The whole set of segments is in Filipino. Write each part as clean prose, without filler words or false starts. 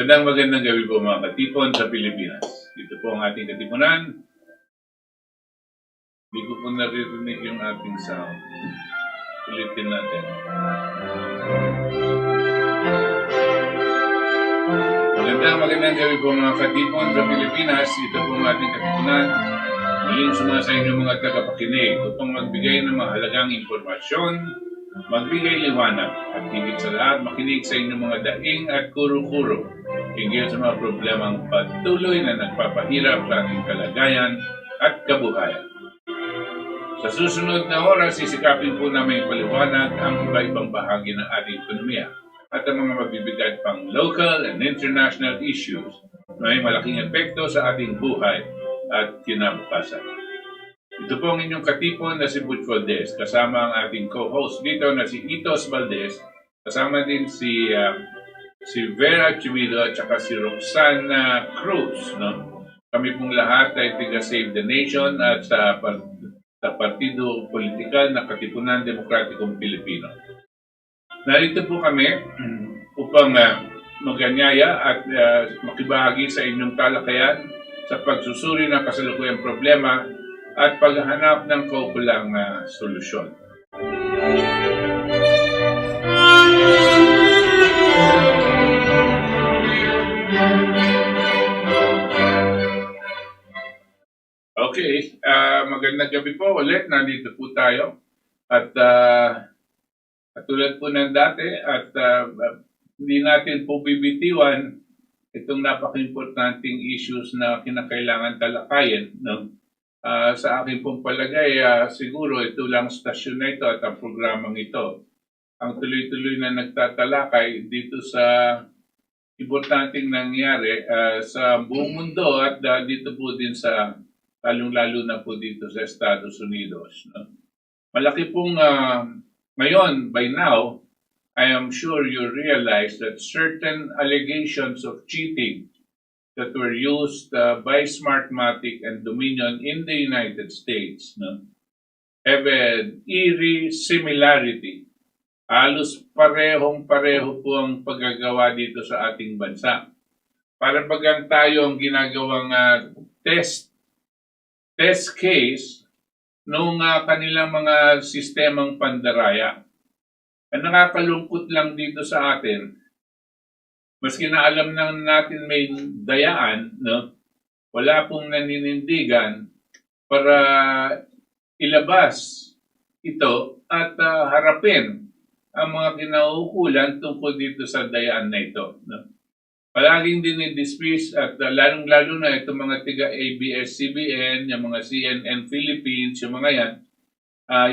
Magandang gabi po mga katipon sa Pilipinas. Ito po ang ating katipunan. Hindi ko po naririnig yung ating sound. Ulitin natin. Magandang gabi po mga katipon sa Pilipinas. Ito po ang ating katipunan. Muling sumasa inyo mga tagapakinig upang magbigay ng mahalagang impormasyon, magbigay liwanag, at higit sa lahat makinig sa inyong mga daing at kuro-kuro hinggil sa mga problemang patuloy na nagpapahirap sa ating kalagayan at kabuhayan. Sa susunod na oras, sisikapin po namin paliwanag ang iba-ibang bahagi ng ating ekonomiya at ang mga mabibigat pang local and international issues na may malaking epekto sa ating buhay at kinabukasan. Ito po ang inyong katipon na si Butch Valdes, kasama ang ating co-host dito na si Valdes, kasama din si Vera Chimido at saka si Roxana Cruz. No? Kami pong lahat ay tiga Save the Nation at sa Partido Politikal na Katipunan Demokratikong Pilipino. Narito po kami upang maganyaya at makibahagi sa inyong talakayan sa pagsusuri ng kasalukuyang problema at paghahanap ng kaukulang solusyon. Okay, magandang gabi po ulit. Nandito po tayo. At katulad po ng dati at hindi natin po bibitiwan itong napaka-importanting issues na kinakailangan talakayin. No? Sa akin pong palagay, siguro ito lang stasyon na ito at ang programang ito ang tuloy-tuloy na nagtatalakay dito sa importanteng nangyari sa buong mundo at dito po din sa lalong-lalo na po dito sa Estados Unidos. No? Malaki pong ngayon, by now, I am sure you realize that certain allegations of cheating that were used by Smartmatic and Dominion in the United States have an eerie similarity. Halos parehong-pareho po ang paggagawa dito sa ating bansa. Para bagang tayo ang ginagawang test case nung kanilang mga sistemang pandaraya. Ang nakakalungkot lang dito sa atin, maski na alam natin may dayaan, no? Wala pong naninindigan para ilabas ito at harapin ang mga kinaukulan tungkol dito sa dayaan na ito. No? Palaging dinidismiss at lalong-lalo na itong mga tiga ABS-CBN, yung mga CNN Philippines, yung mga yan,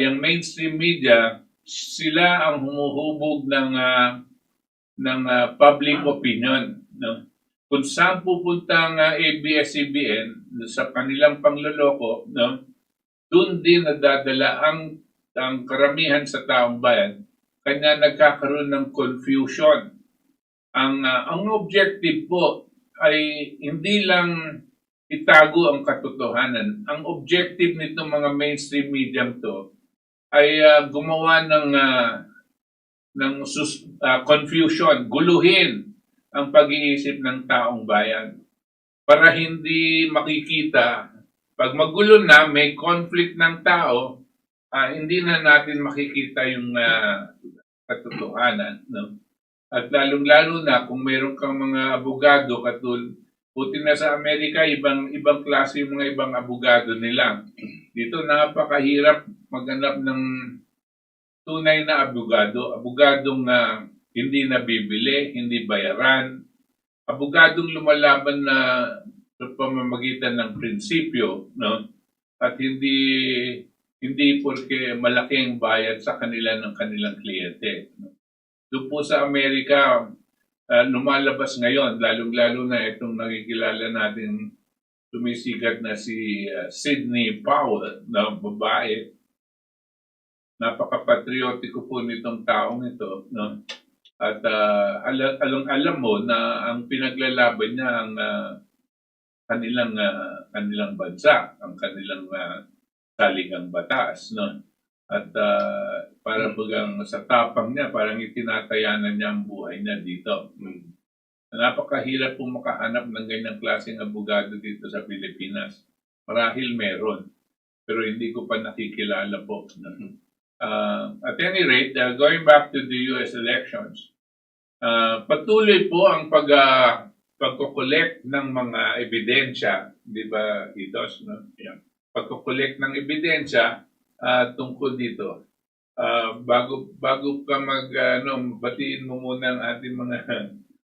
yung mainstream media, sila ang humuhubog ng public opinion. No? Kung saan pupunta ang ABS-CBN sa kanilang pangloloko, no? Doon din nadadala ang karamihan sa taong bayan, kanya nagkakaroon ng confusion. Ang objective po ay hindi lang itago ang katotohanan. Ang objective nitong mga mainstream media to ay gumawa ng confusion, guluhin ang pag-iisip ng taong bayan para hindi makikita. Pag magulo na, may conflict ng tao, hindi na natin makikita yung katotohanan. No? At lalong-lalo na kung meron kang mga abogado buti na sa Amerika, ibang klase yung mga ibang abogado nila. Dito napakahirap maghanap ng tunay na abogadong hindi nabibili, hindi bayaran, abogadong lumalaban na sa pamamagitan ng prinsipyo, no? At hindi porke malaking bayad sa kanila ng kanilang kliyente. No? Doon po sa Amerika, lumalabas ngayon, lalong-lalo na itong nakikilala natin sumisigat na si Sidney Powell na babae. Napaka-patriotiko po nitong taong ito. No? At alam mo na ang pinaglalaban niya ang kanilang bansa, ang kanilang saligang batas. No? At parang bagang sa tapang niya, parang itinatayanan niya ang buhay niya dito. Napakahirap po makahanap ng ganyang klaseng abogado dito sa Pilipinas. Marahil meron, pero hindi ko pa nakikilala po. At any rate, going back to the US elections, patuloy po ang pagko-collect ng mga ebidensya, di ba, Itos? No? Yeah. Pagko-collect ng ebidensya tungkol dito. Bago ka batiin mo muna ang ating mga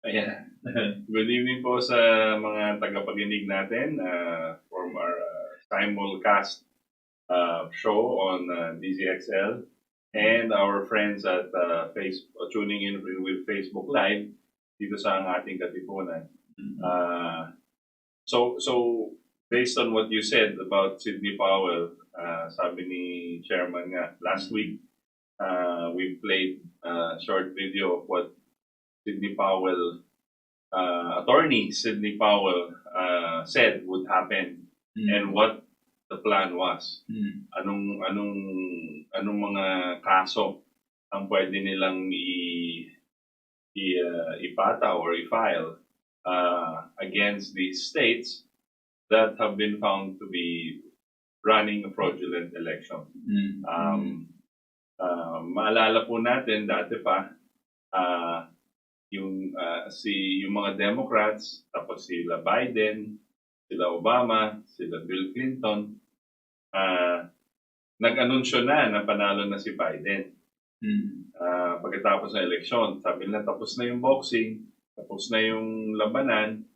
Ayan. Good evening po sa mga tagapakinig natin from our simulcast show on DZXL and our friends at tuning in with Facebook Live dito sa Ating Katipunan. So based on what you said about Sidney Powell, sabi ni Chairman nga, last week we played a short video of what Sidney Powell, attorney Sidney Powell said would happen and what the plan was. Anong mga kaso ang pwede nilang ipata or i-file against these states that have been found to be running a fraudulent election. Maalala po natin dati pa yung mga Democrats, tapos sila Biden, sila Obama, sila Bill Clinton, nag-anunsyo na panalo na si Biden. Pagkatapos ng eleksyon, sabi nila tapos na yung boxing, tapos na yung labanan,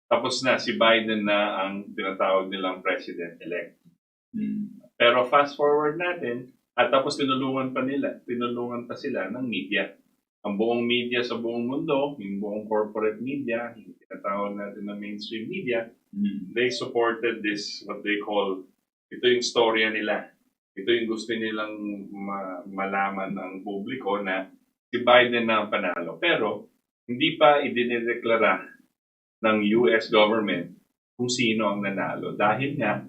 tapos na si Biden na ang tinatawag nilang president-elect. Pero fast forward natin, at tapos tinulungan pa sila ng media. Ang buong media sa buong mundo, yung buong corporate media, yung tinatawag natin na mainstream media, they supported this, what they call, ito yung storya nila. Ito yung gusto nilang malaman ng publiko na si Biden na ang panalo. Pero, hindi pa idinideklara ng US government kung sino ang nanalo. Dahil nga,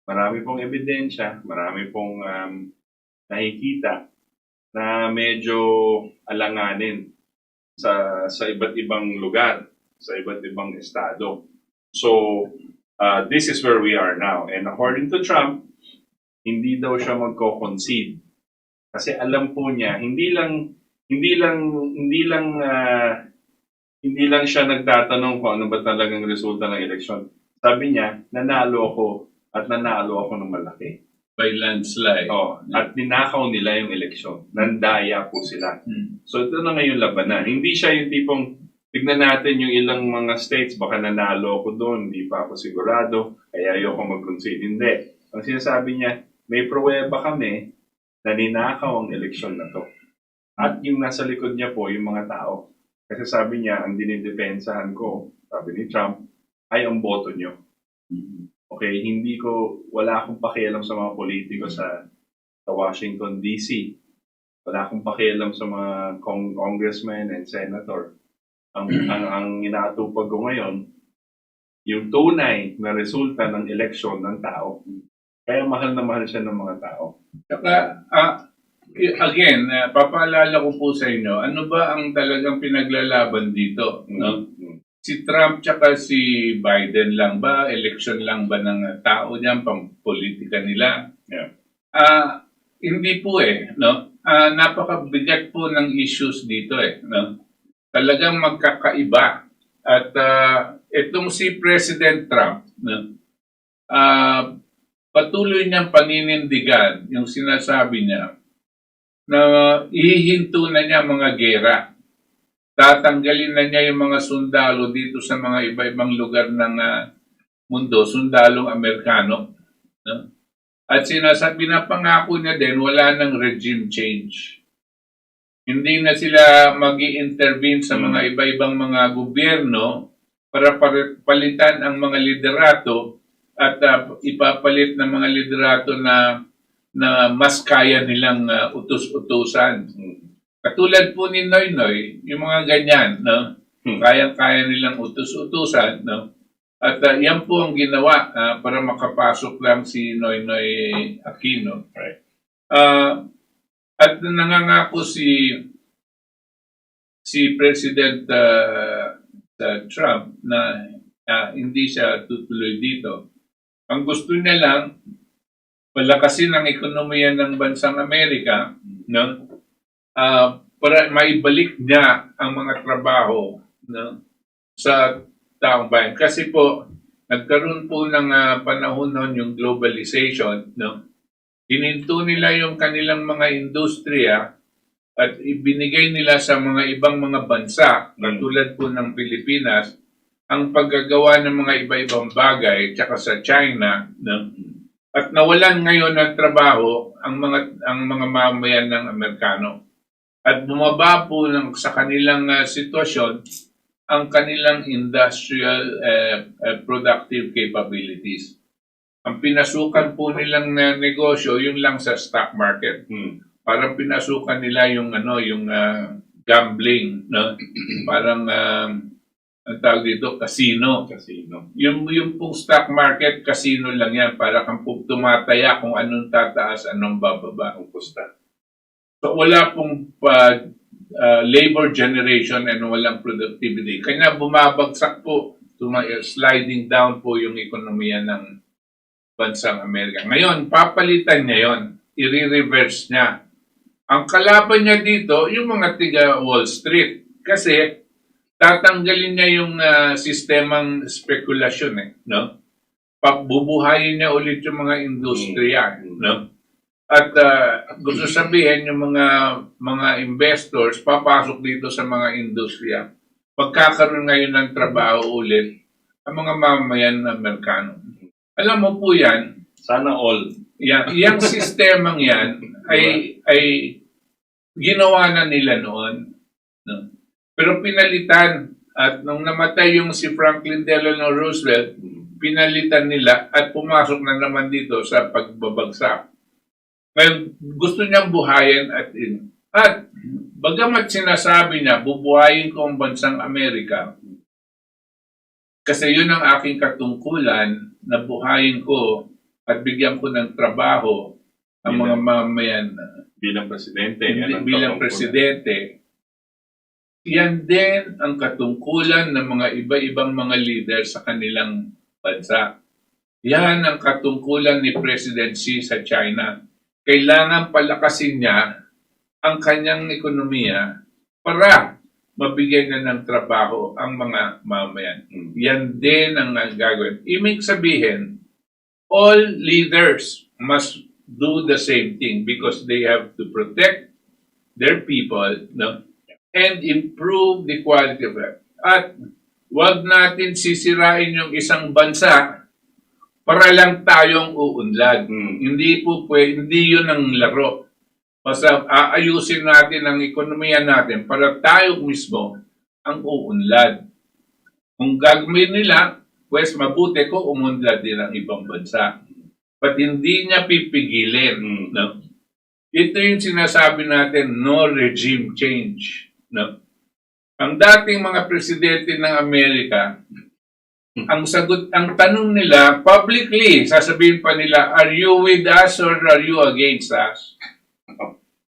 marami pong ebidensya, marami pong nakikita na medyo alanganin sa iba't ibang lugar, sa iba't ibang estado. So, this is where we are now. And according to Trump, hindi daw siya magko-concede. Kasi alam po niya, hindi lang siya nagtatanong kung ano ba talagang resulta ng eleksyon. Sabi niya, nanalo ako ng malaki. By landslide. At ninakaw nila yung eleksyon. Nandaya po sila. So ito na ngayon labanan. Hindi siya yung tipong, tignan natin yung ilang mga states, baka nanalo ako doon, hindi pa ako sigurado, kaya ayoko mag-concede. Hindi. Ang sinasabi niya, may pruweba kami na ninakaw ang eleksyon na to. At yung nasa likod niya po, yung mga tao. Kasi sabi niya, ang dinidepensahan ko, sabi ni Trump, ay ang boto niyo. Okay, wala akong pakialam sa mga politiko sa Washington, D.C. Wala akong pakialam sa mga congressmen and senator. Ang inaatupag ko ngayon, yung tunay na resulta ng eleksyon ng tao. Kaya mahal na mahal siya ng mga tao. Saka, again, papaalala ko po sa inyo, ano ba ang talagang pinaglalaban dito? No? Si Trump tsaka si Biden lang ba? Election lang ba ng tao niyan, pang politika nila? Yeah. Hindi po no? Napakabigat po ng issues dito no? Talagang magkakaiba. At itong si President Trump, no? Patuloy niyang paninindigan yung sinasabi niya na ihihinto na niya mga gera. Tatanggalin na niya yung mga sundalo dito sa mga iba-ibang lugar ng mundo, sundalong Amerikano. No? At pinapangako niya din, wala ng regime change. Hindi na sila mag-i-intervene sa mga iba-ibang mga gobyerno para palitan ang mga liderato at ipapalit ng mga liderato na mas kaya nilang utos-utusan. Katulad po ni Noynoy, yung mga ganyan, no? Kaya-kaya nilang utos-utusan, no? At yan po ang ginawa para makapasok lang si Noynoy Aquino. Right. At nangangako si si President Trump na hindi siya tutuloy dito. Ang gusto niya lang, palakasin ang ekonomiya ng bansang Amerika, no? Para maibalik niya ang mga trabaho, no, sa taong bayan. Kasi po, nagkaroon po ng panahon noon yung globalization, no? Hininto nila yung kanilang mga industriya at ibinigay nila sa mga ibang mga bansa, katulad po ng Pilipinas, ang paggagawa ng mga iba-ibang bagay, tsaka sa China, no? At nawalan ngayon ng trabaho ang mga mamayan ng Amerikano. At bumaba po sa kanilang sitwasyon ang kanilang industrial productive capabilities. Ang pinasukan po nilang negosyo yung lang sa stock market. Parang pinasukan nila yung gambling, no? Parang ang tawag dito, casino. Yung pong stock market, casino lang yan. Para kang tumataya kung anong tataas, anong bababa. So wala pong labor generation and walang productivity. Kaya bumabagsak po, sliding down po yung ekonomiya ng bansang Amerika. Ngayon, papalitan niya yon, i-reverse niya. Ang kalaban niya dito, yung mga tiga Wall Street. Kasi tatanggalin niya yung sistemang spekulasyon, no? Bubuhayin niya ulit yung mga industriya, no? At gusto sabihin yung mga investors papasok dito sa mga industriya. Pagkakaroon ngayon ng trabaho ulit ang mga mamamayan ng Amerikano. Alam mo po yan, sana all. Yung sistemang yan ay ginawa na nila noon. No? Pero pinalitan, at nung namatay yung si Franklin Delano Roosevelt, pinalitan nila at pumasok na naman dito sa pagbabagsak. Ngayon, gusto niyang buhayin at bagamat sinasabi niya, bubuhayin ko ang bansang Amerika, kasi yun ang aking katungkulan, na buhayin ko at bigyan ko ng trabaho ang mga mamamayan. Bilang presidente. Bilang presidente. Yan din ang katungkulan ng mga iba-ibang mga leader sa kanilang bansa. Yan ang katungkulan ni President Xi sa China. Kailangan palakasin niya ang kanyang ekonomiya para mabigyan niya ng trabaho ang mga mamamayan. Yan din ang gagawin. Ibig sabihin, all leaders must do the same thing because they have to protect their people, no? And improve the quality of life. At wag natin sisirain yung isang bansa para lang tayong uunlad. Hindi po pwede, hindi yun ang laro. Basta aayusin natin ang ekonomiya natin para tayo mismo ang uunlad. Kung gagawin nila, pues mabuti ko umunlad din ang ibang bansa. But hindi niya pipigilin. No? Ito yung sinasabi natin, no regime change. No? Ang dating mga presidente ng Amerika, ang tanong nila, publicly, sasabihin pa nila, are you with us or are you against us?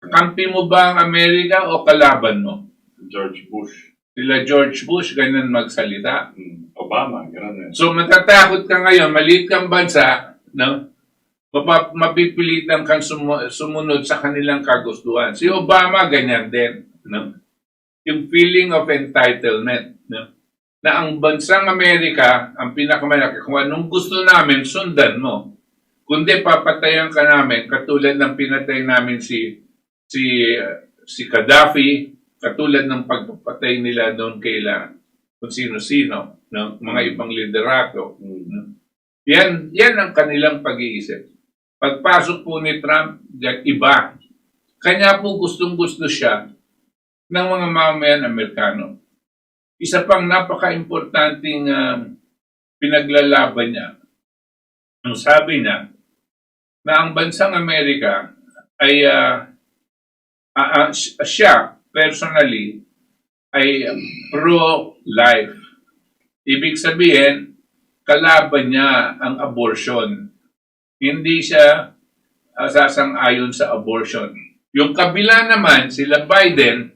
Kampi mo ba ang Amerika o kalaban mo? George Bush. Sila George Bush, ganyan magsalita. Obama, gano'n. So matatakot ka ngayon, maliit kang bansa, no? Mapipilitan kang sumunod sa kanilang kagustuhan. Si Obama, ganyan din. No? Yung feeling of entitlement. No? Na ang bansang Amerika, ang pinakamalaki, kung anong gusto namin, sundan mo. Kundi papatayan ka namin, katulad ng pinatay namin si Gaddafi, katulad ng pagpapatay nila doon kung sino-sino, no? Mga ibang liderato. No? Yan ang kanilang pag-iisip. Pagpasok po ni Trump, iba. Kanya po gustong-gusto siya ng mga mamamayan Amerikano. Isa pang napaka-importanting pinaglalaban niya. Ang sabi niya, na ang bansang Amerika ay siya, personally, ay pro-life. Ibig sabihin, kalaban niya ang abortion. Hindi siya sasang-ayon sa abortion. Yung kabila naman, sila Biden,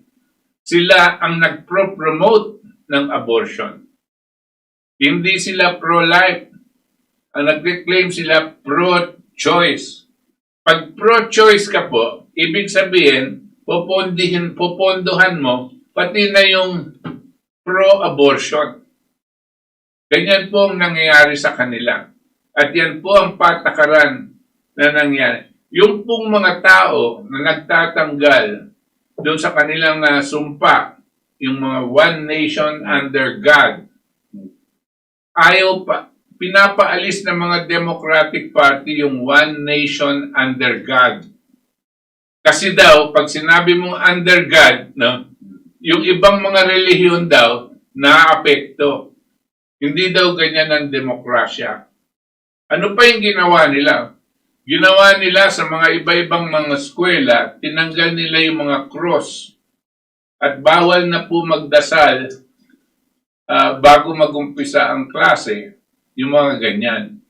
sila ang nagpro-promote ng abortion. Hindi sila pro-life. Ang nag-claim sila pro-choice. Pag pro-choice ka po, ibig sabihin, popondohan mo, pati na yung pro-abortion. Ganyan po ang nangyayari sa kanila. At yan po ang patakaran na nangyari. Yung pong mga tao na nagtatanggal doon sa kanilang sumpa, yung mga one nation under God, pinapaalis ng mga Democratic Party yung one nation under God. Kasi daw, pag sinabi mong under God, no, yung ibang mga relihiyon daw, naapekto. Hindi daw ganyan ang demokrasya. Ano pa yung ginawa nila? Ginawa nila sa mga iba-ibang mga eskwela, tinanggal nila yung mga cross. At bawal na po magdasal bago mag-umpisa ang klase, yung mga ganyan.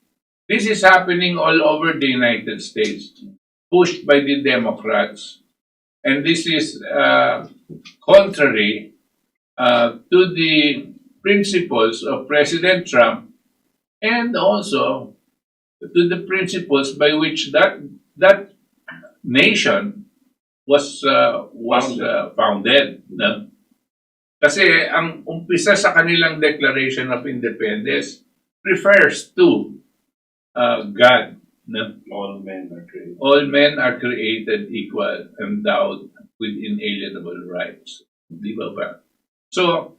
This is happening all over the United States, pushed by the Democrats. And this is contrary to the principles of President Trump and also to the principles by which that nation was founded. No? Kasi ang umpisa sa kanilang Declaration of Independence refers to God. No? All men are created equal, endowed with inalienable rights. Di ba ba? So,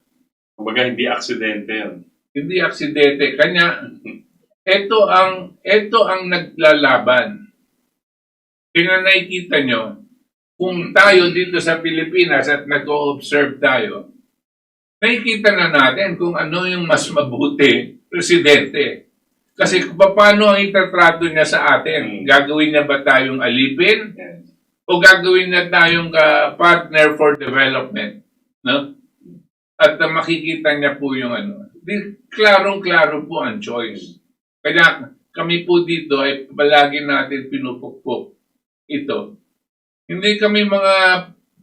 kumbaga hindi aksidente yun. Hindi aksidente. Kanya, ito ang naglalaban. Kaya nakikita nyo, kung tayo dito sa Pilipinas at nag-o-observe tayo, nakikita na natin kung ano yung mas mabuti, presidente. Kasi paano ang itatrato niya sa atin? Gagawin niya ba tayong alipin? O gagawin niya tayong partner for development? No? At makikita niya po yung ano. Klarong-klaro po ang choice. Kaya kami po dito ay palagi natin pinupukpok ito. Hindi kami mga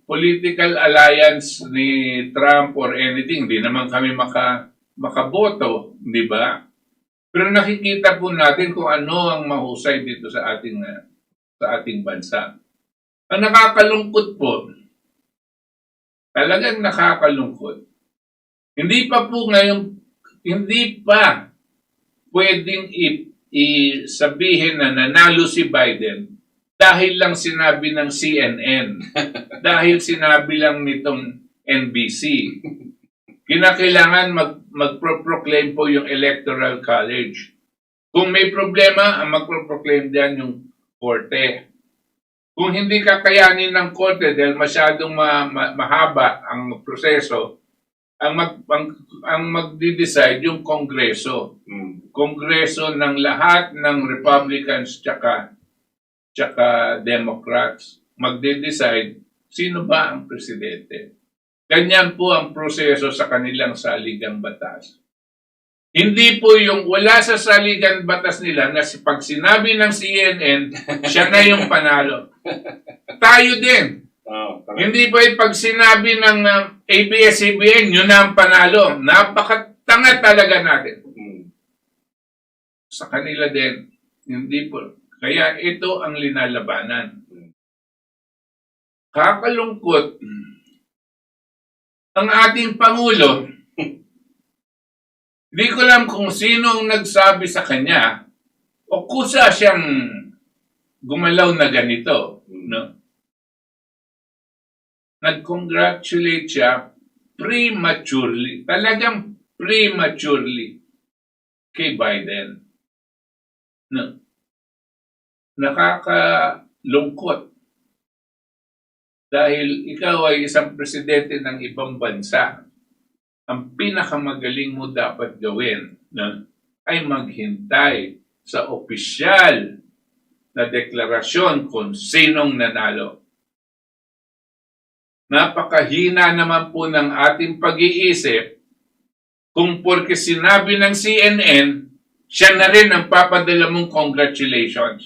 political alliance ni Trump or anything. Hindi naman kami makaboto, di ba? Pero nakikita po natin kung ano ang mahusay dito sa ating bansa. Ang nakakalungkot po, talagang nakakalungkot. Hindi pa pwedeng sabihin na nanalo si Biden dahil lang sinabi ng CNN, dahil sinabi lang nitong NBC. Kinakailangan magpro-proclaim po yung Electoral College. Kung may problema, ang magpro-proclaim diyan yung korte. Kung hindi kakayanin ng korte dahil masyadong mahaba ang proseso, ang magdi-decide yung Kongreso. Kongreso ng lahat ng Republicans tsaka Democrats. Magdi-decide sino ba ang presidente. Ganyan po ang proseso sa kanilang saligang batas. Hindi po yung wala sa saligang batas nila na pag sinabi ng CNN, siya na yung panalo. Tayo din. Hindi po yung pag sinabi ng ABS-CBN, yun na ang panalo. Napakatanga talaga natin. Sa kanila din, hindi po. Kaya ito ang linalabanan. Kakalungkot, ang ating Pangulo, hindi ko alam kung sino ang nagsabi sa kanya o kusa siyang gumalaw na ganito. No? Nag-congratulate siya prematurely, talagang prematurely kay Biden. No? Nakakalungkot dahil ikaw ay isang presidente ng ibang bansa. Ang pinakamagaling mo dapat gawin ay maghintay sa opisyal na deklarasyon kung sinong nanalo. Napakahina naman po ng ating pag-iisip kung porke sinabi ng CNN, siya na rin ang papadala mong congratulations.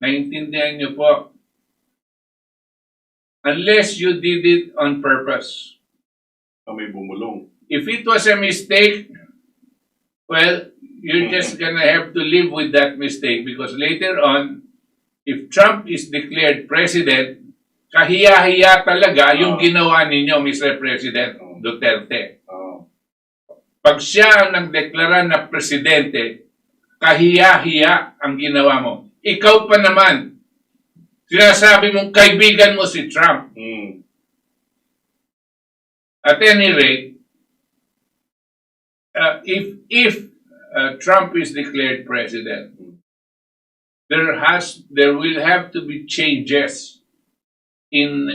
Naintindihan niyo po? unless you did it on purpose. May bumulong. If it was a mistake, well, you're just gonna have to live with that mistake because later on, if Trump is declared president, kahiya-hiya talaga yung ginawa ninyo, Mr. President Duterte. Pag siya ang nagdeklara na presidente, kahiya-hiya ang ginawa mo. Ikaw pa naman, sinasabi mong kaibigan mo si Trump. At any rate, if Trump is declared president, there will have to be changes in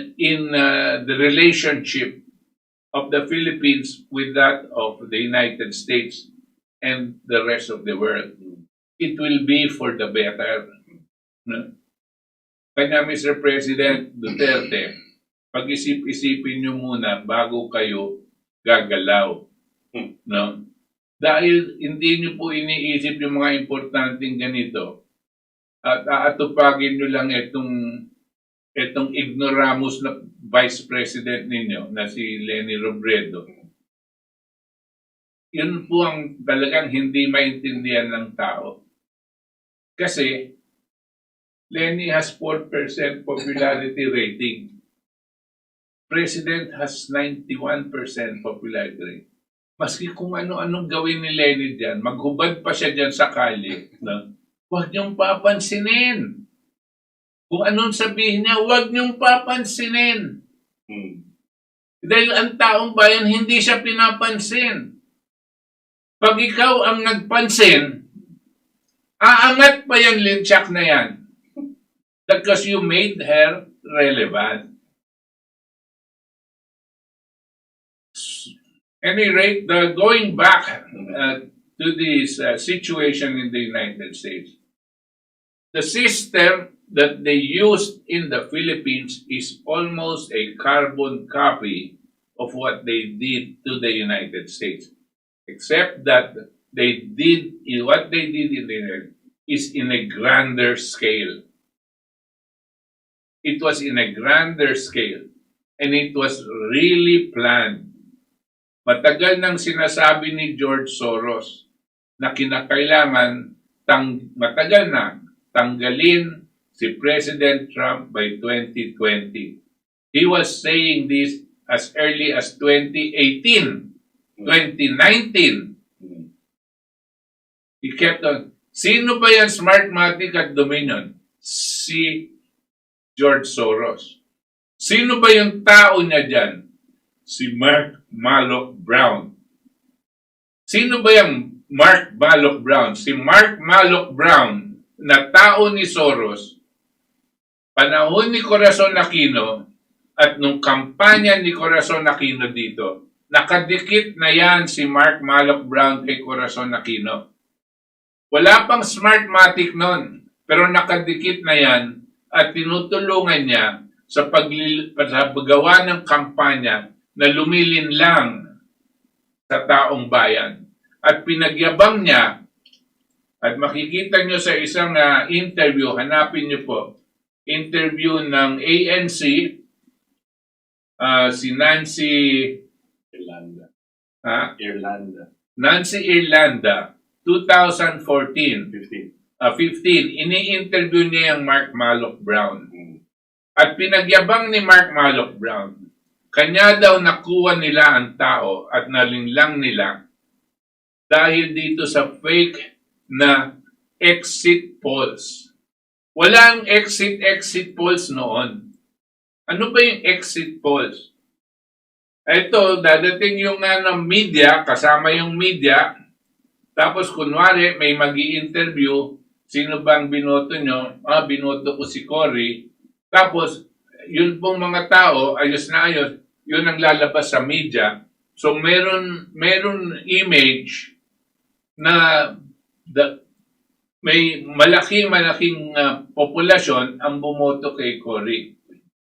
the relationship of the Philippines with that of the United States and the rest of the world. It will be for the better. No? Kanya, Mr. President Duterte, pag-isip-isipin nyo muna bago kayo gagalaw. No? Dahil hindi nyo po iniisip yung mga importanteng ganito at aatupagin nyo lang itong ignoramus na Vice President ninyo na si Leni Robredo. Yun po ang talagang hindi maintindihan ng tao. Kasi Leni has 4% popularity rating. President has 91% popularity rating. Maski kung ano-anong gawin ni Leni dyan, maghubad pa siya dyan sa kalye. No? Huwag niyong papansinin. Kung anong sabihin niya, huwag niyong papansinin. Dahil ang taong bayan, hindi siya pinapansin. Pag ikaw ang nagpansin, aangat pa yan linchak na yan. Because you made her relevant. Any rate, going back to this situation in the United States, the system that they used in the Philippines is almost a carbon copy of what they did to the United States, except that what they did in the United is in a grander scale. It was in a grander scale, and it was really planned. Matagal nang sinasabi ni George Soros na kinakailangan tanggalin si President Trump by 2020. He was saying this as early as 2018, 2019. He kept on. Sino ba yan Smartmatic at Dominion? Si George Soros. Sino ba yung tao niya dyan? Si Mark Malloch Brown. Sino ba yung Mark Malloch Brown? Si Mark Malloch Brown na tao ni Soros, panahon ni Corazon Aquino at nung kampanya ni Corazon Aquino dito, nakadikit na yan si Mark Malloch Brown kay Corazon Aquino. Wala pang Smartmatic nun, pero nakadikit na yan at tinutulungan niya sa paggawa ng kampanya na lumilin lang sa taong bayan. At pinagyabang niya, at makikita nyo sa isang interview, hanapin nyo po, interview ng ANC, si Nancy Irlanda. Nancy Irlanda, 2014. 15. Ini-interview niya yung Mark Malloch Brown. At pinagyabang ni Mark Malloch Brown, kanya daw nakuha nila ang tao at nalinglang nila dahil dito sa fake na exit polls. Walang exit polls noon. Ano ba yung exit polls? Ito, dadating yung media, kasama yung media, tapos kunwari may magi-interview, sino bang binoto nyo? Binoto ko si Cory. Tapos, yun pong mga tao, ayos na ayos, yun ang lalabas sa media. So, meron image na may malaking populasyon ang bumoto kay Cory.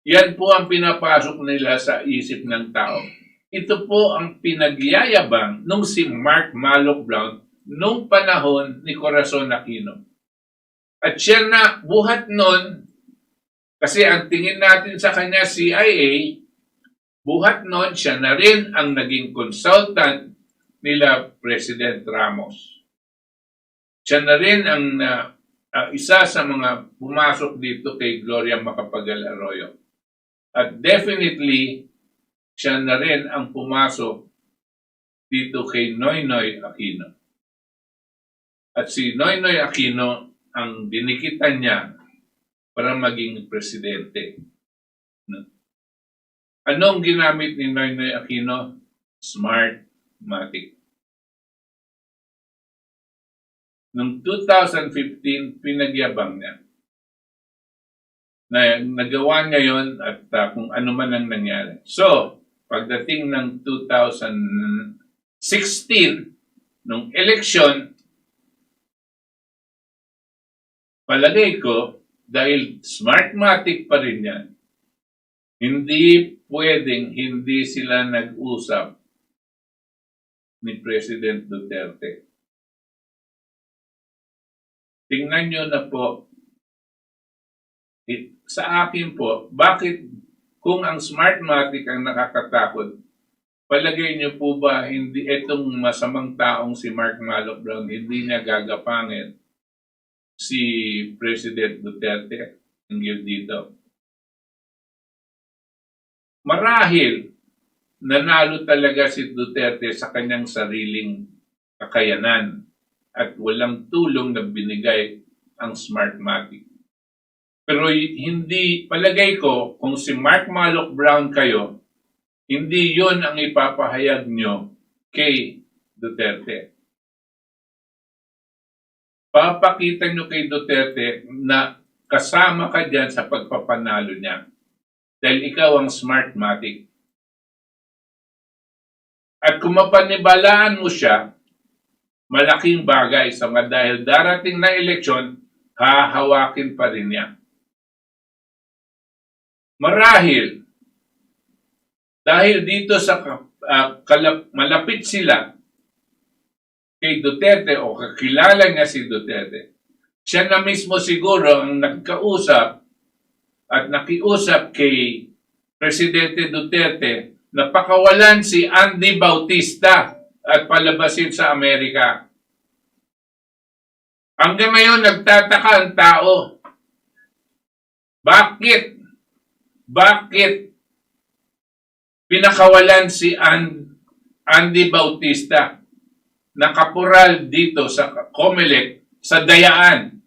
Yan po ang pinapasok nila sa isip ng tao. Ito po ang pinagyayabang nung si Mark Malloch Brown nung panahon ni Corazon Aquino. At siya na buhat nun, Kasi ang tingin natin sa kanya CIA, buhat noon siya na rin ang naging consultant nila President Ramos. Siya na rin ang isa sa mga pumasok dito kay Gloria Macapagal Arroyo. At definitely, siya na rin ang pumasok dito kay Noynoy Aquino. At si Noynoy Aquino ang dinikitan niya para maging presidente. Anong ginamit ni Noynoy Aquino? Smartmatic. Noong 2015, pinagyabang niya na nagawa niya yon at kung ano man ang nangyari. So, pagdating ng 2016, nung election, palagay ko, dahil Smartmatic pa rin yan, hindi pwedeng hindi sila nag-usap ni President Duterte. Tingnan nyo na po, sa akin po, bakit kung ang Smartmatic ang nakakatakot, palagay nyo po ba hindi itong masamang taong si Mark Malloch Brown, hindi niya gagapangin si President Duterte hinggil dito? Marahil, nanalo talaga si Duterte sa kanyang sariling kakayanan at walang tulong na binigay ang Smartmatic. Pero hindi, palagay ko, kung si Mark Malloch Brown kayo, hindi yon ang ipapahayag nyo kay Duterte. Papakita nyo kay Duterte na kasama ka dyan sa pagpapanalo niya. Dahil ikaw ang Smartmatic. At kung mapanibalaan mo siya, malaking bagay sa dahil darating na eleksyon, hahawakin pa rin niya. Marahil, dahil dito sa malapit sila kay Duterte o kakilala niya si Duterte, siya na mismo siguro ang nagkausap at nakiusap kay Presidente Duterte na pakawalan si Andy Bautista at palabasin sa Amerika. Hanggang ngayon nagtataka ang tao. Bakit pinakawalan si Andy Bautista na kapural dito sa Comelec sa Dayaan?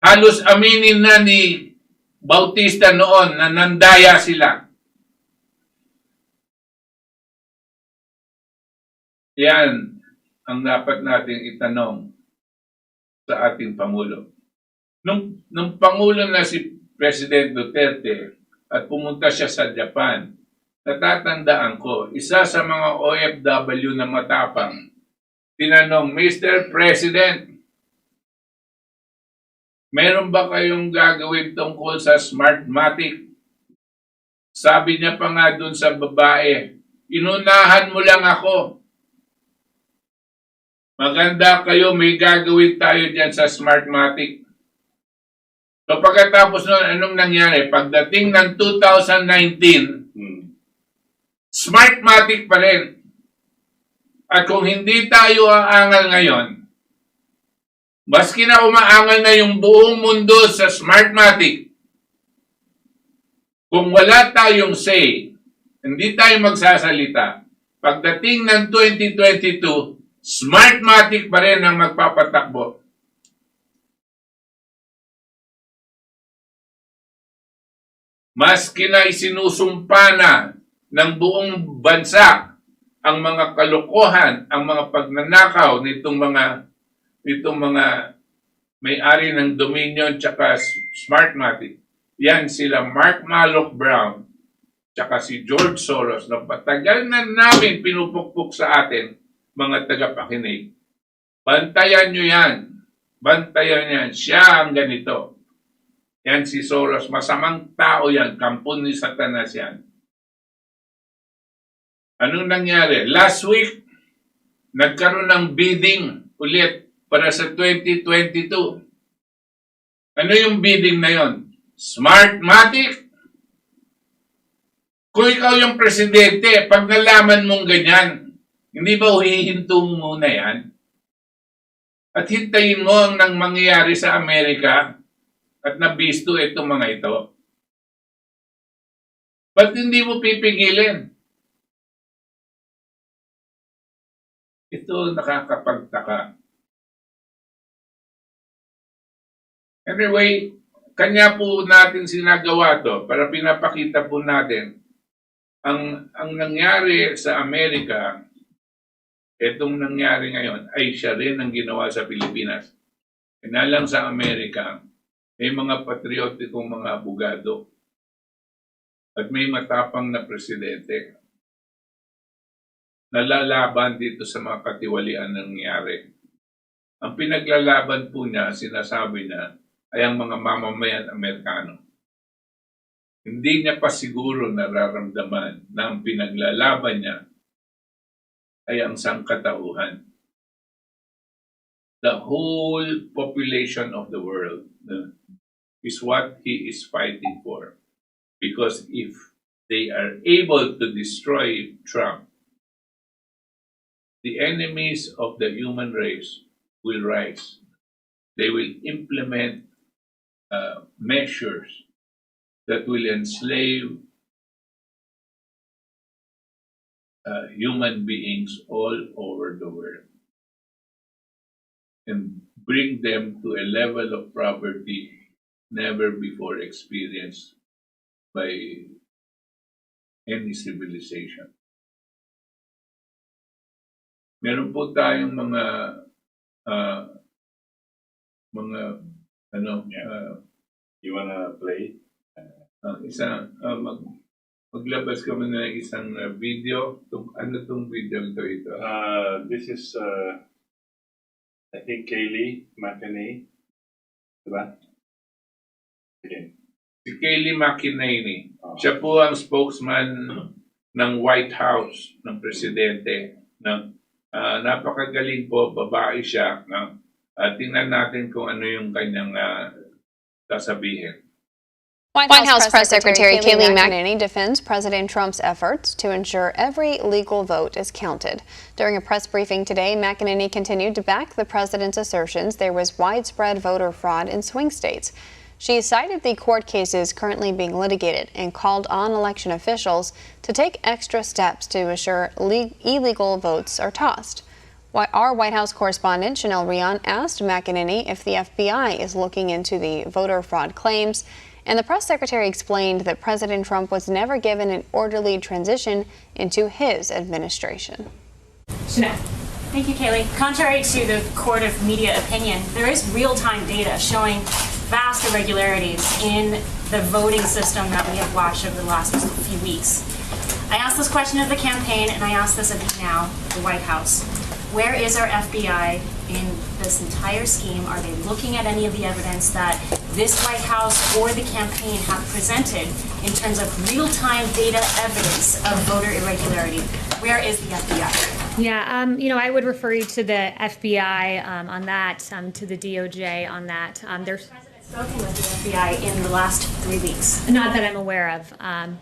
Halos aminin na ni Bautista noon na nandaya sila. Yan ang dapat nating itanong sa ating Pangulo. Nung Pangulo na si President Duterte at pumunta siya sa Japan, natatandaan ko, isa sa mga OFW na matapang, tinanong, Mr. President, meron ba kayong gagawin tungkol sa Smartmatic? Sabi niya pa nga dun sa babae, inunahan mo lang ako. Maganda kayo, may gagawin tayo dyan sa Smartmatic. So pagkatapos nun, anong nangyari? Pagdating ng 2019, Smartmatic pa rin. At kung hindi tayo aangal ngayon, maski na umaangal na yung buong mundo sa Smartmatic, kung wala tayong say, hindi tayo magsasalita, pagdating ng 2022, Smartmatic pa rin ang magpapatakbo. Maski na isinusumpa na ng buong bansa ang mga kalokohan, ang mga pagnanakaw nitong mga may-ari ng Dominion tsaka Smartmatic. Yan sila Mark Malloch Brown tsaka si George Soros na patagal na namin pinupukpok sa atin, mga tagapakinig. Bantayan nyo yan. Bantayan yan. Siya ang ganito. Yan si Soros. Masamang tao yan. Kampon ni Satanas yan. Anong nangyari? Last week, nagkaroon ng bidding ulit para sa 2022. Ano yung bidding na yon? Smartmatic? Kung ikaw yung presidente, pag nalaman mong ganyan, hindi ba hihinto mo muna yan? At hintayin mo ang nang mangyayari sa Amerika at nabisto itong mga ito? Ba't hindi mo pipigilin? Ito nakakapagtaka. Anyway, kanya po natin sinagawa to para pinapakita po natin ang nangyari sa Amerika, itong nangyari ngayon, ay siya rin ang ginawa sa Pilipinas. Kaya lang sa Amerika, may mga patriotikong mga abogado at may matapang na presidente nalalaban dito sa mga katiwalian ng nangyari. Ang pinaglalaban po niya, sinasabi na, ay ang mga mamamayan Amerikano. Hindi niya pa siguro nararamdaman na ang pinaglalaban niya ay ang sangkatauhan. The whole population of the world is what he is fighting for. Because if they are able to destroy Trump, the enemies of the human race will rise. They will implement measures that will enslave human beings all over the world and bring them to a level of poverty never before experienced by any civilization. Meron po tayong mga You wanna play? Maglabas kami ng isang video. Ano tong video ito? This is, I think, Kayleigh McEnany. Diba? Okay. Si Kayleigh McEnany. Siya po ang spokesman ng White House ng presidente. Napakagaling po, babae siya. Tingnan natin kung ano yung kanyang sasabihin. White House Press Secretary Kayleigh McEnany defends President Trump's efforts to ensure every legal vote is counted. During a press briefing today, McEnany continued to back the president's assertions there was widespread voter fraud in swing states. She cited the court cases currently being litigated and called on election officials to take extra steps to assure illegal votes are tossed. Our White House correspondent Chanel Rion asked McEnany if the FBI is looking into the voter fraud claims, and the press secretary explained that President Trump was never given an orderly transition into his administration. Chanel. Thank you, Kayleigh. Contrary to the court of media opinion, there is real-time data showing vast irregularities in the voting system that we have watched over the last few weeks. I asked this question of the campaign, and I ask this of you now, the White House. Where is our FBI in this entire scheme? Are they looking at any of the evidence that this White House or the campaign have presented in terms of real-time data evidence of voter irregularity? Where is the FBI? Yeah, I would refer you to the FBI on that, to the DOJ on that. There's Spoken with the FBI in the last 3 weeks. not that I'm aware of,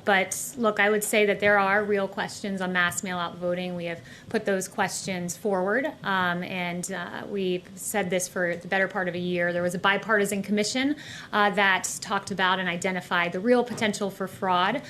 but look, I would say that there are real questions on mass mail-out voting. We have put those questions forward, and we've said this for the better part of a year. There was a bipartisan commission that talked about and identified the real potential for fraud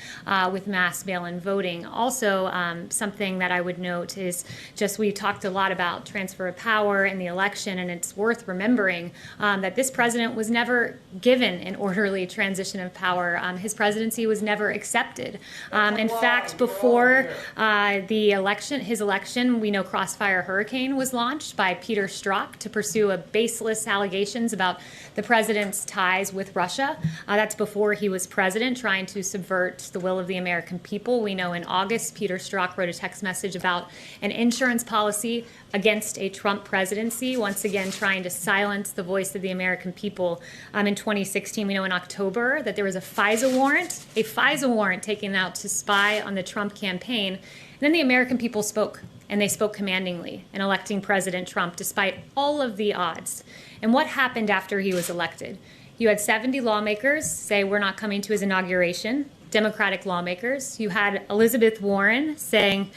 with mass mail-in voting. Also, something that I would note is just we talked a lot about transfer of power in the election, and it's worth remembering that this president was never given an orderly transition of power. His presidency was never accepted. In fact, before his election, we know Crossfire Hurricane was launched by Peter Strzok to pursue a baseless allegations about the president's ties with Russia. That's before he was president, trying to subvert the will of the American people. We know in August, Peter Strzok wrote a text message about an insurance policy against a Trump presidency, once again trying to silence the voice of the American people. In 2016, we know in October that there was a FISA warrant taken out to spy on the Trump campaign. And then the American people spoke, and they spoke commandingly in electing President Trump despite all of the odds. And what happened after he was elected? You had 70 lawmakers say we're not coming to his inauguration, Democratic lawmakers. You had Elizabeth Warren saying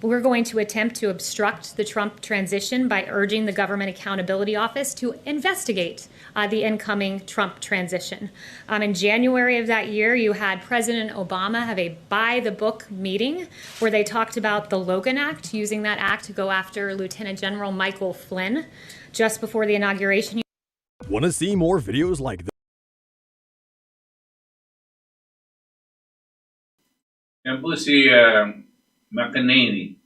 we're going to attempt to obstruct the Trump transition by urging the Government Accountability Office to investigate the incoming Trump transition. In January of that year, you had President Obama have a by-the-book meeting where they talked about the Logan Act, using that act to go after Lieutenant General Michael Flynn. Just before the inauguration. Want to see more videos like this? Yan po si McEnany.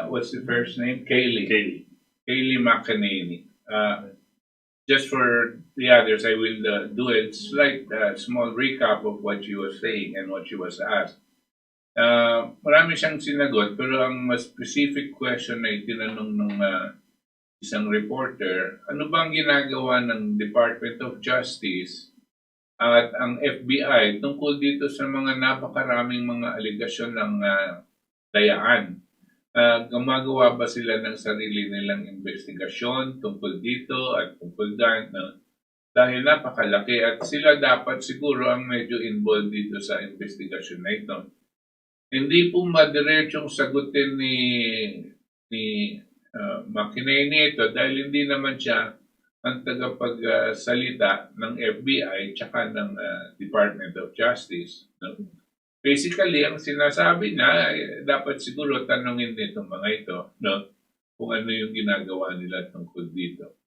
What's the first name? Kayleigh McEnany. Just for the others, I will do a slight small recap of what she was saying and what she was asked. Marami siyang sinagot, pero ang mas specific question na itinanong ng isang reporter, ano bang ginagawa ng Department of Justice at ang FBI tungkol dito sa mga napakaraming mga aligasyon ng dayaan? Gumagawa ba sila ng sarili nilang investigasyon tungkol dito at tungkol dyan? Dahil napakalaki at sila dapat siguro ang medyo involved dito sa investigasyon na ito. Hindi po madiretsyong sagutin ni McEnany ito dahil hindi naman siya ang tagapagsalita ng FBI tsaka ng Department of Justice. No? Basically, ang sinasabi niya, dapat siguro tanungin nitong mga ito, no? Kung ano yung ginagawa nila tungkol dito.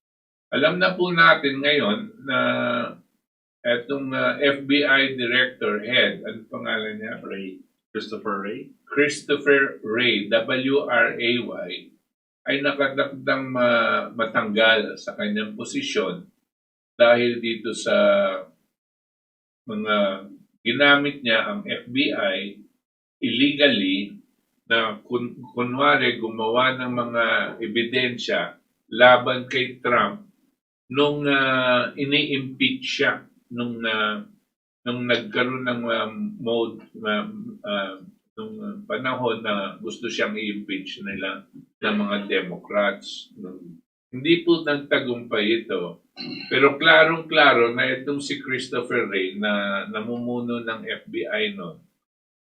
Alam na po natin ngayon na itong FBI Director Head, ano pangalan niya? Christopher Ray, W-R-A-Y, ay nakadakdang matanggal sa kanyang posisyon dahil dito sa mga ginamit niya ang FBI illegally na kunwari gumawa ng mga ebidensya laban kay Trump nung ini-impeach siya nung nagkaroon ng mode nung panahon na gusto siyang i-impeach nila ng mga Democrats. Hindi po nagtagumpay ito. Pero klarong-klaro na itong si Christopher Wray na namumuno ng FBI noon,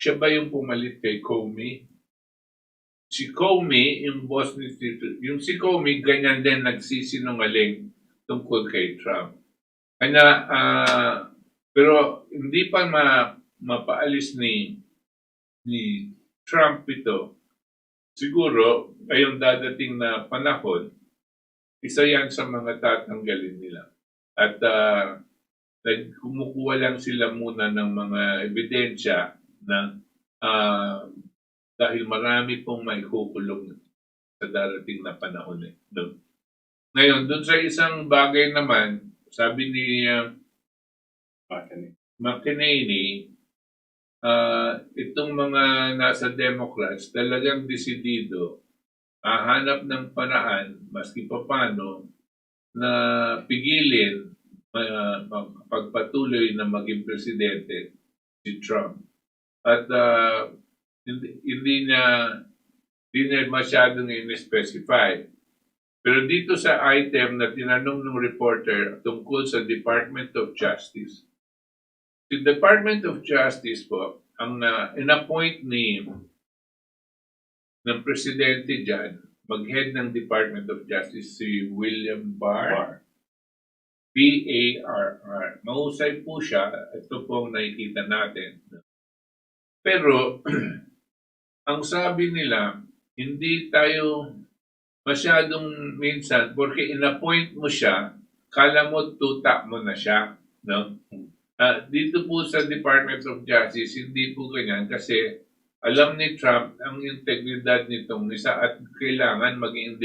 siya ba yung pumalit kay Comey? Si Comey, yung boss ni yung si Comey, ganyan din nagsisinungaling tungkol kay Trump. Kanya, pero hindi pa mapaalis ni Trump ito. Siguro, ngayong dadating na panahon, isa yan sa mga tatanggalin nila. At kumukuha lang sila muna ng mga ebidensya na dahil marami pong may kukulong sa darating na panahon. No? Ngayon, dun sa isang bagay naman, sabi ni McEnany, itong mga nasa Democrats talagang desidido hahanap ng paraan maski paano na pigilin pagpatuloy na maging presidente si Trump. At hindi niya masyadong in-specify. Pero dito sa item na tinanong ng reporter tungkol sa Department of Justice, the Department of Justice po, ang in-appoint ng presidente dyan, mag-head ng Department of Justice si William Barr. B-A-R-R. Mahusay po siya. Ito pong nakikita natin. Pero, ang sabi nila, hindi tayo masyadong minsan, porque in-appoint mo siya, kala mo tuta mo na siya. No? Dito po sa Department of Justice, hindi po ganyan kasi alam ni Trump ang integridad nitong isa at kailangan maging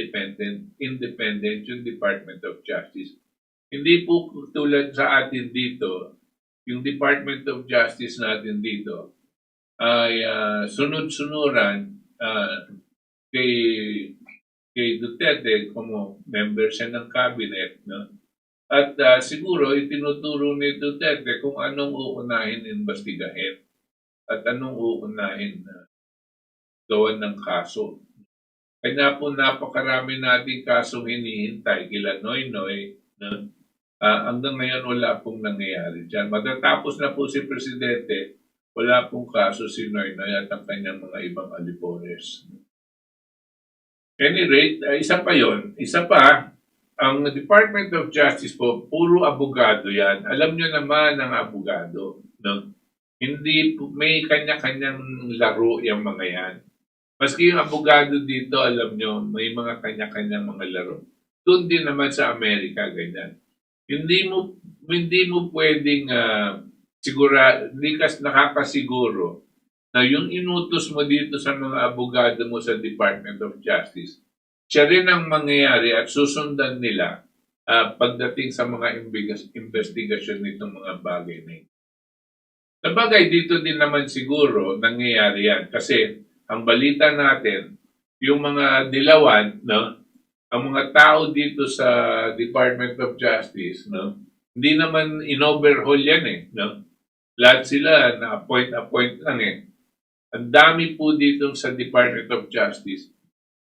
independent yung Department of Justice. Hindi po tulad sa atin dito, yung Department of Justice natin dito ay sunod-sunuran kay Duterte como member siya ng cabinet. No? At siguro itinuturo ni Duterte kung anong uunahin investigahin at anong uunahin gawan ng kaso. Kaya po napakarami nating kasong hinihintay kila Noynoy, no? Hanggang ngayon wala pong nangyayari dyan. Matatapos na po si Presidente, wala pong kaso si Noynoy at ang kanyang mga ibang alipores. Any rate, isa pa yon. Isa pa, ang Department of Justice po, puro abogado yan. Alam nyo naman ang abogado. No? Hindi, may kanya-kanyang laro yung mga yan. Maski yung abogado dito, alam nyo, may mga kanya-kanyang mga laro. Doon din naman sa Amerika, ganyan. Hindi mo pwedeng hindi ka nakakasiguro na yung inutos mo dito sa mga abogado mo sa Department of Justice, siya rin ang mangyayari at susundan nila pagdating sa mga investigasyon nitong mga bagay na ito. Sabagay, dito din naman siguro nangyayari yan kasi ang balita natin, yung mga dilawan, no? Ang mga tao dito sa Department of Justice, no? Hindi naman in-overhaul yan eh, no? Lahat sila na-appoint lang eh. Ang dami po dito sa Department of Justice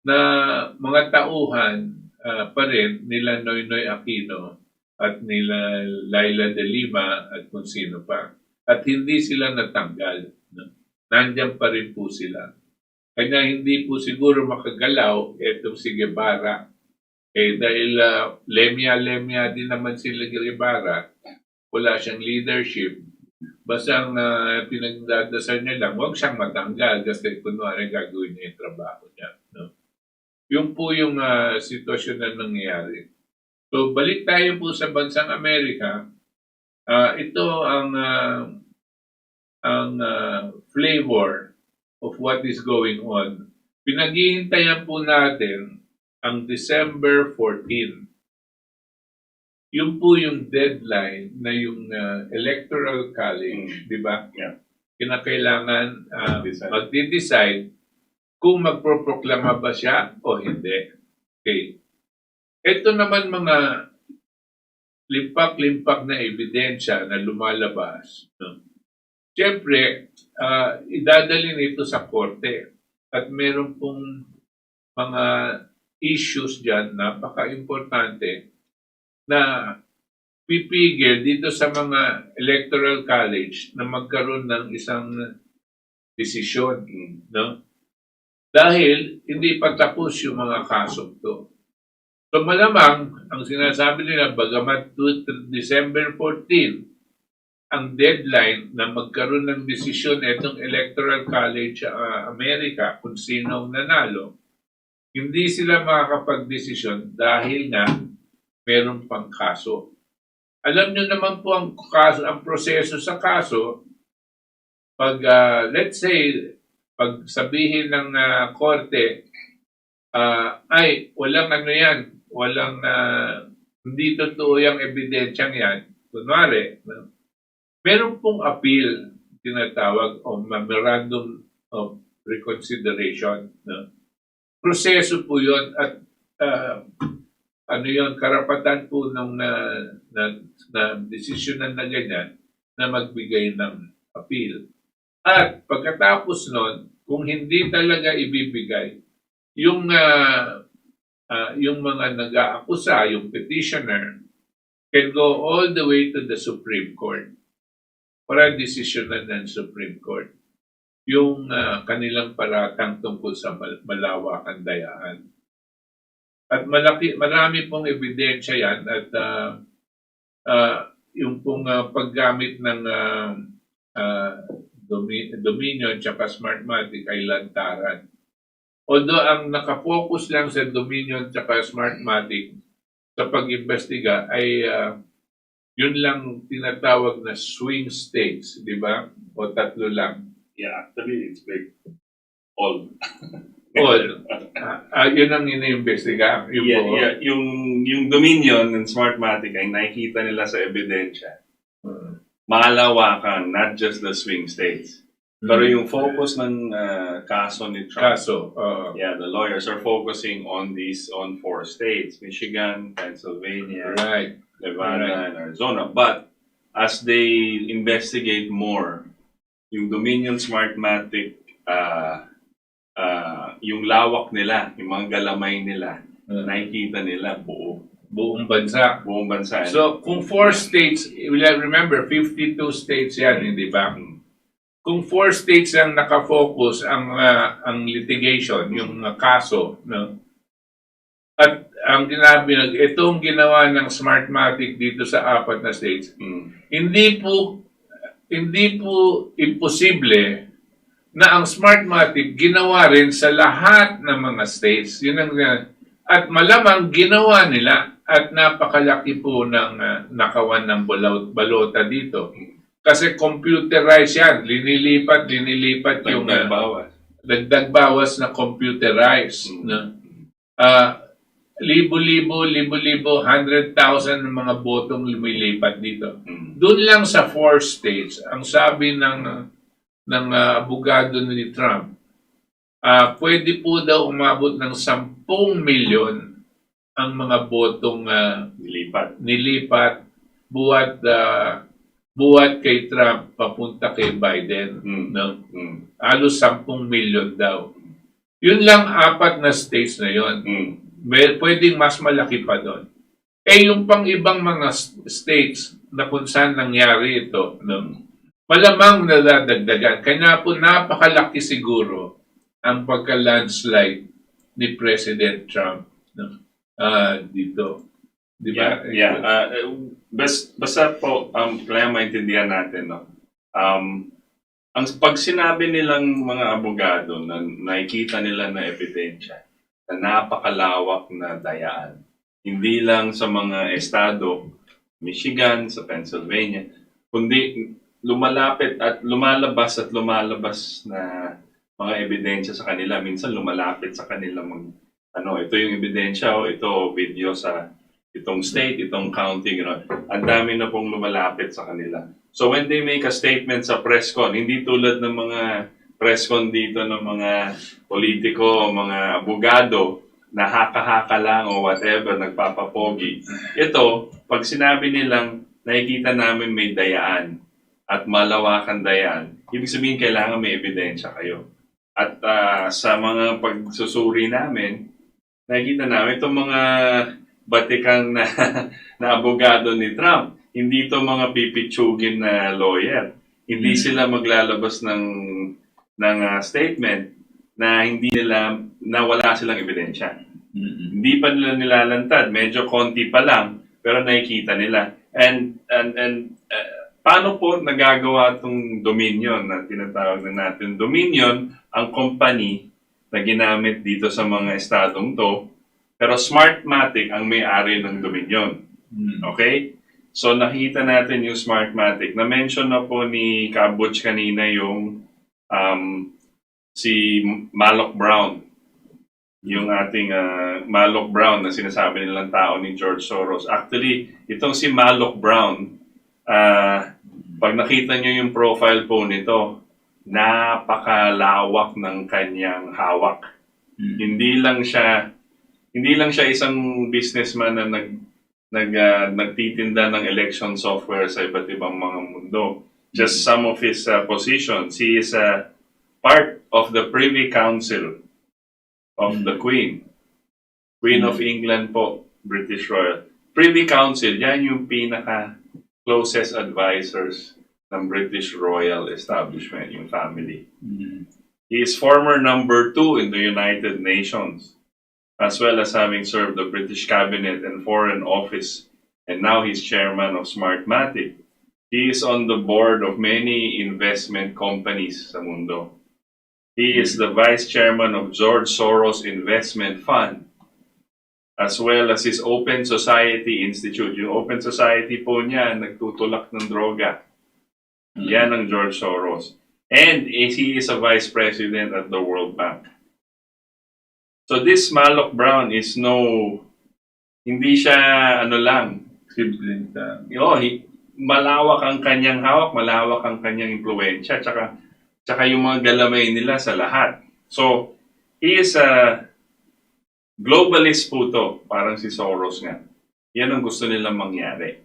na mga tauhan pa rin nila Noynoy Aquino at nila Laila de Lima at kung sino pa. At hindi sila natanggal. No? Nandiyan pa rin po sila. Kanya hindi po siguro makagalaw itong si Guevara. Dahil lemya din naman si Guevara, wala siyang leadership. Basta ang pinagdadasal niya lang, huwag siyang matanggal kasi kunwari gagawin niya yung trabaho niya. No? Yung po yung sitwasyon na nangyayari. So balik tayo po sa bansang Amerika. Ito ang flavor of what is going on. Pinaghihintayan po natin ang December 14. Yun po yung deadline na yung Electoral College, di ba? Yeah. Kinakailangan magde-decide kung magproproklama ba siya o hindi. Okay. Ito naman mga limpak-limpak na ebidensya na lumalabas. No? Siyempre, idadali nito sa korte at meron pong mga issues dyan, napaka-importante, na pipigil dito sa mga electoral college na magkaroon ng isang desisyon. No? Dahil hindi pa tapos yung mga kasong to. So malamang, ang sinasabi nila, bagamat December 14, ang deadline na magkaroon ng desisyon itong Electoral College Amerika kung sino ang nanalo, hindi sila makakapag-desisyon dahil nga meron pang kaso. Alam nyo naman po ang proseso sa kaso, pag let's say, pag sabihin ng korte, ay walang walang hindi totoo yung ebidensyang yan, kunwari, meron pong appeal, tinatawag, o memorandum of reconsideration. No? Proseso po yun at karapatan po ng na desisyonan na ganyan na magbigay ng appeal. At pagkatapos nun, kung hindi talaga ibibigay, yung mga nag-aakusa, yung petitioner, can go all the way to the Supreme Court para desisyonan ng Supreme Court yung kanilang paratang tungkol sa malawakang dayaan. At marami pong ebidensya yan at yung pong paggamit ng Dominion at Smartmatic ay lantaran. Although ang nakafocus lang sa Dominion at Smartmatic sa pag-imbestiga ay yun lang tinatawag na swing states, di ba? O tatlo lang. Yeah, actually, it's big. All. Yun ang iniimbestiga. Yung Dominion and Smartmatic ay nakikita nila sa ebidensya. Malawakan, not just the swing states. Pero yung focus ng kaso ni Trump, the lawyers are focusing on 4 states, Michigan, Pennsylvania, Nevada, and Arizona. But as they investigate more, yung Dominion Smartmatic, yung lawak nila, yung mga galamay nila, nakikita nila buo. Buong bansa. Buong bansa. So, kung 4 states, remember, 52 states yan, hindi ba? Kung 4 states ang nakafocus ang litigation, yung kaso, no? At ang itong ginawa ng Smartmatic dito sa 4 na states, hindi po imposible na ang Smartmatic ginawa rin sa lahat ng mga states. Yun ang, at malamang ginawa nila at napakalaki po ng nakawan ng balota dito. Kasi computerized yan. Linilipat yung dagdag bawas na computerized. No? Libo-libo, 100,000 ng mga botong lumilipat dito. Doon lang sa 4 states, ang sabi ng abogado ni Trump, pwede po daw umabot ng 10 milyon ang mga botong nilipat buwat kay Trump papunta kay Biden. No? Halos 10 milyon daw. Yun lang 4 na states na yun. Pwedeng mas malaki pa doon. Yung pang ibang mga states na kung saan nangyari ito, no? Malamang nadadagdagan. Kaya po napakalaki siguro ang pagka-landslide ni President Trump, no? Dito. Di ba? Basta po, kaya maintindihan natin, no? Pag sinabi nilang mga abogado na nakikita nila na ebidensya, na napakalawak na dayaan. Hindi lang sa mga estado, Michigan, sa Pennsylvania, kundi lumalapit at lumalabas na mga ebidensya sa kanila. Minsan lumalapit sa kanila ito yung ebidensya o ito video sa itong state, itong county, ang dami na pong lumalapit sa kanila. So when they make a statement sa press con, hindi tulad ng mga press con dito ng mga politiko o mga abogado na haka-haka lang o whatever, nagpapapogi. Ito, pag sinabi nilang nakikita namin may dayaan at malawakan dayaan, ibig sabihin kailangan may ebidensya kayo. At sa mga pagsusuri namin, nakikita namin itong mga batikang na abogado ni Trump. Hindi ito mga pipitsugin na lawyer. Hindi sila maglalabas ng statement na wala silang ebidensya. Hindi pa nila nilalantad, medyo konti pa lang, pero nakikita nila. And paano po nagagawa itong Dominion na tinatawag na natin? Dominion, ang company na ginamit dito sa mga estadong to, pero Smartmatic ang may-ari ng Dominion. Okay? So nakita natin yung Smartmatic. Na-mention na po ni Butch kanina yung si Malloch Brown. Yung ating Malloch Brown na sinasabi nilang tao ni George Soros. Actually, itong si Malloch Brown, pag nakita nyo yung profile po nito, napakalawak ng kanyang hawak. Hindi lang siya isang businessman na nagtitinda ng election software sa iba't ibang mga mundo. Just some of his positions. He is part of the Privy Council of the Queen. Queen of England po, British Royal. Privy Council, yan yung pinaka-closest advisors ng British Royal Establishment, yung family. He is former number 2 in the United Nations, as well as having served the British Cabinet and Foreign Office, and now he's chairman of Smartmatic. He is on the board of many investment companies sa mundo. He is the vice chairman of George Soros Investment Fund, as well as his Open Society Institute. Yung Open Society po niya, nagtutulak ng droga. Yan ang George Soros. And he is a vice president at the World Bank. So this Malloch Brown is hindi siya Simple. malawak ang kanyang hawak, malawak ang kanyang impluwensya, tsaka yung mga galamay nila sa lahat. So, he is a globalist po to, parang si Soros nga. Yan ang gusto nilang mangyari.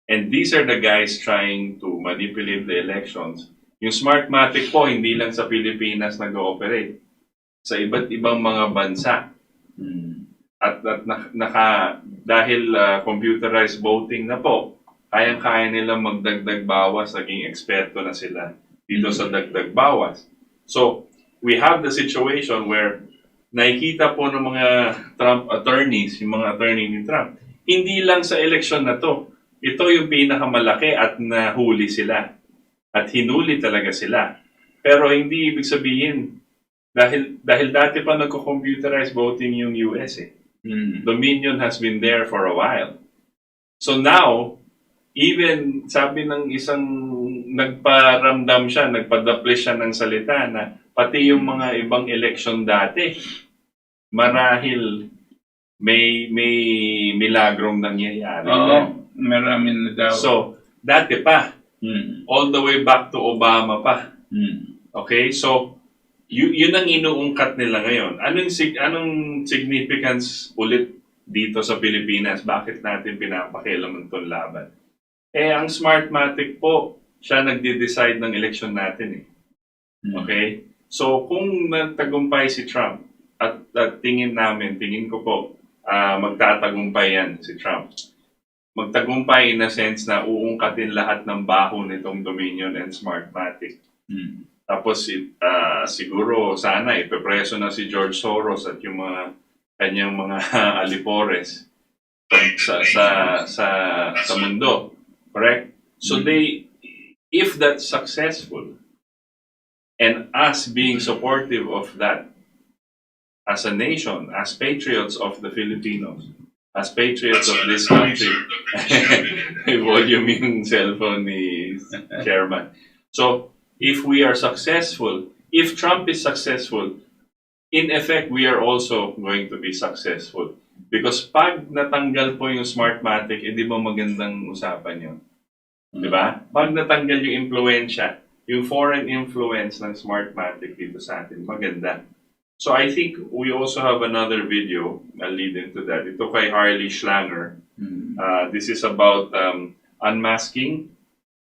And these are the guys trying to manipulate the elections. Yung Smartmatic po, hindi lang sa Pilipinas nag-ooperate. Sa iba't ibang mga bansa. dahil computerized voting na po, kayang-kaya nila magdagdag bawas, naging eksperto na sila dito sa dagdag bawas. So, we have the situation where nakikita po ng mga Trump attorneys, yung mga attorney ni Trump, hindi lang sa eleksyon na to. Ito yung pinakamalaki at nahuli sila. At hinuli talaga sila. Pero hindi ibig sabihin, dahil dati pa nagko-computerized voting yung US eh. Dominion has been there for a while. So now, even sabi ng isang nagparamdam siya, nagpadaplis siya ng salita na pati yung mga ibang election dati, marahil may milagrong nangyayari. Oo, marami na daw. So, dati pa, all the way back to Obama pa. Okay? So, yun ang inuungkat nila ngayon. Anong significance ulit dito sa Pilipinas? Bakit natin pinapakialaman itong laban? Ang Smartmatic po, siya nagde-decide ng election natin eh. Okay? So, kung nagtagumpay si Trump, at tingin ko po, magtatagumpay yan si Trump. Magtagumpay in a sense na uungkatin lahat ng baho nitong Dominion and Smartmatic. Tapos, siguro, sana, ipepreso na si George Soros at yung mga kanyang mga alipores sa mundo. Correct? So if that's successful, and us being supportive of that as a nation, as patriots of the Filipinos, as patriots of this country, volume yung cellphone ni Chairman. So, if we are successful, if Trump is successful, in effect, we are also going to be successful. Because pag natanggal po yung Smartmatic, di ba magandang usapan yun? Di ba? Pag natanggal yung influensya, yung foreign influence ng Smartmatic dito sa atin, maganda. So I think we also have another video na lead into that. Ito kay Harley Schlanger. This is about unmasking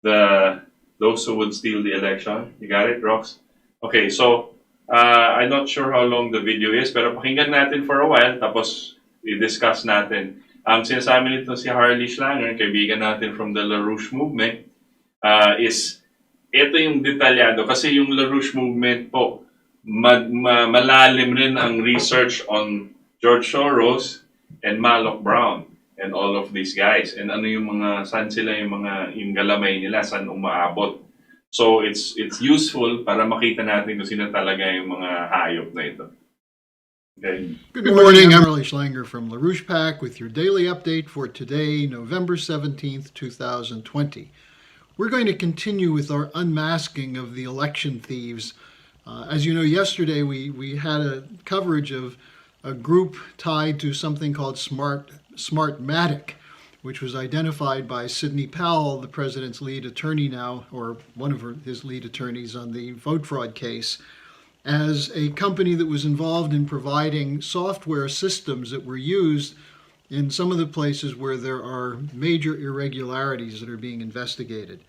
those who would steal the election. You got it, Rox? Okay, so I'm not sure how long the video is, pero pakinggan natin for a while, tapos i-discuss natin. Sinasabi nito si Harley Schlanger, kaibigan natin from the LaRouche movement, is ito yung detalyado. Kasi yung LaRouche movement po, malalim rin ang research on George Soros and Malloch Brown and all of these guys. And ano yung saan sila yung galamay nila, saan umaabot. So it's useful para makita natin kung sino talaga yung mga hayop na ito. Okay. Good morning, I'm Harley Schlanger from LaRouche PAC with your daily update for today, November 17th, 2020. We're going to continue with our unmasking of the election thieves. As you know, yesterday we had a coverage of a group tied to something called Smartmatic, which was identified by Sidney Powell, the president's lead attorney now, or one of his lead attorneys on the vote fraud case, as a company that was involved in providing software systems that were used in some of the places where there are major irregularities that are being investigated.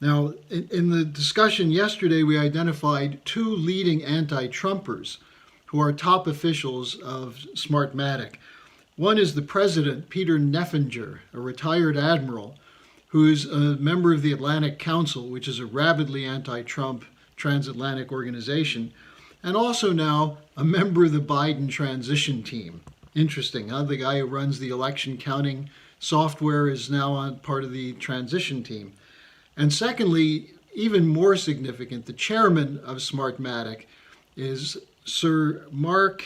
Now, in the discussion yesterday, we identified two leading anti-Trumpers who are top officials of Smartmatic. One is the president, Peter Neffinger, a retired admiral, who is a member of the Atlantic Council, which is a rabidly anti-Trump transatlantic organization, and also now a member of the Biden transition team. Interesting, huh? The guy who runs the election counting software is now on part of the transition team. And secondly, even more significant, the chairman of Smartmatic is Sir Mark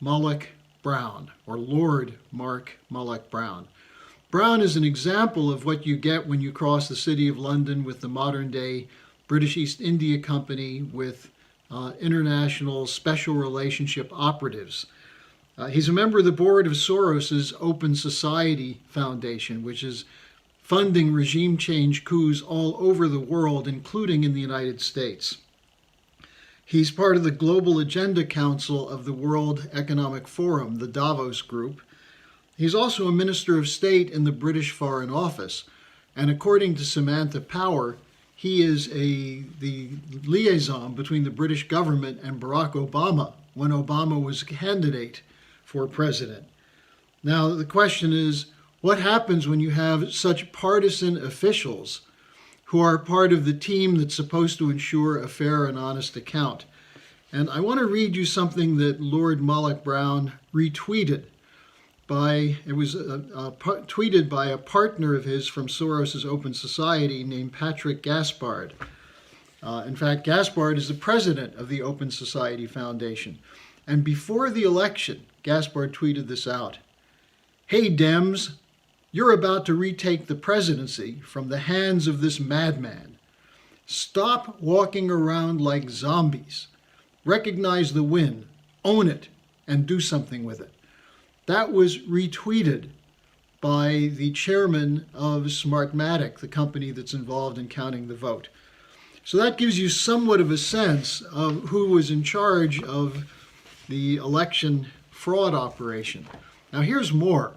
Malloch Brown, or Lord Mark Malloch Brown. Brown is an example of what you get when you cross the City of London with the modern-day British East India Company with international special relationship operatives. He's a member of the board of Soros's Open Society Foundation, which is funding regime change coups all over the world, including in the United States. He's part of the Global Agenda Council of the World Economic Forum, the Davos Group. He's also a Minister of State in the British Foreign Office. And according to Samantha Power, he is the liaison between the British government and Barack Obama when Obama was a candidate for president. Now, the question is, what happens when you have such partisan officials who are part of the team that's supposed to ensure a fair and honest account? And I want to read you something that Lord Malloch Brown retweeted. It was tweeted by a partner of his from Soros's Open Society named Patrick Gaspard. In fact, Gaspard is the president of the Open Society Foundation. And before the election, Gaspard tweeted this out. "Hey, Dems, you're about to retake the presidency from the hands of this madman. Stop walking around like zombies. Recognize the win, own it, and do something with it." That was retweeted by the chairman of Smartmatic, the company that's involved in counting the vote. So that gives you somewhat of a sense of who was in charge of the election fraud operation. Now here's more.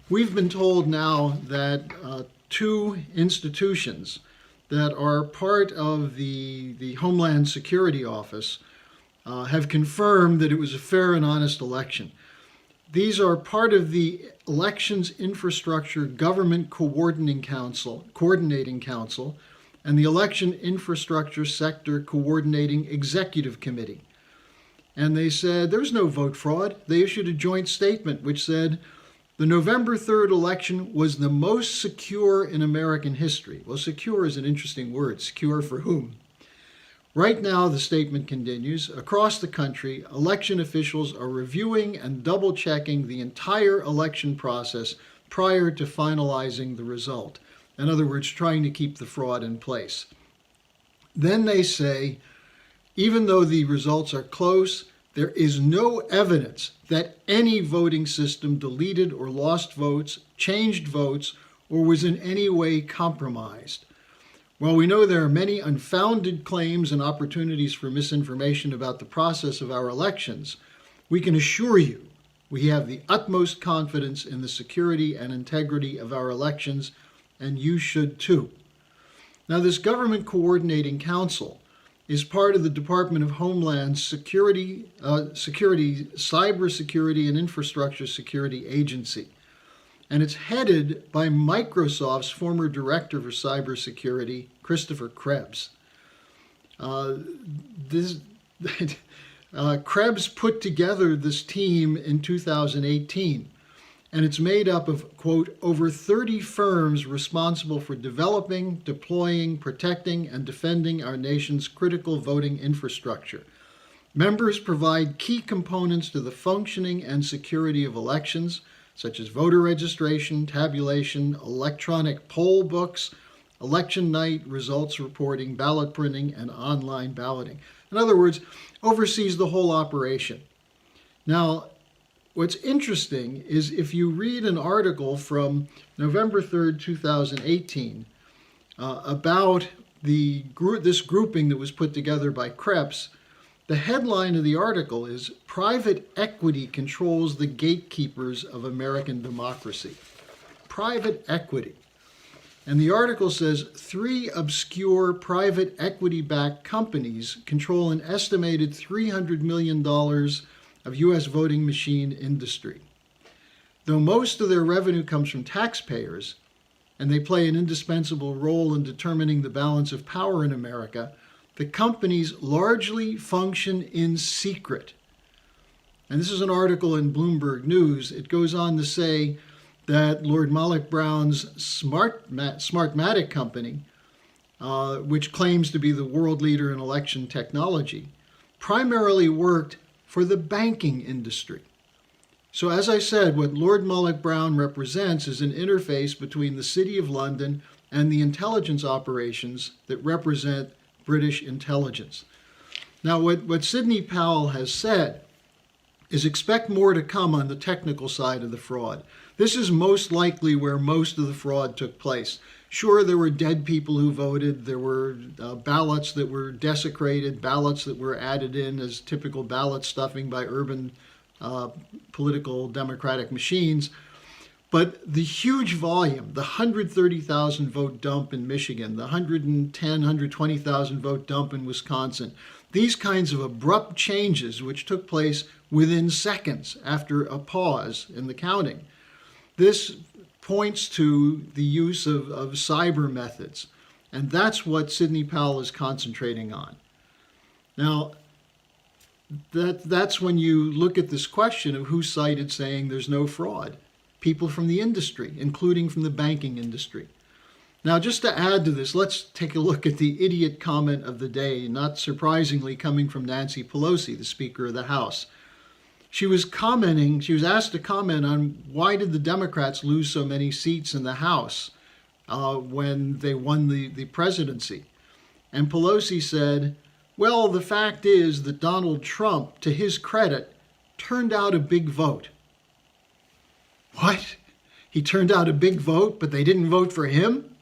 We've been told now that two institutions that are part of the Homeland Security Office have confirmed that it was a fair and honest election. These are part of the Elections Infrastructure Government Coordinating Council, and the Election Infrastructure Sector Coordinating Executive Committee. And they said there's no vote fraud. They issued a joint statement which said the November 3rd election was the most secure in American history. Well, secure is an interesting word. Secure for whom? Right now, the statement continues, across the country, election officials are reviewing and double-checking the entire election process prior to finalizing the result. In other words, trying to keep the fraud in place. Then they say, even though the results are close, there is no evidence that any voting system deleted or lost votes, changed votes, or was in any way compromised. While we know there are many unfounded claims and opportunities for misinformation about the process of our elections, we can assure you we have the utmost confidence in the security and integrity of our elections, and you should too. Now, this Government Coordinating Council is part of the Department of Homeland Security, Cybersecurity and Infrastructure Security Agency. And it's headed by Microsoft's former director for cybersecurity, Christopher Krebs. Krebs put together this team in 2018, and it's made up of, quote, over 30 firms responsible for developing, deploying, protecting, and defending our nation's critical voting infrastructure. Members provide key components to the functioning and security of elections, such as voter registration, tabulation, electronic poll books, election night results reporting, ballot printing, and online balloting. In other words, oversees the whole operation. Now, what's interesting is if you read an article from November 3rd, 2018, about this grouping that was put together by Krebs, the headline of the article is, "Private Equity Controls the Gatekeepers of American Democracy." Private equity. And the article says 3 obscure private equity-backed companies control an estimated $300 million of U.S. voting machine industry. Though most of their revenue comes from taxpayers, and they play an indispensable role in determining the balance of power in America, the companies largely function in secret. And this is an article in Bloomberg News. It goes on to say that Lord Malloch Brown's Smartmatic company, which claims to be the world leader in election technology, primarily worked for the banking industry. So as I said, what Lord Malloch Brown represents is an interface between the City of London and the intelligence operations that represent British intelligence. Now, what Sidney Powell has said is expect more to come on the technical side of the fraud. This is most likely where most of the fraud took place. Sure, there were dead people who voted. There were ballots that were desecrated, ballots that were added in as typical ballot stuffing by urban political democratic machines. But the huge volume, the 130,000 vote dump in Michigan, the 110,000, 120,000 vote dump in Wisconsin, these kinds of abrupt changes, which took place within seconds after a pause in the counting, this points to the use of cyber methods. And that's what Sidney Powell is concentrating on. Now, that's when you look at this question of who cited saying there's no fraud. People from the industry, including from the banking industry. Now, just to add to this, let's take a look at the idiot comment of the day, not surprisingly coming from Nancy Pelosi, the Speaker of the House. She was asked to comment on why did the Democrats lose so many seats in the House when they won the presidency. And Pelosi said, well, the fact is that Donald Trump, to his credit, turned out a big vote. What? He turned out a big vote, but they didn't vote for him?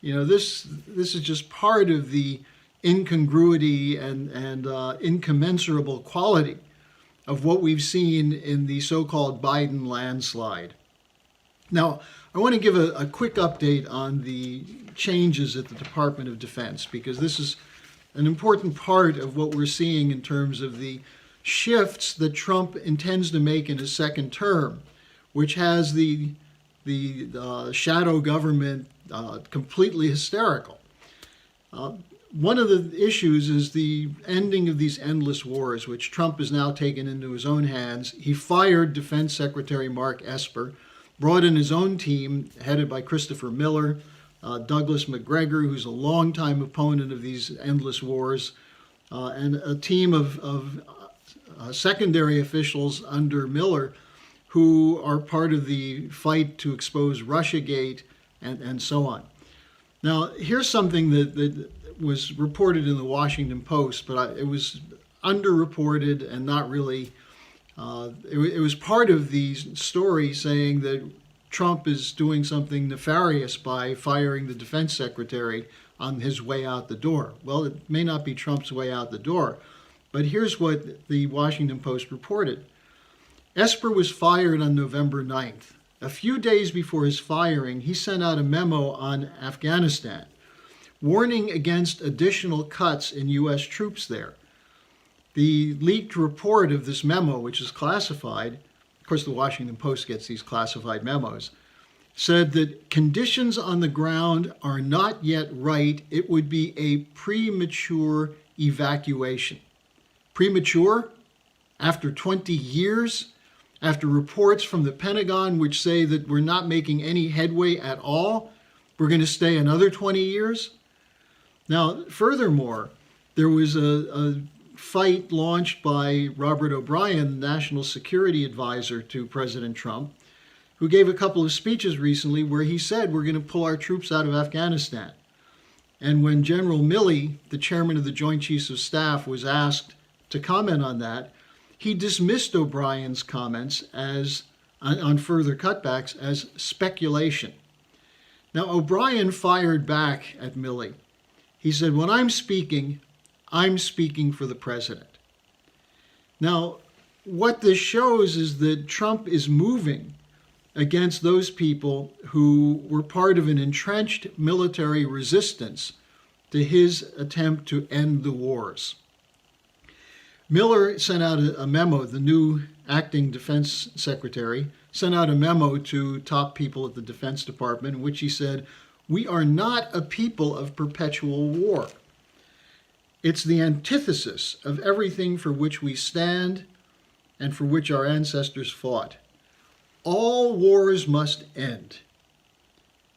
You know, this is just part of the incongruity and incommensurable quality of what we've seen in the so-called Biden landslide. Now, I want to give a quick update on the changes at the Department of Defense, because this is an important part of what we're seeing in terms of the shifts that Trump intends to make in his second term, which has the shadow government completely hysterical. One of the issues is the ending of these endless wars, which Trump has now taken into his own hands. He fired Defense Secretary Mark Esper, brought in his own team headed by Christopher Miller, Douglas McGregor, who's a longtime opponent of these endless wars, and a team of secondary officials under Miller who are part of the fight to expose Russiagate and so on. Now, here's something that was reported in the Washington Post, but it was underreported and not really, it was part of the story saying that Trump is doing something nefarious by firing the defense secretary on his way out the door. Well, it may not be Trump's way out the door, but here's what the Washington Post reported. Esper was fired on November 9th. A few days before his firing, he sent out a memo on Afghanistan, warning against additional cuts in U.S. troops there. The leaked report of this memo, which is classified, of course the Washington Post gets these classified memos, said that conditions on the ground are not yet right. It would be a premature evacuation. Premature? After 20 years? After reports from the Pentagon which say that we're not making any headway at all? We're going to stay another 20 years? Now, furthermore, there was a fight launched by Robert O'Brien, the National Security Advisor to President Trump, who gave a couple of speeches recently where he said we're going to pull our troops out of Afghanistan. And when General Milley, the chairman of the Joint Chiefs of Staff, was asked to comment on that, he dismissed O'Brien's comments as on further cutbacks as speculation. Now, O'Brien fired back at Milley. He said, when I'm speaking for the president. Now, what this shows is that Trump is moving against those people who were part of an entrenched military resistance to his attempt to end the wars. Miller sent out a memo, the new acting defense secretary, sent out a memo to top people at the Defense Department in which he said, we are not a people of perpetual war. It's the antithesis of everything for which we stand and for which our ancestors fought. All wars must end.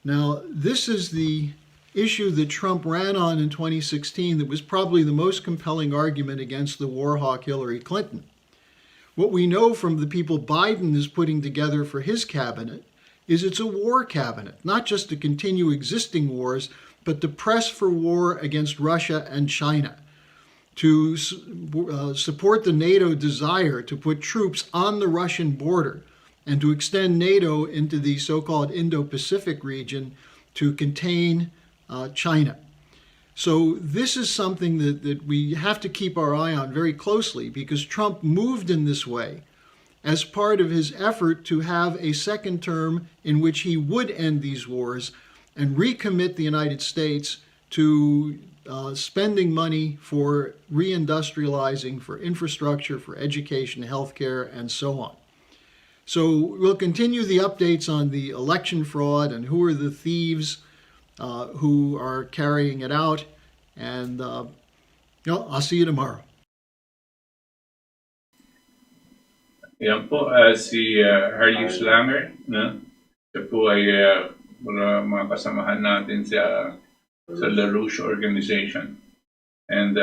Now, this is the issue that Trump ran on in 2016 that was probably the most compelling argument against the war hawk Hillary Clinton. What we know from the people Biden is putting together for his cabinet is it's a war cabinet, not just to continue existing wars, but to press for war against Russia and China, to support the NATO desire to put troops on the Russian border and to extend NATO into the so-called Indo-Pacific region to contain China. So this is something that we have to keep our eye on very closely because Trump moved in this way as part of his effort to have a second term in which he would end these wars and recommit the United States to spending money for reindustrializing, for infrastructure, for education, healthcare, and so on. So we'll continue the updates on the election fraud and who are the thieves who are carrying it out. And I'll see you tomorrow. Yan po, si Harlius Langer, no? Siya po ay mga kasamahan natin sa LaRouche organization. And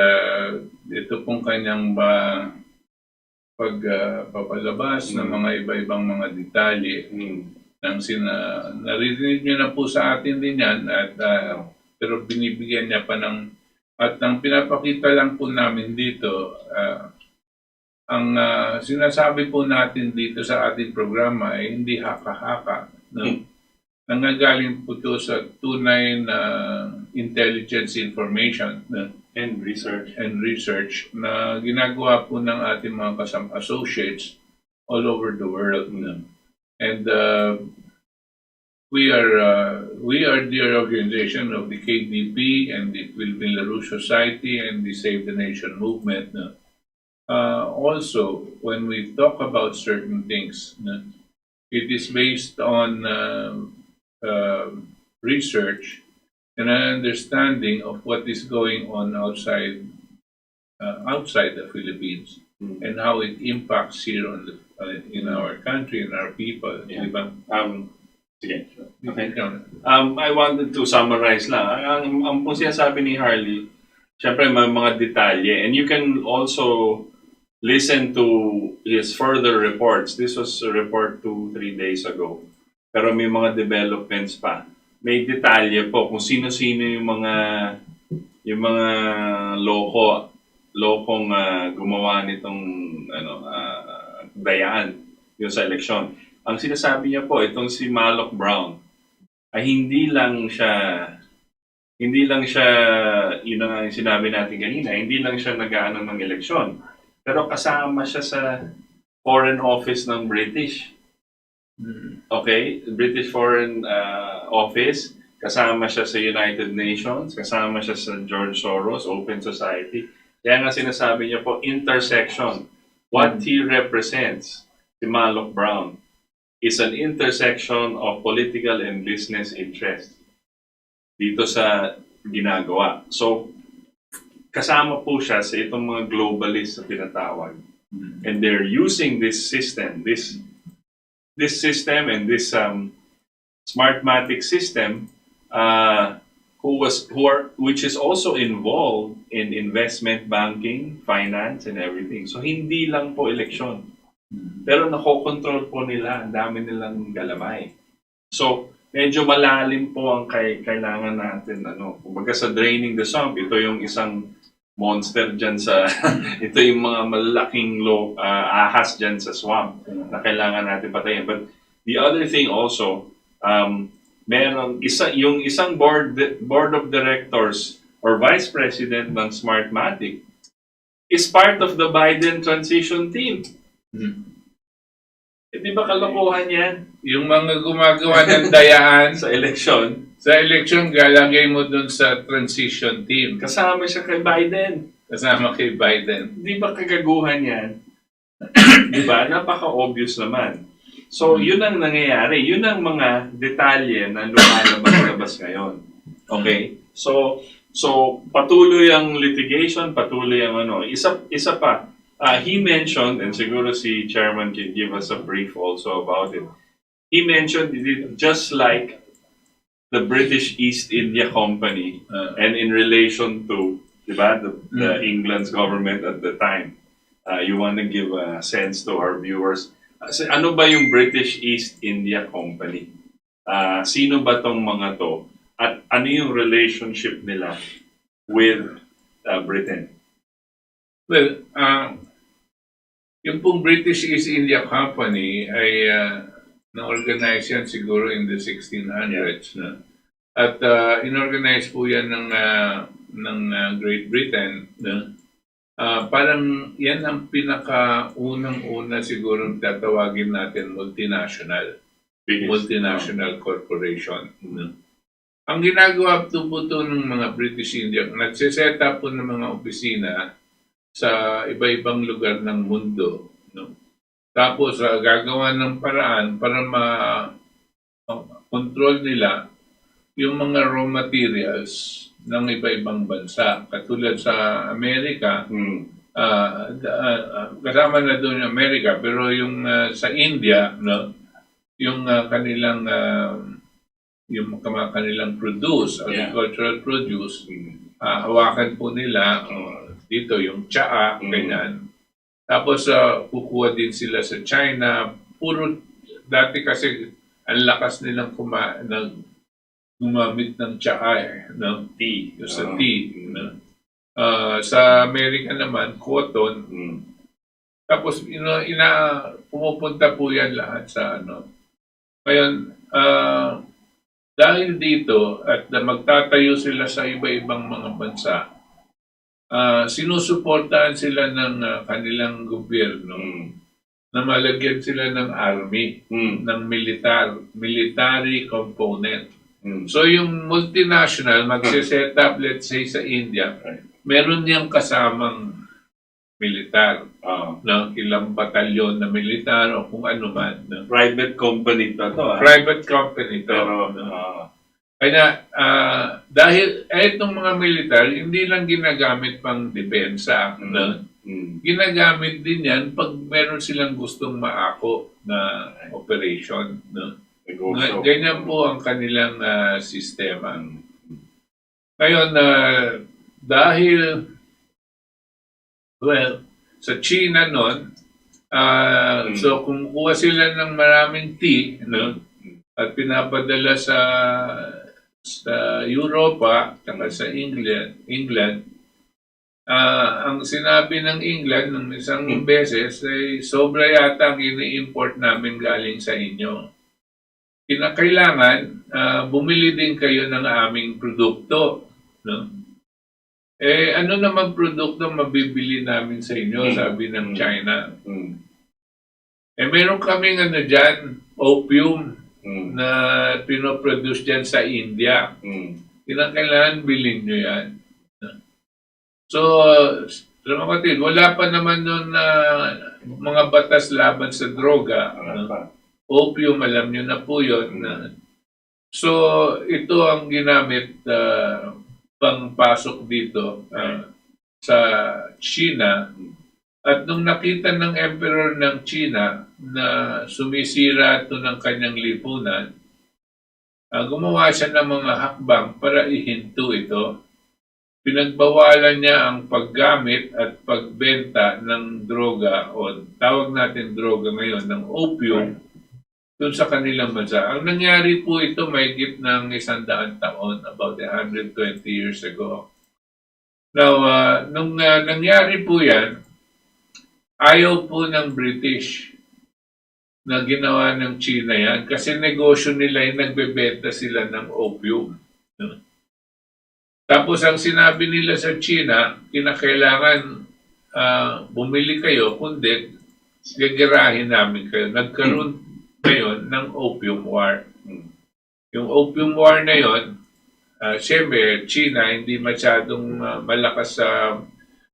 ito pong kanyang pagpapalabas ng mga iba-ibang mga detalye narinig niyo na po sa atin din yan at pero binibigyan niya pa ng at ang pinapakita lang po namin dito ang sinasabi po natin dito sa ating programa ay hindi haka-haka, no? Nanggagaling po ito sa tunay na intelligence information, no? And research na ginagawa po ng ating mga associates all over the world. And we are the organization of the KDP and the Philippine LaRouche Society and the Save the Nation movement. Also, when we talk about certain things, it is based on research and an understanding of what is going on outside the Philippines and how it impacts here on in our country and our people. Yeah. Diba? Sige. Okay. I wanted to summarize lang. Ang po sinasabi ni Harley, syempre may mga detalye, and you can also listen to his further reports. This was a report 2-3 days ago. Pero may mga developments pa. May detalye po kung sino-sino yung mga lokong gumawa nitong dayaan yung sa eleksyon. Ang sinasabi niya po, itong si Malloch Brown ay hindi lang siya yun ang sinabi natin kanina, hindi lang siya nag-aano ng eleksyon. Pero kasama siya sa Foreign Office ng British. Okay? British Foreign Office. Kasama siya sa United Nations. Kasama siya sa George Soros, Open Society. Kaya nga sinasabi niya po, intersection. What he represents, si Malloch Brown, is an intersection of political and business interest dito sa ginagawa. So, kasama po siya sa itong mga globalists na tinatawag. And they're using this system, this system and this Smartmatic system, which is also involved in investment banking, finance, and everything. So, hindi lang po eleksyon. Pero nakokontrol po nila, ang dami nilang galamay. So, medyo malalim po ang kailangan natin. Kumbaga sa draining the swamp, ito yung isang monster dyan sa, ito yung mga malaking ahas dyan sa swamp na kailangan natin patayin. But the other thing also, yung isang board of directors or vice president ng Smartmatic is part of the Biden transition team. Di ba kalokohan yan? Yung mga gumagawa ng dayaan sa eleksyon, galagay mo dun sa transition team. kasama siya kay Biden. Kasama kay Biden. Di ba kagaguhan yan? Di ba? Napaka-obvious naman. So, yun ang nangyayari. Yun ang mga detalye na lumalabas ngayon. Okay? So patuloy ang litigation, patuloy ang Isa pa, he mentioned, and siguro si Chairman can give us a brief also about it. He mentioned it just like the British East India Company and in relation to the England's government at the time. You want to give a sense to our viewers. Ano ba yung British East India Company? Sino ba tong mga to? At ano yung relationship nila with Britain? Well, yung pong British East India Company ay na-organize yan siguro in the 1600s. No? At in-organize po yan ng Great Britain. No? Parang yan ang pinaka-unang-una siguro tatawagin natin multinational corporation. No? Ang ginagawa po ng mga British Indian, nagsiset up po ng mga opisina sa iba-ibang lugar ng mundo. No? Tapos gagawa ng paraan para ma-control nila yung mga raw materials ng iba-ibang bansa. Katulad sa Amerika, kasama na doon yung Amerika, pero yung sa India, no, yung kanilang produce, agricultural produce, hawakan po nila dito yung tsaa, ganyan. Tapos kukuha din sila sa China. Dati kasi ang lakas nilang gumamit ng tsaa, no? Tea, sa tea. No? Sa Amerika naman, cotton. Tapos pumupunta po yan lahat sa ano. Ngayon, dahil dito at magtatayo sila sa iba-ibang mga bansa, sinusuportahan sila ng kanilang gobyerno na malagyan sila ng army, ng military component. So yung multinational magse-set up, let's say sa India, meron niyang kasamang militar, no? Ilang batalyon na militar o kung ano man. No? Private company to. Private company to. Pero, kaya dahil itong mga militar, hindi lang ginagamit pang depensa. No? Ginagamit din yan pag meron silang gustong maako na operation. No? Ganyan po ang kanilang sistema. Ngayon, dahil sa China noon, so kumukuha sila ng maraming tea, no? At pinapadala sa Europa, sa England. Ang sinabi ng England ng isang beses ay sobra yata ang ini-import namin galing sa inyo. Kinakailangan bumili din kayo ng aming produkto, no? Ano naman produkto mabibili namin sa inyo, sabi ng China. Meron kaming dyan, opium na pinoproduce dyan sa India. Kinakailangan bilhin nyo yan. So, mga kapatid, wala pa naman nun na mga batas laban sa droga. Opium, alam nyo na po yun. So, ito ang ginamit pangpasok dito sa China. At nung nakita ng emperor ng China na sumisira ito ng kanyang lipunan, gumawa siya ng mga hakbang para ihinto ito. Pinagbawalan niya ang paggamit at pagbenta ng droga o tawag natin droga ngayon ng opium doon sa kanilang bansa. Ang nangyari po ito mahigit ng 100 taon, about 120 years ago. Now, nung nangyari po yan, ayaw po ng British na ginawa ng China yan kasi negosyo nila yung nagbebenta sila ng opium. No? Tapos ang sinabi nila sa China, kinakailangan bumili kayo, kundi gagirahin namin kayo. Nagkaroon ngayon ng opium war. Yung opium war na yon, siyempre, China hindi masyadong malakas sa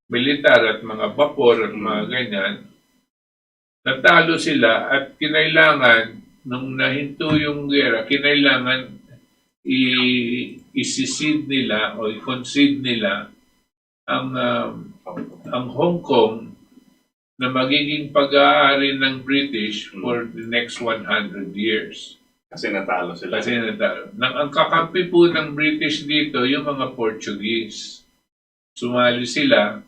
militar at mga vapor at mga ganyan. Natalo sila at kinailangan, nung nahinto yung gera, kinailangan i-secede nila o i-concede nila ang Hong Kong na magiging pag-aari ng British for the next 100 years. Kasi natalo sila. Ang kakampi po ng British dito, yung mga Portuguese. Sumali sila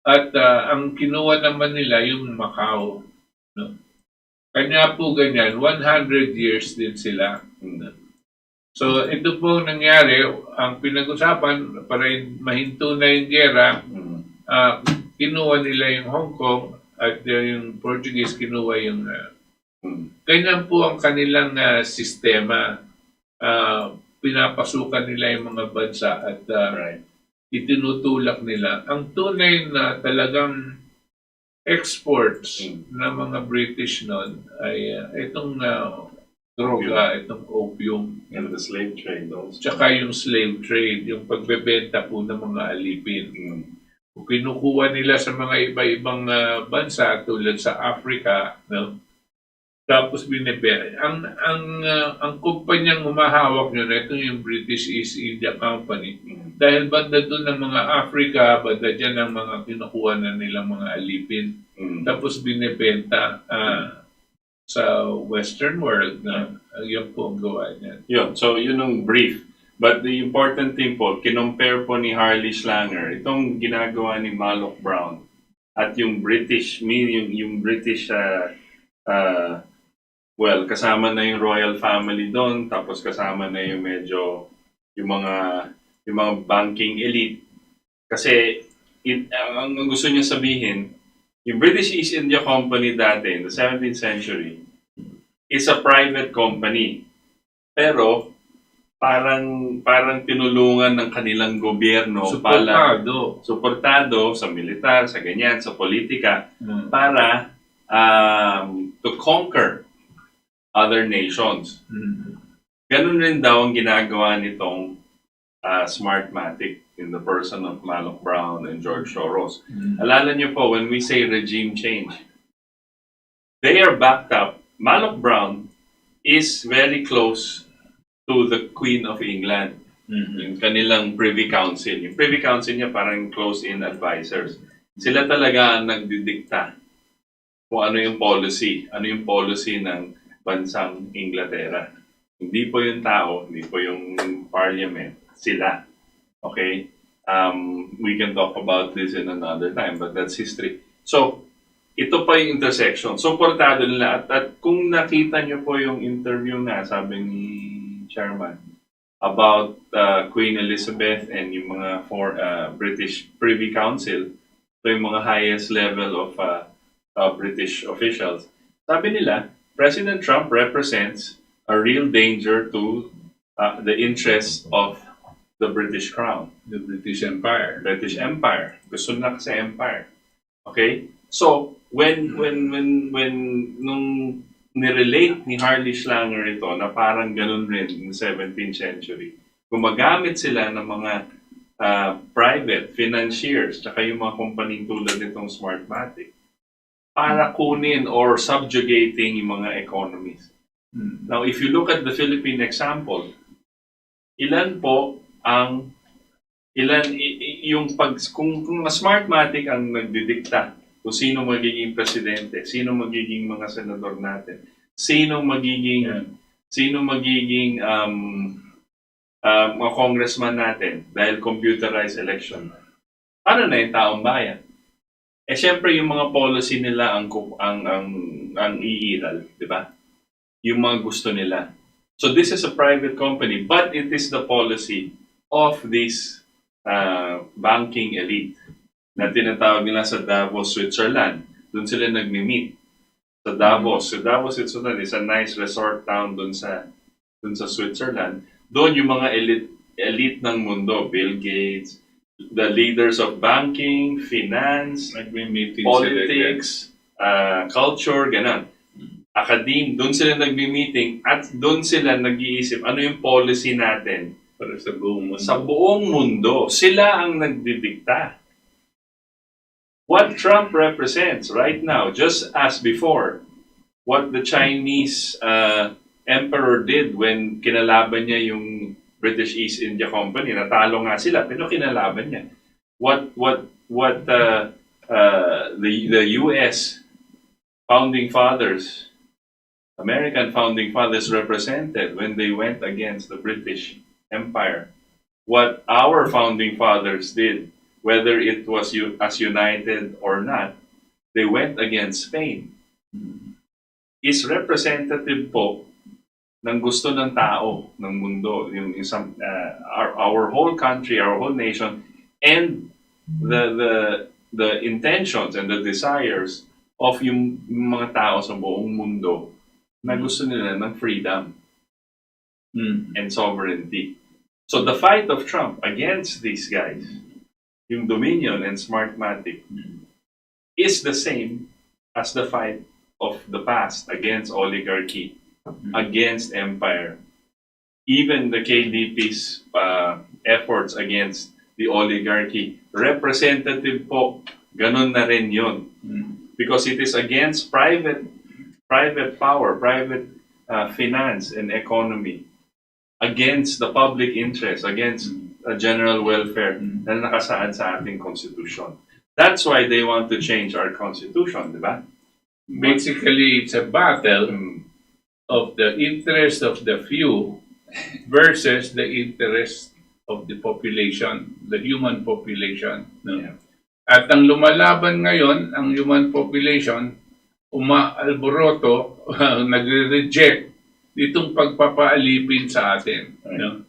at ang kinuha naman nila yung Macau. No? Kanya po ganyan, 100 years din sila. So ito po nangyari, ang pinag-usapan para mahinto na yung gera, kinuha nila yung Hong Kong at yung Portuguese kinuha yung ganyan po ang kanilang sistema. Pinapasukan nila yung mga bansa at itinutulak nila. Ang tunay na talagang exports ng mga British noon ay itong droga, itong opium. And the slave trade also. Tsaka yung slave trade, yung pagbebenta po ng mga alipin. Kung kinukuha nila sa mga iba-ibang bansa tulad sa Africa, no? Tapos binibenta. Ang kumpanyang humahawak nyo na ito yung British East India Company. Dahil banda doon ng mga Africa, banda dyan ang mga kinukuha na nilang mga alipin. Tapos binibenta sa Western world na yun po ang gawa niyan. Yun. So, yun ang brief. But the important thing po, kinompare po ni Harley Schlanger, itong ginagawa ni Malloch Brown at yung British, yung British, well, kasama na yung royal family doon, tapos kasama na yung medyo, yung mga banking elite. Kasi, ang gusto niya sabihin, yung British East India Company dati, in the 17th century, is a private company. Pero, parang tinulungan ng kanilang gobyerno suportado sa militar, sa ganyan, sa politika, para to conquer other nations. Ganun rin daw ang ginagawa nitong Smartmatic in the person of Malloch Brown and George Soros. Alala niyo po, when we say regime change, they are backed up. Malloch Brown is very close to the Queen of England, yung kanilang Privy Council. Yung Privy Council niya parang close-in advisors. Sila talaga ang nagdidikta kung ano yung policy ng bansang Inglaterra. Hindi po yung tao, hindi po yung parliament, sila. Okay? We can talk about this in another time, but that's history. So, ito pa yung intersection. Suportado nila. At kung nakita nyo po yung interview nga, sabi ni Chairman, about Queen Elizabeth and yung mga British Privy Council, ito yung mga highest level of British officials. Sabi nila, President Trump represents a real danger to the interests of the British Crown. The British Empire. British Empire. Gusto na kasi empire. Okay? So, when nung nirelate ni Harley Schlanger ito na parang ganun rin in the 17th century, gumagamit sila ng mga private financiers tsaka yung mga kumpaning tulad nitong Smartmatic para kunin or subjugating yung mga economies. Now, if you look at the Philippine example, kung Smartmatic ang nagdidikta kung sino magiging presidente, sino magiging mga senador natin, sino magiging mga congressman natin dahil computerized election. Ano na yung taong bayan? Eh syempre yung mga policy nila ang iiral, di ba? Yung mga gusto nila. So this is a private company, but it is the policy of this banking elite na tinatawag nila sa Davos, Switzerland. Doon sila nagmi-meet. Sa Davos. So Davos, Switzerland is a nice resort town doon sa Switzerland. Doon yung mga elite ng mundo, Bill Gates, the leaders of banking, finance, politics, culture, ganun. Academe, doon sila nagmi-meeting at doon sila nag-iisip ano yung policy natin para sa buong mundo. Sa buong mundo. Sila ang nagdidikta. What Trump represents right now, just as before, what the Chinese emperor did when kinalaban niya yung British East India Company, natalo nga sila, pero kinalaban niya. What the U.S. founding fathers, American founding fathers represented when they went against the British Empire, what our founding fathers did, whether it was as united or not, they went against Spain, is representative po ng gusto ng tao, ng mundo, yung our whole country, our whole nation, and the intentions and the desires of yung mga tao sa buong mundo na gusto nila ng freedom and sovereignty. So the fight of Trump against these guys, yung Dominion and Smartmatic, is the same as the fight of the past against oligarchy against empire. Even the KDP's efforts against the oligarchy, representative po, ganun na rin yun. Because it is against private power, private finance and economy, against the public interest, against general welfare na nakasaad sa ating constitution. That's why they want to change our constitution, di ba? Basically, it's a battle of the interest of the few versus the interest of the population, the human population. No? Yeah. At ang lumalaban ngayon, ang human population, umaalboroto, nagre-reject itong pagpapaalipin sa atin. Right. No?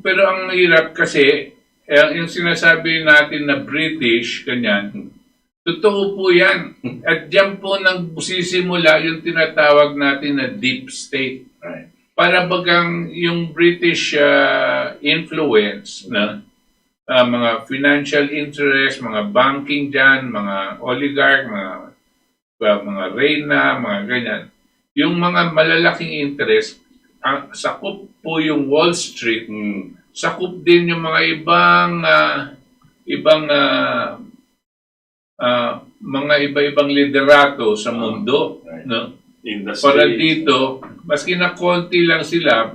Pero ang hirap kasi, yung sinasabi natin na British, kanyan, totoo po yan. At diyan po nang sisimula yung tinatawag natin na deep state. Right. Para bagang yung British influence na mga financial interest, mga banking dyan, mga oligarch, mga reyna, mga ganyan. Yung mga malalaking interest, sakop po yung Wall Street, sakop din yung mga mga iba-ibang liderato sa mundo. Right. No? Industry. Para dito, maski na konti lang sila,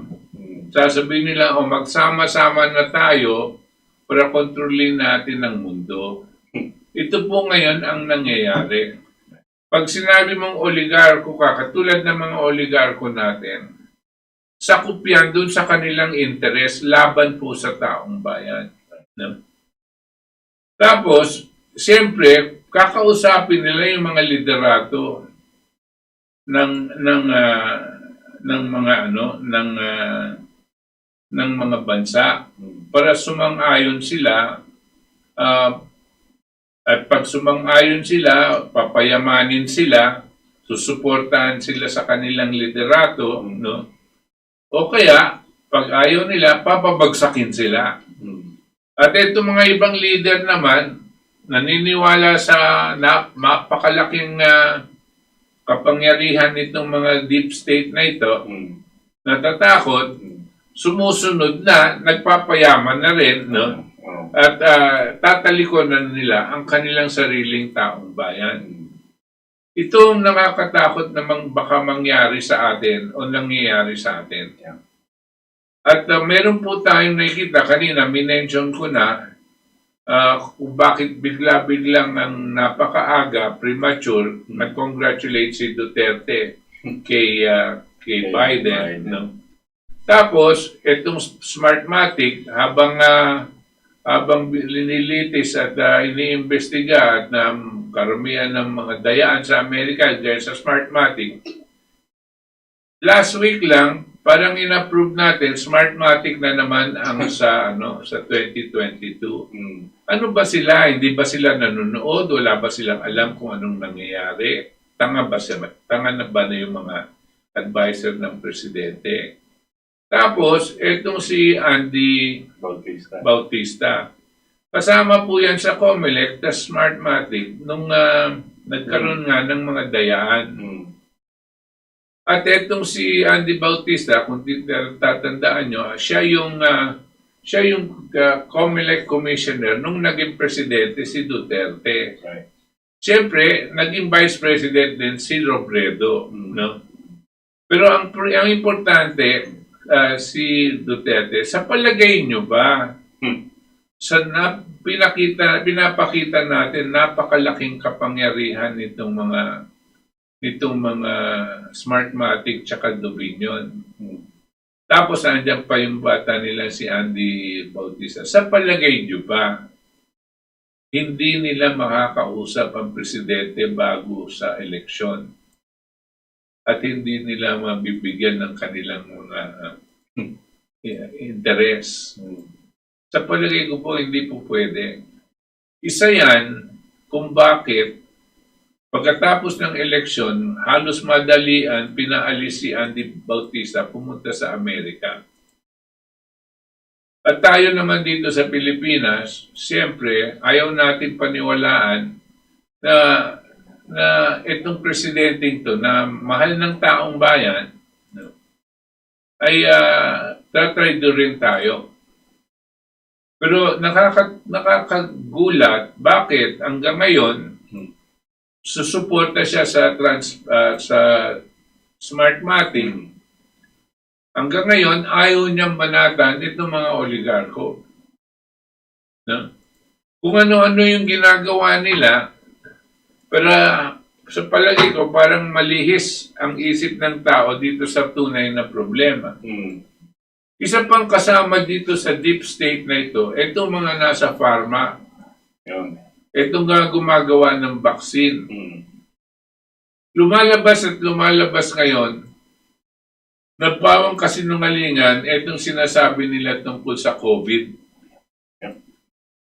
sasabihin nila, magsama-sama na tayo para kontrolin natin ang mundo. Ito po ngayon ang nangyayari. Pag sinabi mong oligarko ka, katulad ng mga oligarko natin, sakop yan dun sa kanilang interes, laban po sa taong bayan. No? Tapos, siyempre, kakausapin nila yung mga liderato ng mga bansa para sumang-ayon sila, at pag sumang-ayon sila, papayamanin sila, susuportahan sila sa kanilang liderato, no? O kaya pag ayaw nila, papabagsakin sila. At ito mga ibang leader naman, naniniwala sa mapakalaking kapangyarihan nitong mga deep state na ito, natatakot, sumusunod na, nagpapayaman na rin, no? At tatalikonan nila ang kanilang sariling taong bayan. Ito ang nakakatakot namang baka mangyari sa atin o nangyayari sa atin. At meron po tayong nakikita, kanina minention ko na, kung bakit bigla-biglang ang napakaaga, premature, nag-congratulate si Duterte kay Biden. No? Tapos, itong Smartmatic, habang linilitis at iniimbestiga at karamihan ng mga dayaan sa Amerika dahil sa Smartmatic, last week lang, parang in-approve natin, Smartmatic na naman ang sa 2022. Ano ba sila? Hindi ba sila nanonood? Wala ba silang alam kung anong nangyayari? Tanga na ba na yung mga advisor ng presidente? Tapos, itong si Andy Bautista. Kasama po yan sa COMELEC, the Smartmatic, nung nagkaroon nga ng mga dayaan. At itong si Andy Bautista, kung tatandaan nyo, siya yung COMELEC commissioner nung naging presidente si Duterte. Right. Siyempre, naging vice president din si Robredo. No? Pero ang importante, si Duterte, sa palagay nyo ba, sa pinapakita natin napakalaking kapangyarihan nitong mga Smartmatic tsaka Dominion. Tapos andyan pa yung bata nila si Andy Bautista. Sa palagay nyo ba, hindi nila makakausap ang presidente bago sa eleksyon? At hindi nila mabibigyan ng kanilang mga interes. Sa palagay ko po, hindi po pwede. Isa yan kung bakit pagkatapos ng eleksyon, halos madalian, pinaalis si Andy Bautista pumunta sa Amerika. At tayo naman dito sa Pilipinas, siyempre, ayaw natin paniwalaan na itong presidente ito na mahal ng taong bayan, ay tatry do rin tayo. Pero nakakagulat, bakit hanggang ngayon, susuporta siya sa Smartmatic. Hanggang ngayon, ayaw niyang banatan itong mga oligarko. No? Kung ano-ano yung ginagawa nila, pero sa palagay ko, parang malihis ang isip ng tao dito sa tunay na problema. Isa pang kasama dito sa deep state na ito, itong mga nasa pharma. Itong gumagawa ng vaccine. Lumalabas at lumalabas ngayon, nagpawang kasinungalingan itong sinasabi nila tungkol sa COVID.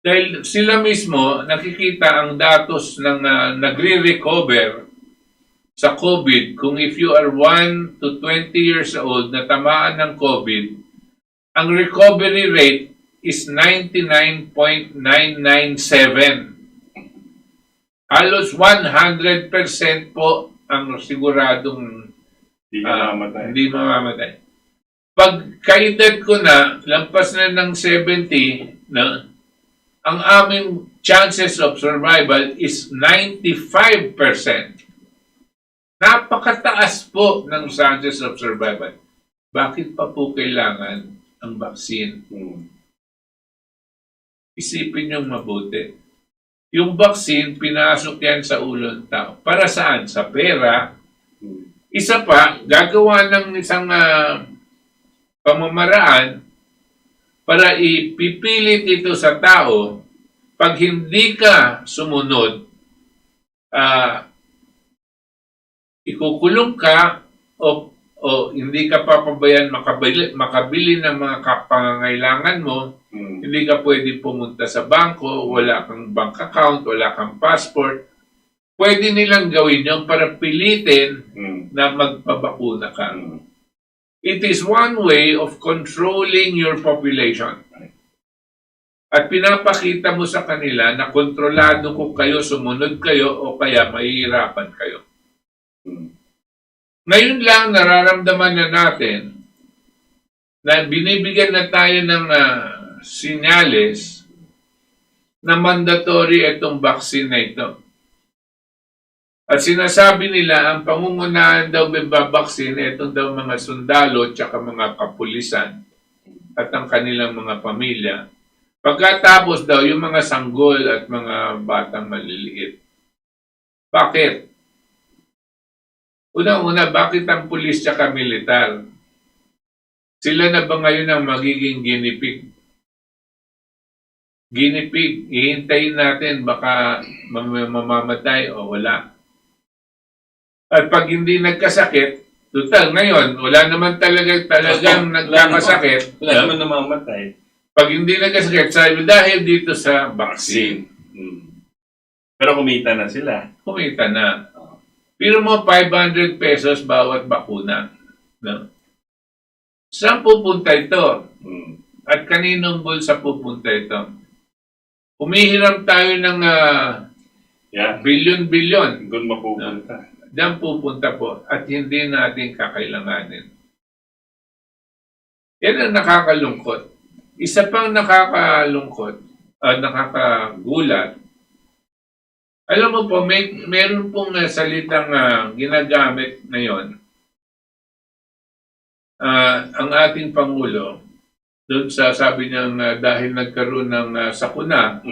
Dahil sila mismo nakikita ang datos ng nagre-recover sa COVID. Kung if you are 1 to 20 years old na tamaan ng COVID, ang recovery rate is 99.997. Halos 100% po ang siguradong hindi mamamatay. Pag kaedad ko na, lampas na ng 70, no, ang aming chances of survival is 95%. Napakataas po ng chances of survival. Bakit pa po kailangan ang vaccine? Isipin niyong mabuti. Yung vaccine, pinasok yan sa ulo ng tao. Para saan? Sa pera. Isa pa, gagawa ng isang pamamaraan para ipipilit ito sa tao. Pag hindi ka sumunod, ikukulong ka o hindi ka papabayaan makabili ng mga pangangailangan mo. Hindi ka pwede pumunta sa bangko, wala kang bank account, wala kang passport. Pwede nilang gawin yun para pilitin na magpabakuna ka. It is one way of controlling your population. At pinapakita mo sa kanila na kontrolado ko kayo, sumunod kayo, o kaya mahihirapan kayo. Ngayon lang nararamdaman na natin na binibigyan na tayo ng sinyales na mandatory itong vaccine na ito. At sinasabi nila, ang pangungunahan daw babaksin, itong daw mga sundalo at mga kapulisan at ang kanilang mga pamilya. Pagkatapos daw, yung mga sanggol at mga batang maliliit. Bakit? Una-una, bakit ang pulis at militar? Sila na ba ngayon ang magiging guinea pig? Guinea pig, ihintayin natin baka mamamatay o wala. At pag hindi nagkasakit, total ngayon, wala naman talagang nagkakasakit. Wala naman namamatay. Pag hindi nagkasakit, sabi dahil dito sa vaccine. Pero kumita na sila. Kumita na. Pero mo 500 pesos bawat bakuna. No? Saan pupunta ito? At kaninong bulsa pupunta ito? Humihiram tayo ng bilyon-bilyon. Doon mapupunta. Diyan pupunta po at hindi natin kakailanganin. Yan ang nakakalungkot. Isa pang nakakalungkot at nakakagulat. Alam mo po, meron pong salitang ginagamit ngayon ang ating Pangulo doon sa sabi niyang dahil nagkaroon ng sakuna,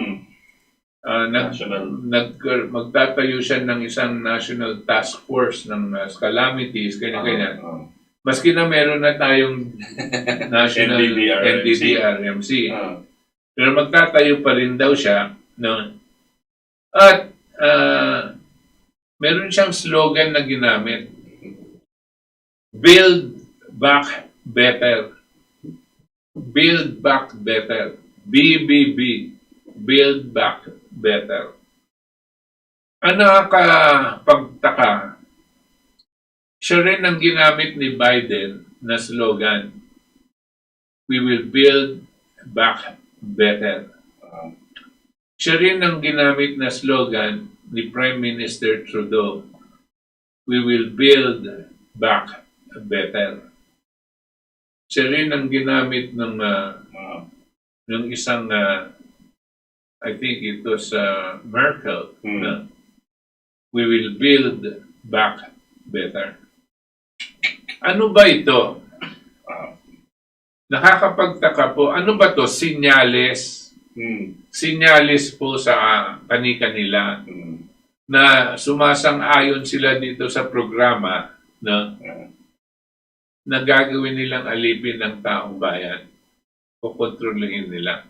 magtatayo siya ng isang national task force ng calamities, ganyan-ganyan. Maski na meron na tayong national NDDRMC. Pero magtatayo pa rin daw siya. No? At meron siyang slogan na ginamit. Build back better. Build back better. BBB. Build back better. Ang nakakapagtaka, siya rin ang ginamit ni Biden na slogan. We will build back better. Siya rin ang ginamit na slogan ni Prime Minister Trudeau. We will build back better. siya rin ang ginamit ng isang, I think it was Merkel, na we will build back better. Ano ba ito? Nakakapagtaka po. Ano ba to? Sinyales. Sinyales po sa kani-kanila na sumasang-ayon sila dito sa programa na gagawin nilang alipin ng taong bayan o kontrolin nila.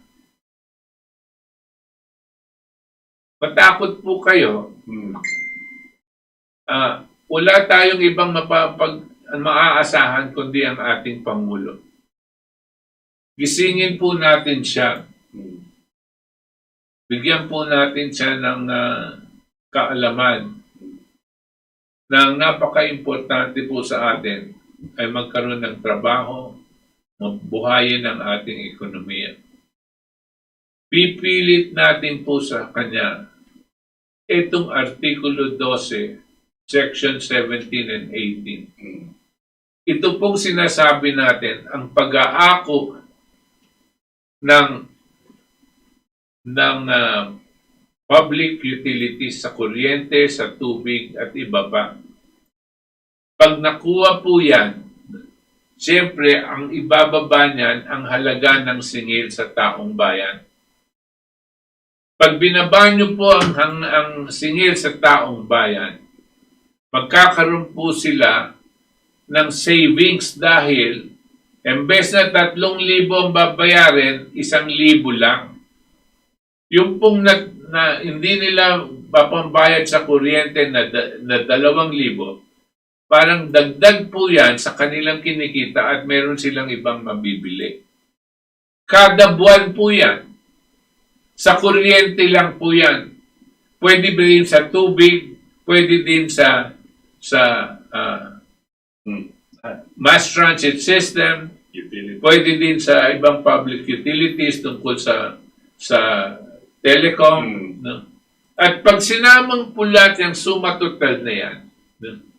Matakot po kayo. Wala tayong ibang maaasahan kundi ang ating Pangulo. Gisingin po natin siya. Bigyan po natin siya ng kaalaman na ang napaka-importante po sa atin ay magkaroon ng trabaho, mabuhayin ang ating ekonomiya. Pipilit natin po sa kanya itong Artikulo 12, Section 17 and 18. Ito pong sinasabi natin, ang pag-aako ng public utilities sa kuryente, sa tubig at iba pa. Pag nakuha po yan, siyempre ang ibababa niyan ang halaga ng singil sa taong bayan. Pag binaba niyo po ang singil sa taong bayan, magkakaroon po sila ng savings dahil imbes na 3,000 ang babayarin, 1,000 lang. Yung pong hindi nila papambayad sa kuryente na 2,000, parang dagdag po yan sa kanilang kinikita at meron silang ibang mabibili. Kada buwan po yan. Sa kuryente lang po yan. Pwede din sa tubig, pwede din sa mass transit system, pwede din sa ibang public utilities tungkol sa telecom. No? At pag sinamang pulat yung suma total na yan, no?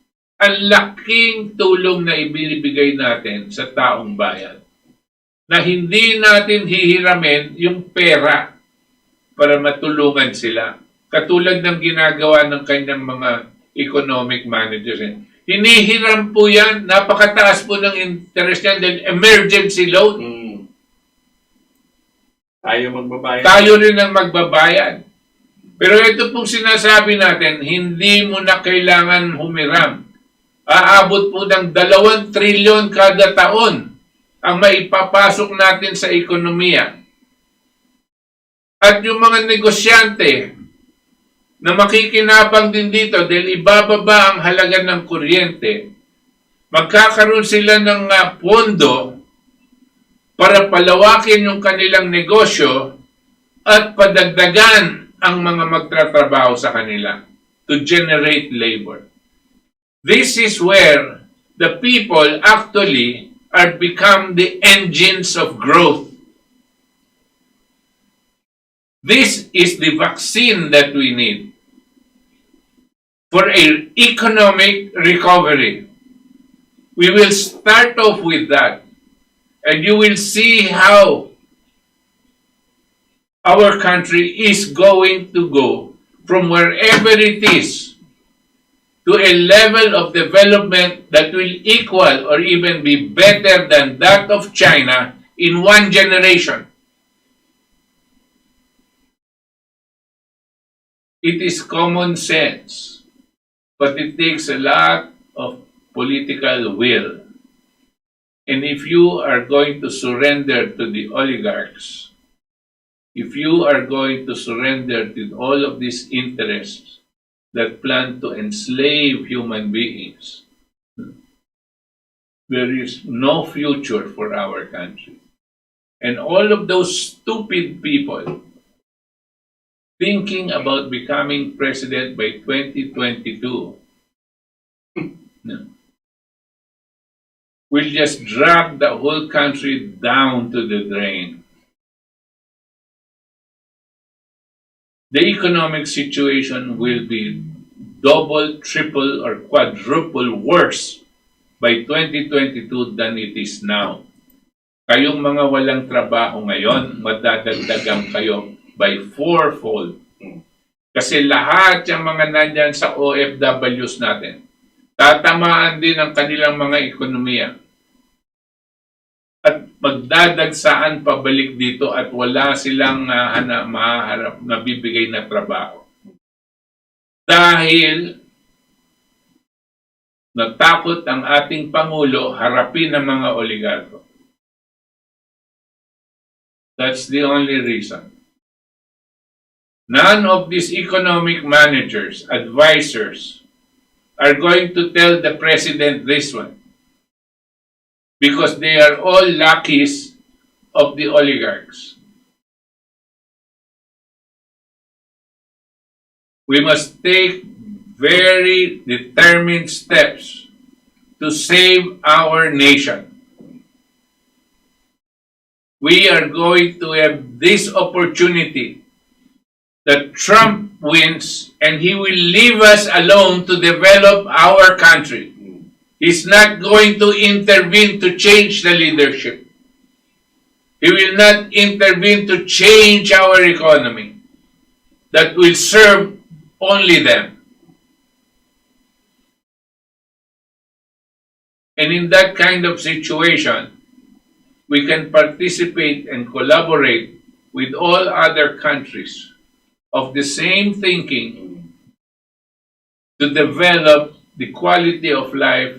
Ang laking tulong na ibinibigay natin sa taong bayan na hindi natin hihiramin yung pera para matulungan sila. Katulad ng ginagawa ng kanyang mga economic managers. Hinihiram po yan. Napakataas po ng interest yan dahil emergency loan. Tayo rin ang magbabayad. Pero ito pong sinasabi natin, hindi mo na kailangan humiram. Aabot po ng 2 trilyon kada taon ang maipapasok natin sa ekonomiya. At yung mga negosyante na makikinabang din dito dahil ibababa ang halaga ng kuryente, magkakaroon sila ng pondo para palawakin yung kanilang negosyo at padagdagan ang mga magtatrabaho sa kanila to generate labor. This is where the people actually are become the engines of growth. This is the vaccine that we need for an economic recovery. We will start off with that, and you will see how our country is going to go from wherever it is to a level of development that will equal or even be better than that of China in 1 generation. It is common sense, but it takes a lot of political will. And if you are going to surrender to the oligarchs, if you are going to surrender to all of these interests that plan to enslave human beings, there is no future for our country. And all of those stupid people thinking about becoming president by 2022 will just drag the whole country down to the drain. The economic situation will be double, triple, or quadruple worse by 2022 than it is now. kayong mga walang trabaho ngayon, madadagdagan kayo by fourfold. Kasi lahat yung mga nandyan sa OFWs natin, tatamaan din ang kanilang mga ekonomiya. At magdadagsaan pabalik dito at wala silang maharap na bibigay na trabaho. Dahil natakot ang ating Pangulo harapin ang mga oligarko. That's the only reason. None of these economic managers, advisors, are going to tell the president this one. Because they are all lackeys of the oligarchs. We must take very determined steps to save our nation. We are going to have this opportunity that Trump wins and he will leave us alone to develop our country. He's not going to intervene to change the leadership. He will not intervene to change our economy. That will serve only them. And in that kind of situation, we can participate and collaborate with all other countries of the same thinking to develop the quality of life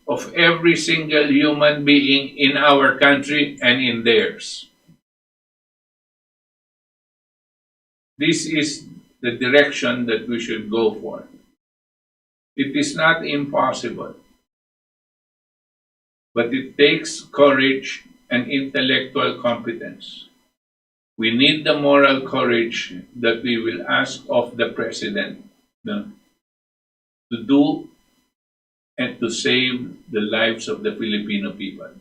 of every single human being in our country and in theirs. This is the direction that we should go for. It is not impossible, but it takes courage and intellectual competence. We need the moral courage that we will ask of the President to do and to save the lives of the Filipino people.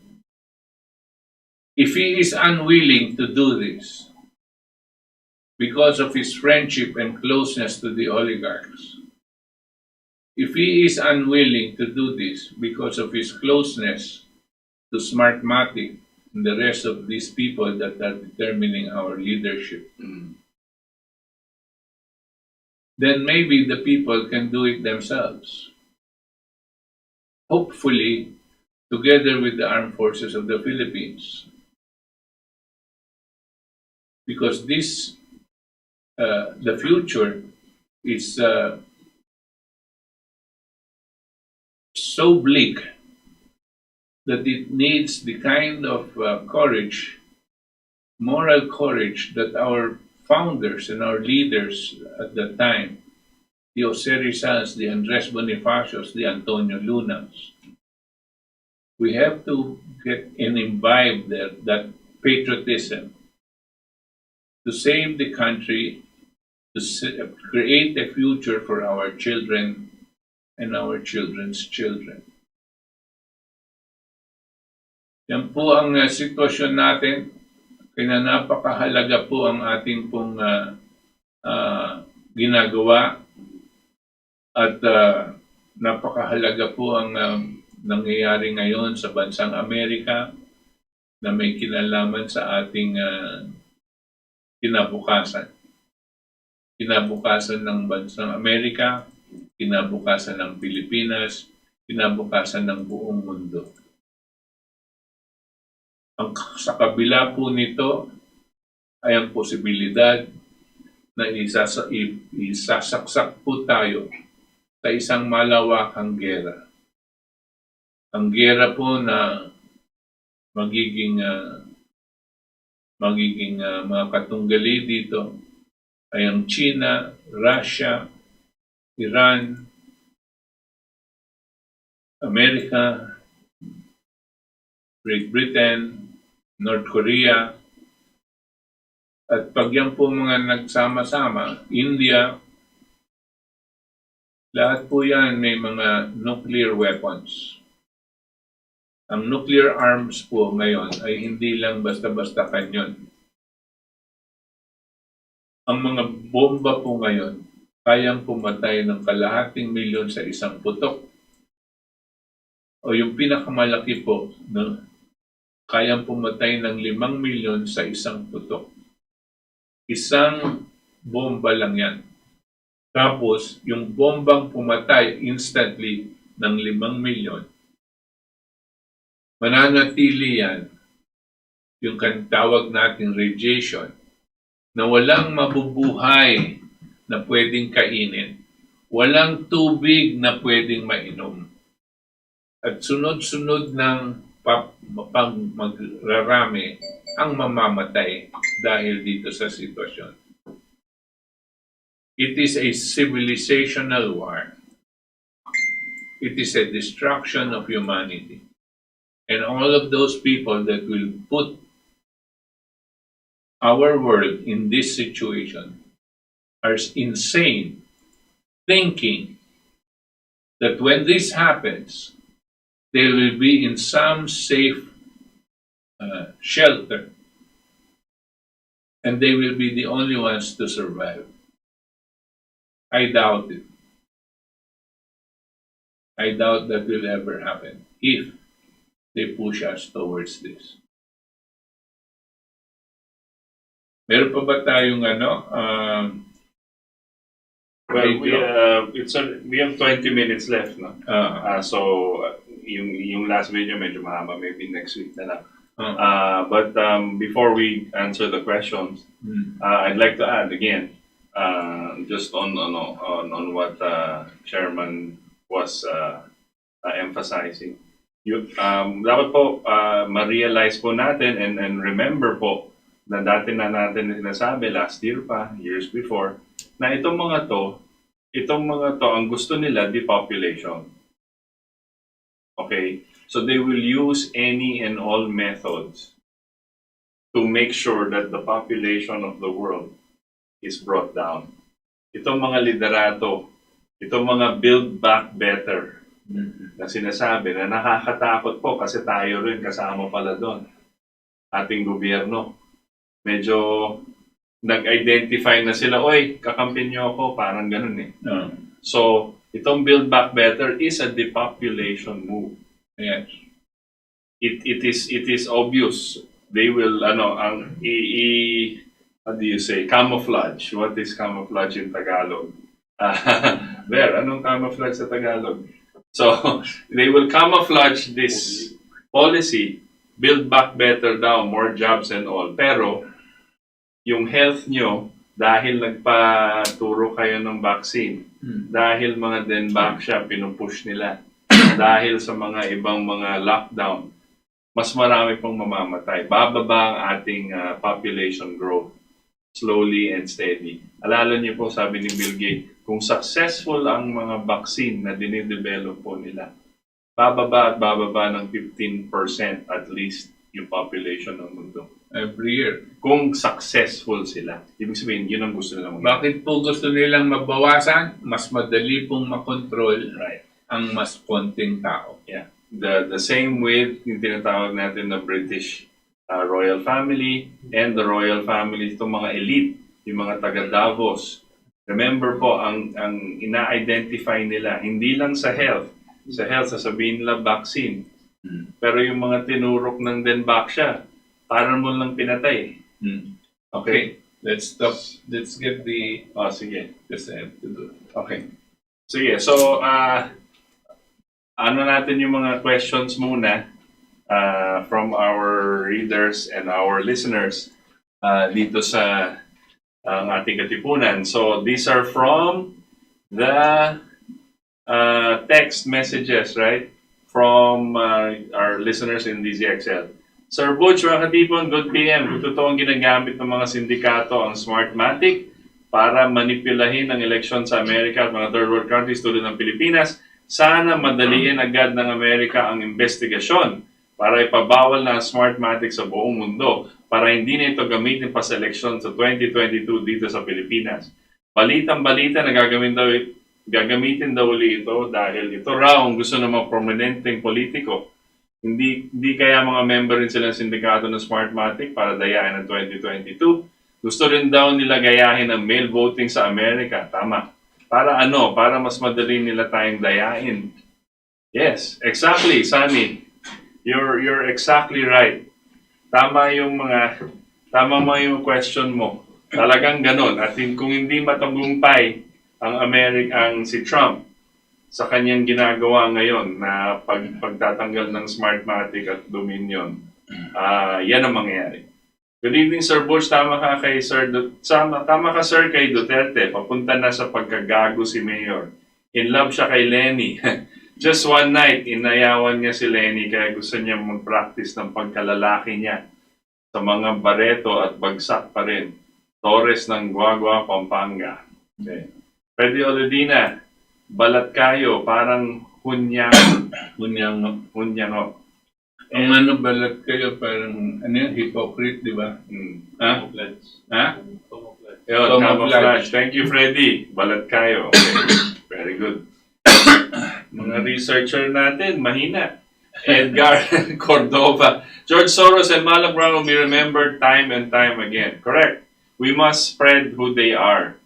If he is unwilling to do this because of his friendship and closeness to the oligarchs, if he is unwilling to do this because of his closeness to Smartmatic and the rest of these people that are determining our leadership, then maybe the people can do it themselves. Hopefully, together with the armed forces of the Philippines. Because this, the future is so bleak that it needs the kind of courage, moral courage that our founders and our leaders at that time, the Jose Rizals, the Andres Bonifacios, the Antonio Lunas. We have to get and imbibe that patriotism to save the country, to create a future for our children and our children's children. Yan po ang sitwasyon natin. Kaya napakahalaga po ang ating pong ginagawa. At napakahalaga po ang nangyayari ngayon sa bansang Amerika na may kinalaman sa ating kinabukasan. Kinabukasan ng bansang Amerika, kinabukasan ng Pilipinas, kinabukasan ng buong mundo. Sa kabila po nito ay ang posibilidad na isasaksak po tayo sa isang malawakang giyera. Ang giyera po na magiging mga katunggali dito ay ang China, Russia, Iran, Amerika, Great Britain, North Korea, at pag yan po mga nagsama-sama, India, lahat po yan may mga nuclear weapons. Ang nuclear arms po ngayon ay hindi lang basta-basta kanyon. Ang mga bomba po ngayon, kayang pumatay ng kalahating milyon sa isang putok. O yung pinakamalaki po, kayang pumatay ng 5 milyon sa isang putok. Isang bomba lang yan. Tapos, yung bombang pumatay instantly ng 5 milyon, mananatili yan, yung tawag nating radiation, na walang mabubuhay na pwedeng kainin. Walang tubig na pwedeng mainom. At sunod-sunod ng magrarami ang mamamatay dahil dito sa sitwasyon. It is a civilizational war. It is a destruction of humanity. And all of those people that will put our world in this situation are insane, thinking that when this happens, they will be in some safe shelter, and they will be the only ones to survive. I doubt it. I doubt that will ever happen if they push us towards this. Meron pa ba tayong Well, we have 20 minutes left, no? So yung last video medyo mahaba, maybe next week na lang. But before we answer the questions, I'd like to add again, just on what Chairman was emphasizing. Dapat po ma-realize po natin and remember po na dati na natin sinasabi last year pa, years before, na itong mga to, ang gusto nila depopulation. Okay? So they will use any and all methods to make sure that the population of the world is brought down. Itong mga liderato, itong mga build back better na sinasabi na nakakatakot po kasi tayo rin kasama pala doon. Ating gobyerno. Medyo nag-identify na sila, oy, kakampin niyo ako, parang ganun eh. So, itong build back better is a depopulation move. Yes. It is obvious. They will, what do you say? Camouflage. What is camouflage in Tagalog? Anong camouflage sa Tagalog? So, they will camouflage this policy, build back better daw, more jobs and all. Pero, yung health nyo, dahil nagpaturo kayo ng vaccine, dahil mga denback siya, pinupush nila, dahil sa mga ibang mga lockdown, mas marami pong mamamatay. Bababa ang ating population growth, slowly and steady. Alala niyo po, sabi ni Bill Gates, kung successful ang mga vaccine na dinidevelop po nila, bababa at bababa ng 15% at least yung population ng mundo. Every year. Kung successful sila. Ibig sabihin, yun ang gusto nilang mangyari. Bakit po gusto nilang mabawasan? Mas madali pong makontrol ang mas konting tao. Yeah. The same with yung tinatawag natin na British royal family and the royal family, itong mga elite, yung mga taga Davos. Remember po, ang ina-identify nila, hindi lang sa health. Sa health, sasabihin nila vaccine. Pero yung mga tinurok ng denbak siya, parang mo lang pinatay. Okay. Let's stop. Let's get the... sige. Just have to do. Okay. Sige. So, ano natin yung mga questions muna from our readers and our listeners dito sa ang Ating Katipunan. So, these are from the text messages, right? From our listeners in DZXL. Sir Butch, mga katipon, good PM. Kung totoo ang ginagamit ng mga sindikato ang Smartmatic para manipulahin ang eleksyon sa Amerika at mga third world countries tulad ng Pilipinas, sana madaliin agad ng Amerika ang investigasyon para ipabawal na ang Smartmatic sa buong mundo para hindi na ito gamitin pa sa eleksyon sa 2022 dito sa Pilipinas. Balitang-balita na gagamitin daw uli ito dahil ito raw ang gusto ng mga prominenteng politiko. Hindi kaya mga member rin sila ng sindikato ng Smartmatic para dayain ang 2022. Gusto rin daw nila gayahin ang mail voting sa Amerika. Tama. Para ano? Para mas madali nila tayong dayain. Yes, exactly, Sunny. You're exactly right. tama mo yung question mo. Talagang ganun. At kung hindi matagumpay ang si Trump sa kanyang ginagawa ngayon na pagtatanggal ng Smartmatic at Dominion, yan ang mangyayari. Good evening, Sir Butch. Tama ka Sir kay Duterte. Papunta na sa pagkagago si Mayor. In love siya kay Lenny. Just one night, inayawan niya si Lenny kaya gusto niya mag-practice ng pagkalalaki niya sa mga bareto at bagsak pa rin. Torres ng Guagua, Pampanga. Okay. Pwede Olodina, balat kayo, parang hunyang. Ang ano balat kayo, parang hypocrite, di ba? Ha? Yun, camouflage. Thank you, Freddy. Balat kayo. Okay. Very good. Mga researcher natin, mahina. Edgar Cordova. George Soros and Malak Brown will be remembered time and time again. Correct. We must spread who they are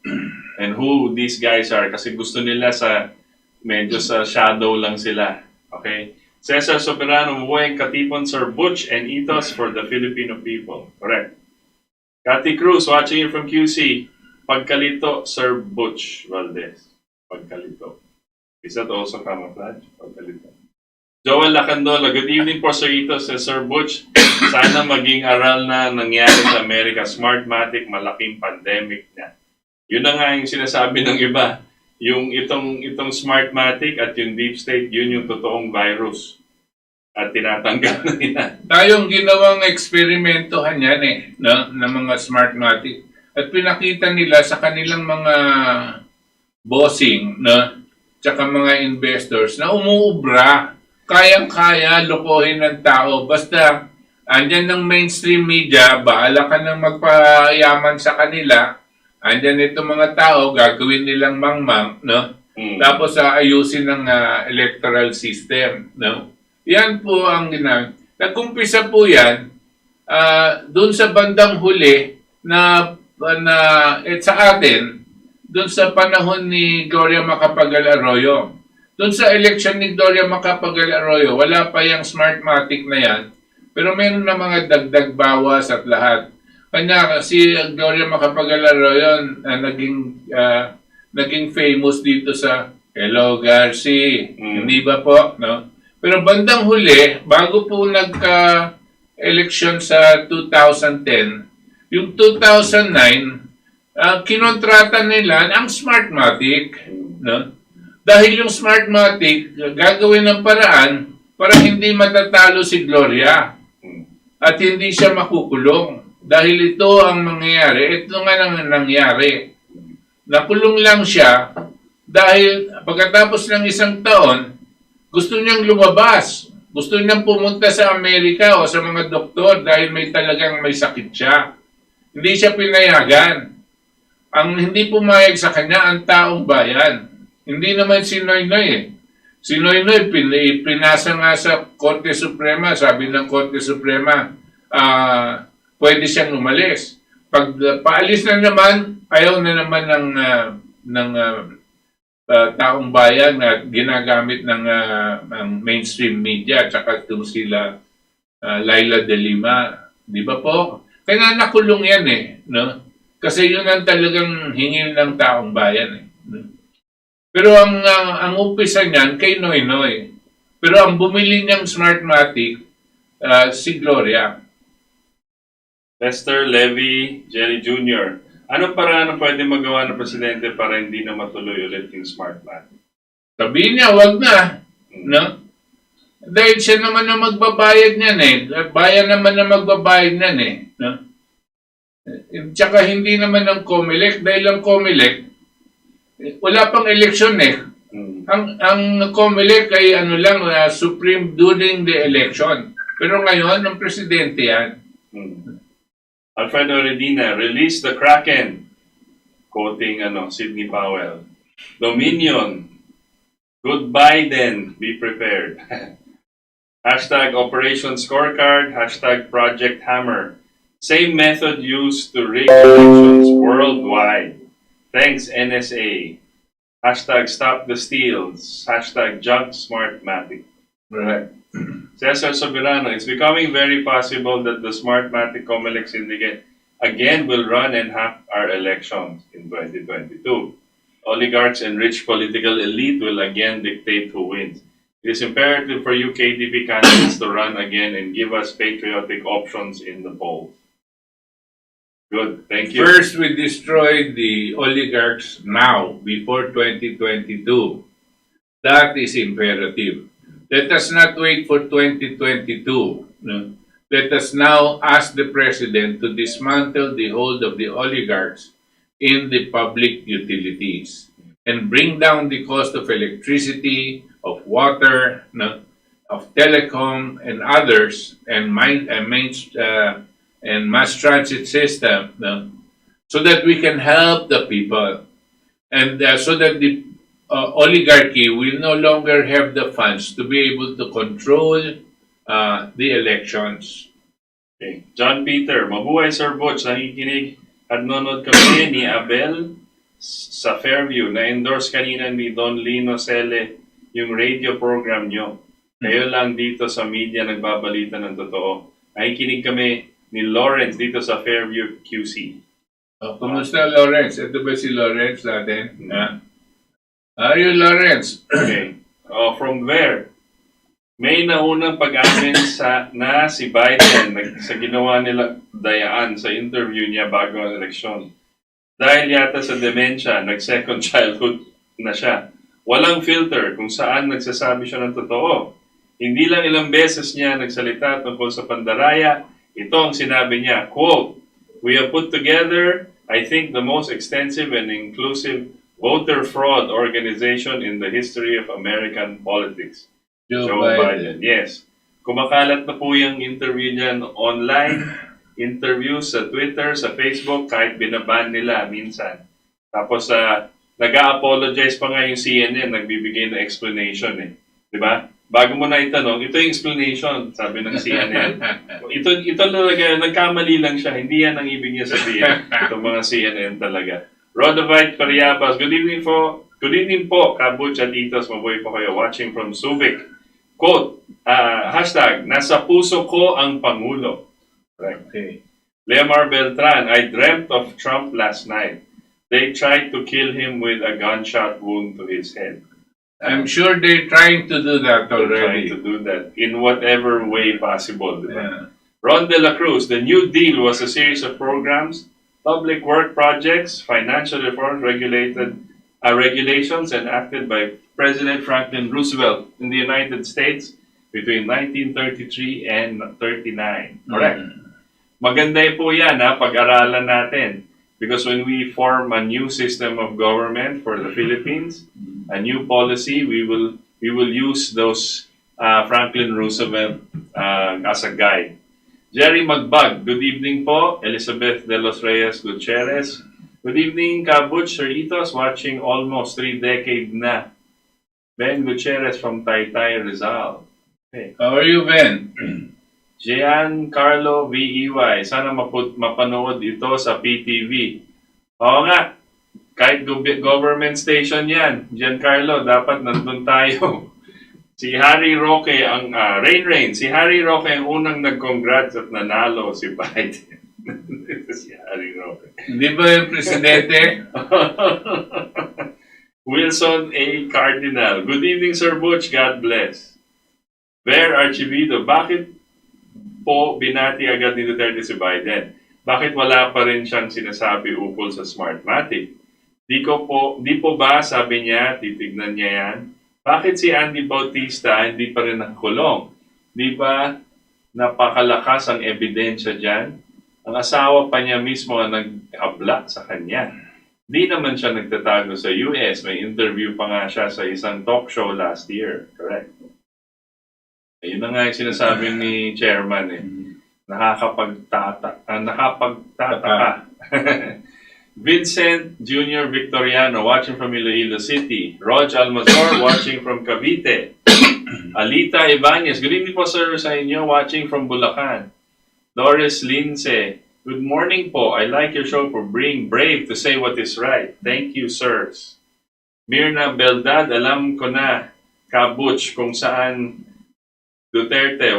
and who these guys are kasi gusto nila medyo sa shadow lang sila. Okay? Cesar Soberano, Ating Katipunan, Sir Butch, and ethos for the Filipino people. Correct. Cathy Cruz, watching you from QC. Pagkalito, Sir Butch Valdes. Pagkalito. Is that also camouflage? Pagkalito. Joel Lacandola, good evening po Sir Ethos and Sir Butch. Sana maging aral na nangyari sa Amerika. Smartmatic, malaking pandemic na. Yun na nga yung sinasabi ng iba. Yung itong Smartmatic at yung Deep State, yun yung totoong virus. At tinatanggal na nila. Tayong ginawang eksperimentohan yan no? Ng mga Smartmatic. At pinakita nila sa kanilang mga bossing, no? Tsaka mga investors na umuubra. Kayang-kaya lokohin ng tao. Basta, andyan ng mainstream media, bahala ka nang magpayaman sa kanila. Andyan itong mga tao, gagawin nilang mangmang, no? Tapos ayusin ng electoral system, no? Yan po ang ginagawa. Nagkumpisa po yan, doon sa bandang huli sa atin, doon sa panahon ni Gloria Macapagal Arroyo. Doon sa election ni Gloria Macapagal Arroyo, wala pa yung Smartmatic na yan, pero meron na mga dagdag bawas at lahat. Kanya si Gloria Macapagal Arroyo naging famous dito sa Hello Garci, hindi ba po? No? Pero bandang huli, bago po nagka-election sa 2010, yung 2009, kinontrata nila ang Smartmatic, no? Dahil yung Smartmatic gagawin ng paraan para hindi matatalo si Gloria at hindi siya makukulong. Dahil ito ang mangyayari, ito nga nang nangyari. Nakulong lang siya dahil pagkatapos ng isang taon, gusto niyang lumabas. Gusto niyang pumunta sa Amerika o sa mga doktor dahil talagang may sakit siya. Hindi siya pinayagan. Ang hindi pumayag sa kanya ang taong bayan. Hindi naman si Noynoy Si Noynoy pinasa nga sa Korte Suprema, sabi ng Korte Suprema, pwede siyang umalis. Pag paalis na naman, ayaw na naman ng taong bayan na ginagamit ng mainstream media, tsaka itong sila Laila de Lima. Di ba po? Kaya nakulong yan no? Kasi yun ang talagang hingil ng taong bayan Pero ang umpisa niyan kay Noynoy. Pero ang bumili niyang Smartmatic, si Gloria. Lester Levy, Jerry Jr. Anong paraan ang pwede magawa ng presidente para hindi na matuloy ulit yung Smartmatic? Sabihin niya, wag na. No? Dahil siya naman na magbabayad niyan Bayan naman na magbabayad niyan No? Tsaka hindi naman ng COMELEC. Dahil ang COMELEC, wala pang eleksyon Ang COMELEC ay supreme during the election. Pero ngayon, ang presidente yan. Alfredo Redina, release the Kraken. Quoting Sidney Powell. Dominion. Good Biden. Be prepared. Hashtag Operation Scorecard. Hashtag Project Hammer. Same method used to rig elections worldwide. Thanks, NSA. Hashtag Stop the Steals. Hashtag Junk Smartmatic. Right. Cesar Soberano, it's becoming very possible that the Smartmatic Comelec syndicate again will run and hack our elections in 2022. Oligarchs and rich political elite will again dictate who wins. It is imperative for you KTP candidates to run again and give us patriotic options in the polls. Good, thank you. First, we destroy the oligarchs now, before 2022. That is imperative. Let us not wait for 2022. No? Let us now ask the President to dismantle the hold of the oligarchs in the public utilities and bring down the cost of electricity, of water, no? Of telecom and others, and mass transit system, no? So that we can help the people, and so that the oligarchy will no longer have the funds to be able to control the elections. Okay. John Peter, mabuhay Sir Butch, nakikinig at nanonood kami ni Abel sa Fairview. Na-endorse kanina ni Don Lino Cele yung radio program nyo. Kayo lang dito sa media nagbabalita ng totoo. Nakikinig kami ni Lawrence dito sa Fairview QC. Kumusta, Lawrence? Ito ba si Lawrence natin? How are you, Lawrence? Okay. From where? May naunang pag-amin na si Biden sa ginawa nila dayaan sa interview niya bago ang eleksyon. Dahil yata sa dementia, nag-second childhood na siya. Walang filter kung saan nagsasabi siya ng totoo. Hindi lang ilang beses niya nagsalita tungkol sa pandaraya. Ito ang sinabi niya, quote, "We have put together, I think, the most extensive and inclusive voter fraud organization in the history of American politics." Joe Biden. Yes. Kumakalat na po yung interview niyan online, interviews sa Twitter, sa Facebook, kahit binaban nila minsan. Tapos nag-a-apologize pa nga yung CNN, nagbibigay ng explanation eh. Diba? Bago mo na itanong, ito yung explanation, sabi ng CNN. ito talaga, nagkamali lang siya, hindi yan ang ibig niya sabihin. Itong mga CNN talaga. Rodovite Pariabas, good evening po. Good evening po, Kabutch at Itos, mabuhay po kayo. Watching from Subic. Quote, hashtag, nasa puso ko ang Pangulo. Right. Okay. Leomar Beltran, I dreamt of Trump last night. They tried to kill him with a gunshot wound to his head. I'm sure they're trying to do that already. Trying to do that in whatever way possible. Yeah. Ron De La Cruz, the New Deal was a series of programs, public work projects, financial reforms, regulations enacted by President Franklin Roosevelt in the United States between 1933 and 39. Correct. Maganda po yan, pag-aralan natin. Because when we form a new system of government for the Philippines, a new policy, we will use those Franklin Roosevelt as a guide. Jerry Magbag, good evening po. Elizabeth De Los Reyes Gutierrez, good evening, Kabutch, Sir Itos, watching almost 3 decades na. Ben Gutierrez from Taytay, Rizal. Okay. How are you, Ben? Giancarlo VEY, sana mapanood ito sa PTV. Oo nga, kahit government station yan, Giancarlo, dapat nandun tayo. Si Harry Roque ang, Rain, si Harry Roque ang unang nag-congrats at nanalo si Biden. Si Harry Roque. Hindi ba yung presidente? Wilson A. Cardinal, good evening Sir Butch, God bless. Bear Archivido, bakit po binati agad ni Duterte si Biden? Bakit wala pa rin siyang sinasabi ukol sa Smartmatic? Di po ba, sabi niya, titignan niya yan? Bakit si Andy Bautista hindi pa rin nakakulong? Di ba napakalakas ang ebidensya dyan? Ang asawa pa niya mismo ang naghabla sa kanya. Di naman siya nagtatago sa US. May interview pa nga siya sa isang talk show last year. Correct. Ayun na nga yung sinasabi ni Chairman eh. Nakapagtataka. Vincent Jr. Victoriano watching from Iloilo City. Rog Almazor watching from Cavite. Alita Ibanez, good evening po sir sa inyo, watching from Bulacan. Doris Lince, good morning po. I like your show for being brave to say what is right. Thank you, sirs. Mirna Beldad, alam ko na, Kabutch, kung saan Duterte,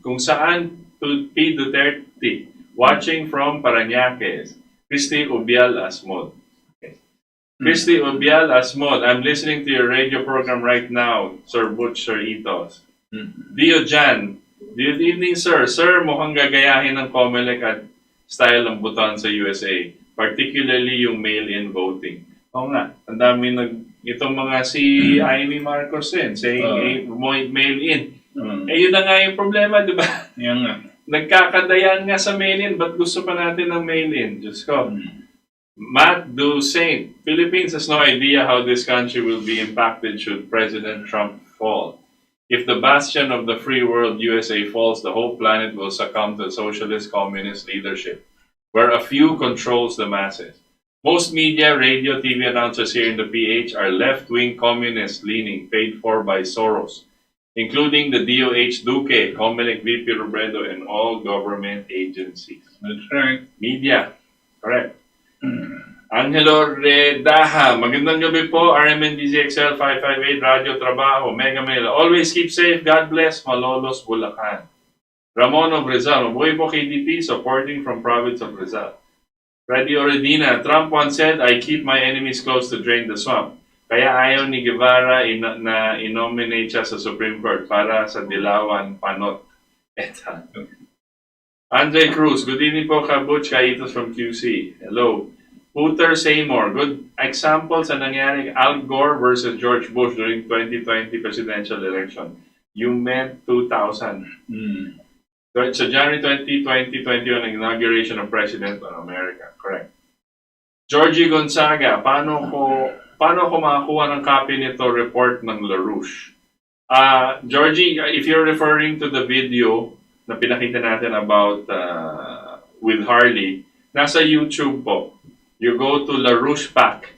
kung saan P. Duterte, watching from Parañaque, Christy Ubial Asmod. Okay. Christy Ubial Asmod, I'm listening to your radio program right now, Sir Butch, Sir Itos. Dio Jan, good evening, sir. Sir, mukhang gagayahin ng COMELEC at style ng buton sa USA, particularly yung mail-in voting. Oo nga, ang dami itong mga si Amy Marcos din, saying mail-in. Yun na nga yung problema, di ba? Yan nga. Nagkakadayan nga sa mail-in, ba't gusto pa natin ng mail-in? Diyos ko. Matt Dusain, Philippines has no idea how this country will be impacted should President Trump fall. If the bastion of the free world USA falls, the whole planet will succumb to socialist communist leadership, where a few controls the masses. Most media, radio, TV announcers here in the PH are left-wing communist leaning, paid for by Soros, including the DOH Duque, COMELEC VP Robredo, and all government agencies. That's right. Media, correct. Angelo Redaha, magandang gabi po, RMNDZXL 558, Radio Trabaho, Mega Manila. Always keep safe, God bless, Malolos, Bulacan. Ramon of Rizal, mabuhay po KDP, supporting from province of Rizal. Freddy Oredina, Trump once said, I keep my enemies close to drain the swamp. Kaya ayaw ni Guevara na inominate siya sa Supreme Court para sa Dilawan Panot. Eta. Andre Cruz, good evening po Butch, Kaitos from QC. Hello. Peter Seymour, good example sa nangyari Al Gore versus George Bush during 2020 presidential election. You meant 2000. So January 2021, inauguration of President of America. Correct. Georgie Gonzaga, paano ko makakuha ng copy nito report ng LaRouche? Georgie, if you're referring to the video na pinakita natin about with Harley, nasa YouTube po. You go to LaRouche Pack,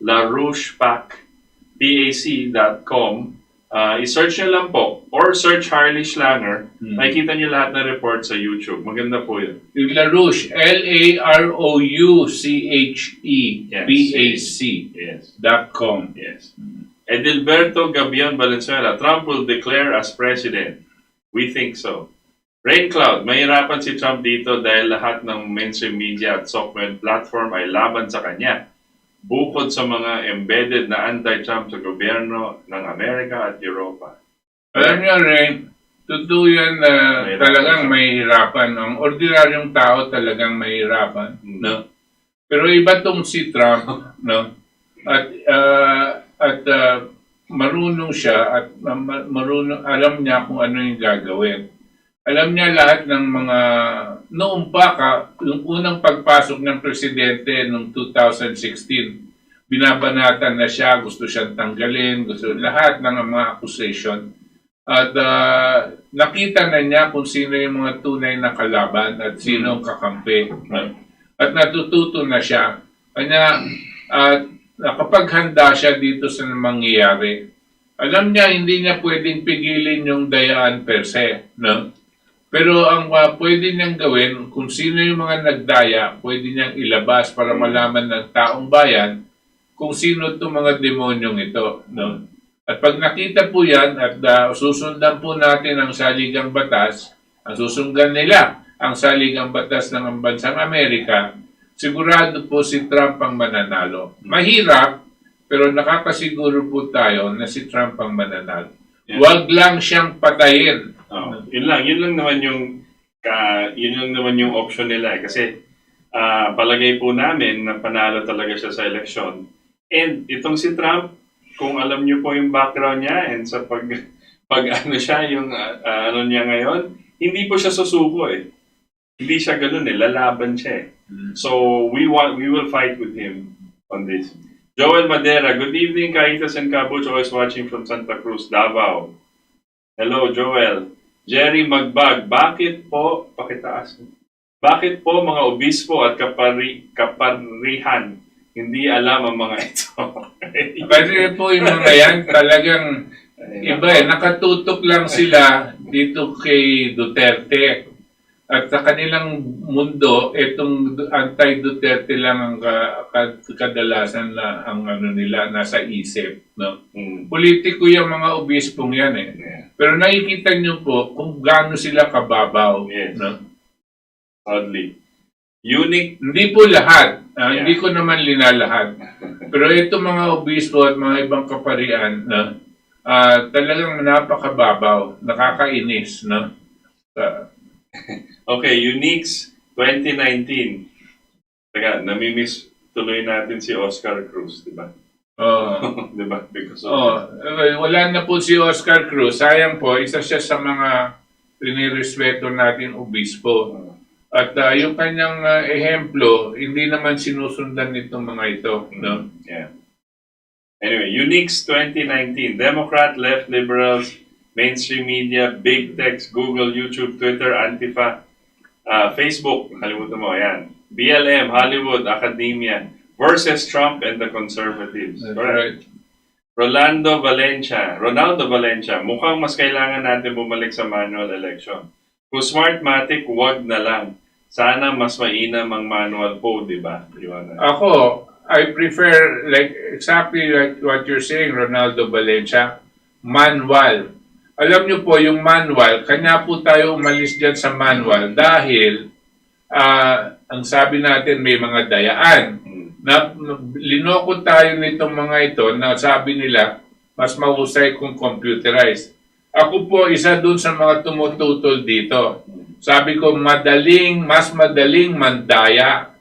LaRouchePack.com. I-search nyo lang po, or search Harley Schlanger. Makikita nyo lahat ng report sa YouTube. Maganda po yun. Yung LaRouche, LaRouchePac.com. Yes. Edilberto Gabion Valenzuela, Trump will declare as president. We think so. Rain Cloud, mahirapan si Trump dito dahil lahat ng mainstream media at software platform ay laban sa kanya. Bukod sa mga embedded na anti-Trump sa gobyerno ng Amerika at Europa. Alam niyo, Rain, totoo yan na talagang mahihirapan. Ang ordinaryong tao talagang mahihirapan. No? Pero iba tong si Trump, no? At marunong siya at alam niya kung ano yung gagawin. Alam niya lahat ng mga noong pa yung unang pagpasok ng presidente noong 2016, binabanatan na siya, gusto siyang tanggalin, gusto lahat ng mga accusation. At nakita na niya kung sino yung mga tunay na kalaban at sino ang kakampi. At natututo na siya. Kanya nakapaghanda siya dito sa mangyayari. Alam niya, hindi niya pwedeng pigilin yung dayaan per se, no? Pero ang pwede niyang gawin, kung sino yung mga nagdaya, pwede niyang ilabas para malaman ng taong bayan kung sino itong mga demonyong ito. No? At pag nakita po yan at susundan po natin ang saligang batas, ang susundan nila ang saligang batas ng bansang Amerika, sigurado po si Trump ang mananalo. Mahirap, pero nakakasiguro po tayo na si Trump ang mananalo. Yeah. Huwag lang siyang patayin. Yun lang naman yung option nila kasi palagay po namin na panalo talaga siya sa eleksyon. And itong si Trump, kung alam niyo po yung background niya and sa pag ano siya yung ano niya ngayon, hindi po siya susuko eh. Hindi siya ganoon eh, lalaban siya eh. So we will fight with him on this. Joel Madera, good evening Kaitas and Kabuch, always watching from Santa Cruz, Davao. Hello Joel. Jerry Magbag, bakit po mga obispo at kaparihan hindi alam ang mga ito? Kasi po yung mga yan talagang iba eh, nakatutok lang sila dito kay Duterte. At sa kanilang mundo, itong anti-Duterte lang ang kadalasan na ang ano nila nasa isip, no? Politiko yung mga obispong yan eh. Pero nakikita niyo po kung gaano sila kababaw, no? Oddly. Unique. Hindi po lahat. Hindi ko naman linalahat. Pero ito mga obispo at mga ibang kaparian na talagang napakababaw, nakakainis, no? Okay, Uniques 2019. Teka, namimiss tuloy natin si Oscar Cruz, di ba? Di ba? Because of wala na po si Oscar Cruz. Sayang po, isa siya sa mga pinirespeto natin obispo. At yung kanyang ehemplo, hindi naman sinusundan nitong mga ito. No? Yeah. Anyway, Uniques 2019. Democrat, left, liberals, mainstream media, big text, Google, YouTube, Twitter, Antifa, Facebook, kalimutan mo, yan. BLM, Hollywood, Academia, versus Trump and the conservatives. Right. Ronaldo Valencia, mukhang mas kailangan natin bumalik sa manual election. Kung Smartmatic, wag na lang. Sana mas mainam ang manual po, di ba? Ako, I prefer exactly like what you're saying, Ronaldo Valencia, manual. Alam niyo po, yung manual, kanya po tayo umalis dyan sa manual dahil ang sabi natin may mga dayaan. Linoko tayo nitong mga ito na sabi nila, mas mahusay kung computerized. Ako po, isa dun sa mga tumututol dito. Sabi ko, mas madaling mandaya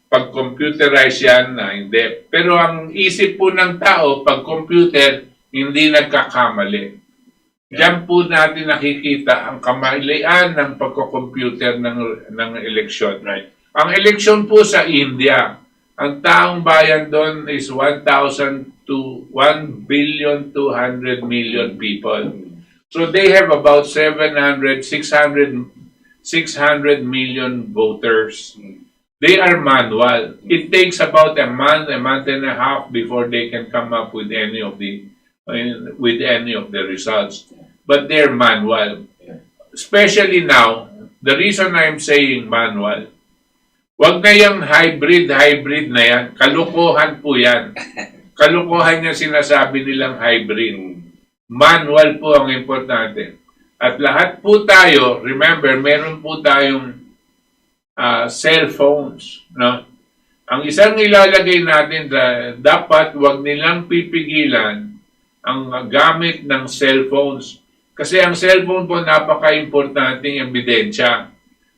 pag computerized yan na hindi. Pero ang isip po ng tao, pag computer, hindi nagkakamali. Diyan po natin nakikita ang kamalian ng pagko-computer ng eleksyon. Right? Ang eleksyon po sa India, ang taong bayan doon is 1,000 to 1,200,000,000 people. So they have about 600 million voters. They are manual. It takes about a month and a half before they can come up with any of the results. But they're manual. Especially now, the reason I'm saying manual, wag na yung hybrid na yan. Kalukuhan po yan. Kalukuhan yung sinasabi nilang hybrid. Manual po ang importante. At lahat po tayo, remember, meron po tayong cellphones. No? Ang isang ilalagay natin, dapat wag nilang pipigilan ang gamit ng cellphones. Kasi ang cellphone po napaka-importanting ebidensya.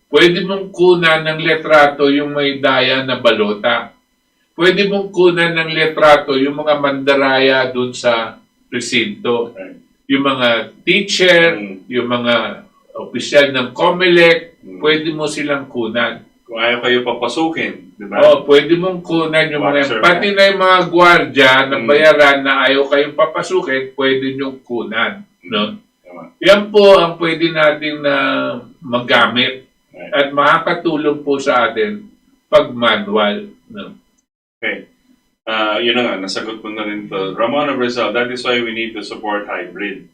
Pwede mong kunan ng letrato yung may daya na balota. Pwede mong kunan ng letrato yung mga mandaraya dun sa presinto. Yung mga teacher, yung mga opisyal ng COMELEC, pwede mo silang kunan. Kung ayaw kayo papasukin, di ba? Pwede mong kunan yung mga, pati na yung mga gwardya na bayaran na ayaw kayong papasukin, pwede nyong kunan. No? Yan po ang pwede natin na magamit at makakatulong po sa atin pag manual. No? Okay. Yun na nga, nasagot mo na rin to. Ramon of Rizal, that is why we need to support hybrid.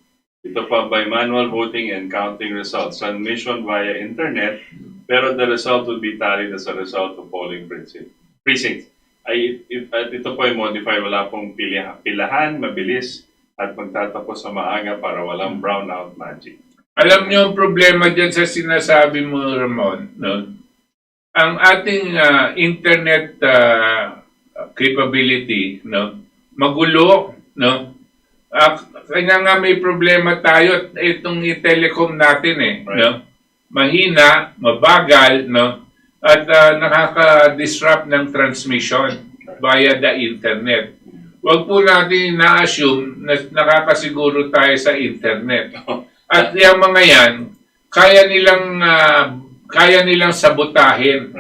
Ito pa by manual voting and counting results. Transmission via internet, pero the result would be tallied as a result of polling precincts. At ito po ay modify, wala pong pilahan, mabilis, at magtatapos sa maaga para walang brownout magic. Alam niyo ang problema dyan sa sinasabi mo, Ramon, no? Ang ating internet capability, no? Magulo, no? Kanya nga may problema tayo itong i-telecom natin no? Mahina, mabagal, no? At nakaka-disrupt ng transmission via the internet. Huwag po natin na-assume na nakakasiguro tayo sa internet. At yung mga yan, kaya nilang sabotahin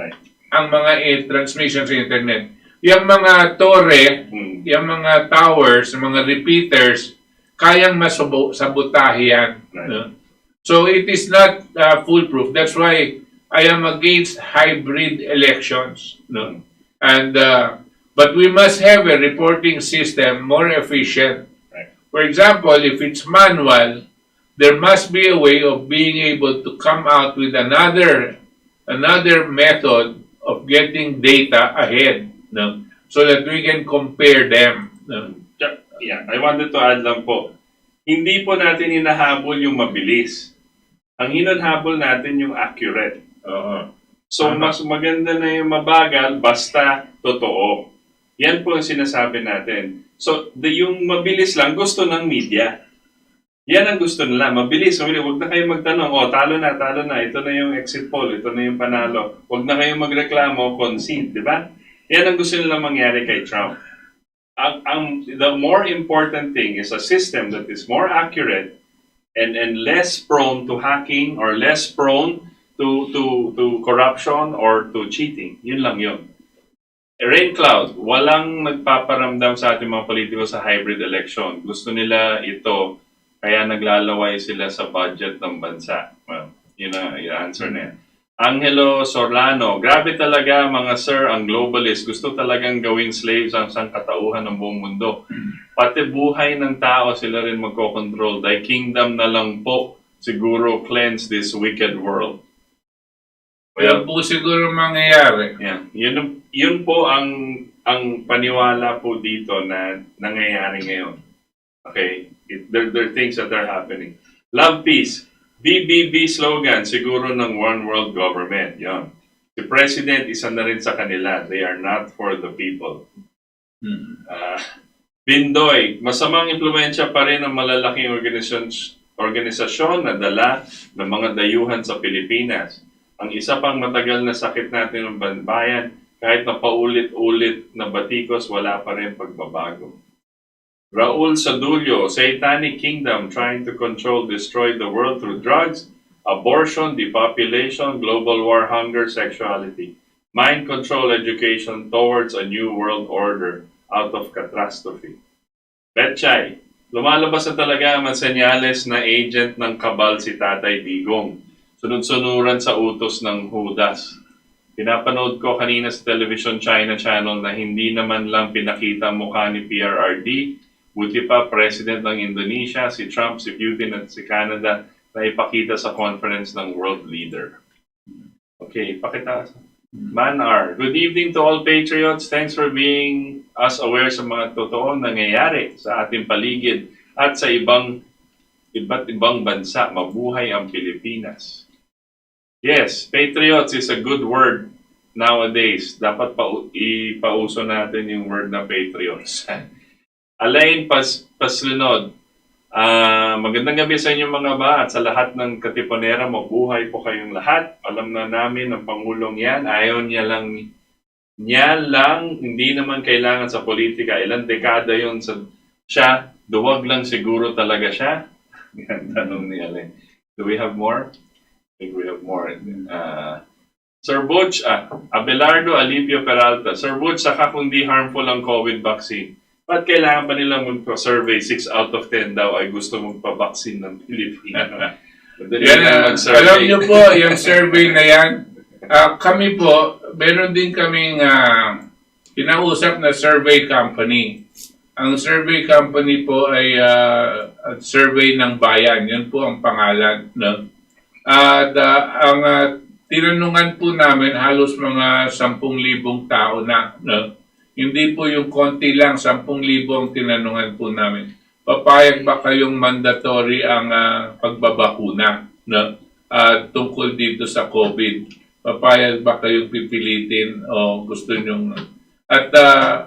ang mga transmission sa internet. Yung mga torre, yung mga towers, mga repeaters, kayang masabotahe yan. No? So it is not foolproof. That's why I am against hybrid elections. No? And but we must have a reporting system more efficient. For example, if it's manual, there must be a way of being able to come out with another method of getting data ahead, no? So that we can compare them. No? Yeah, I wanted to add lang po, hindi po natin hinahabol yung mabilis. Ang hinahabol natin yung accurate. So, mas maganda na yung mabagal basta totoo. Yan po ang sinasabi natin. So, yung mabilis lang, gusto ng media. Yan ang gusto nila. Mabilis. Huwag na kayong magtanong, talo na. Ito na yung exit poll. Ito na yung panalo. Huwag na kayong magreklamo, concede. Di ba? Yan ang gusto nila mangyari kay Trump. The more important thing is a system that is more accurate and less prone to hacking or less prone to corruption or to cheating. Yun lang yun. Rain cloud, walang nagpaparamdam sa ating mga politiko sa hybrid election. Gusto nila ito, kaya naglalaway sila sa budget ng bansa. Well, yun na, yung answer na yan. Angelo Sorlano, grabe talaga mga sir, ang globalist. Gusto talagang gawin slaves ang sangkatauhan ng buong mundo. Pati buhay ng tao sila rin magkocontrol. Thy kingdom na lang po siguro cleanse this wicked world. Well, po siguro mangyayari. Yeah. Yun po ang paniwala po dito na nangyayari ngayon. Okay? There are things that are happening. Love, peace. BBB slogan, siguro ng One World Government. Yan. Si President, isa na rin sa kanila. They are not for the people. Bindoy, masamang impluensya pa rin ang malalaking organisasyon na dala ng mga dayuhan sa Pilipinas. Ang isa pang matagal na sakit natin ng bayan, kahit na paulit-ulit na batikos, wala pa rin pagbabago. Raul Sadulio, Satanic Kingdom trying to control, destroy the world through drugs, abortion, depopulation, global war, hunger, sexuality. Mind control education towards a new world order out of catastrophe. Betchay, lumalabas na talaga ang senyales na agent ng kabal si Tatay Digong. Sunod-sunuran sa utos ng Judas. Pinapanood ko kanina sa television China channel na hindi naman lang pinakita mukha ni PRRD, buti pa President ng Indonesia, si Trump, si Putin at si Canada na ipakita sa conference ng world leader. Okay, pakita. Manar, good evening to all patriots. Thanks for being us aware sa mga totoong nangyayari sa ating paligid at sa iba't ibang bansa. Mabuhay ang Pilipinas. Yes, patriots is a good word nowadays. Dapat ipauso natin yung word na patriots. Alain Paslinod, magandang gabi sa inyo mga ba at sa lahat ng Katipunera, mabuhay po kayong lahat. Alam na namin ng Pangulong yan, ayaw niya lang, hindi naman kailangan sa politika. Ilang dekada yun siya, duwag lang siguro talaga siya. Yan, tanong ni Alain. Do we have more? I think we have more. Sir Butch, Abelardo Alipio Peralta. Sir Butch, saka kung di harmful ang COVID vaccine, ba't kailangan pa nilang magpa-survey? 6 out of 10 daw ay gusto magpa-vaccine ng Pilipino. Alam niyo po, yung survey na yan, kami po, meron din kaming kinausap na survey company. Ang survey company po ay survey ng bayan. Yun po ang pangalan. No? At ang tinanungan po namin halos mga 10,000 tao na. No? Hindi po yung konti lang, 10,000 ang tinanungan po namin. Papayag ba kayong mandatory ang pagbabakuna, no? Tungkol dito sa COVID? Papayag ba kayong pipilitin o gusto nyong... At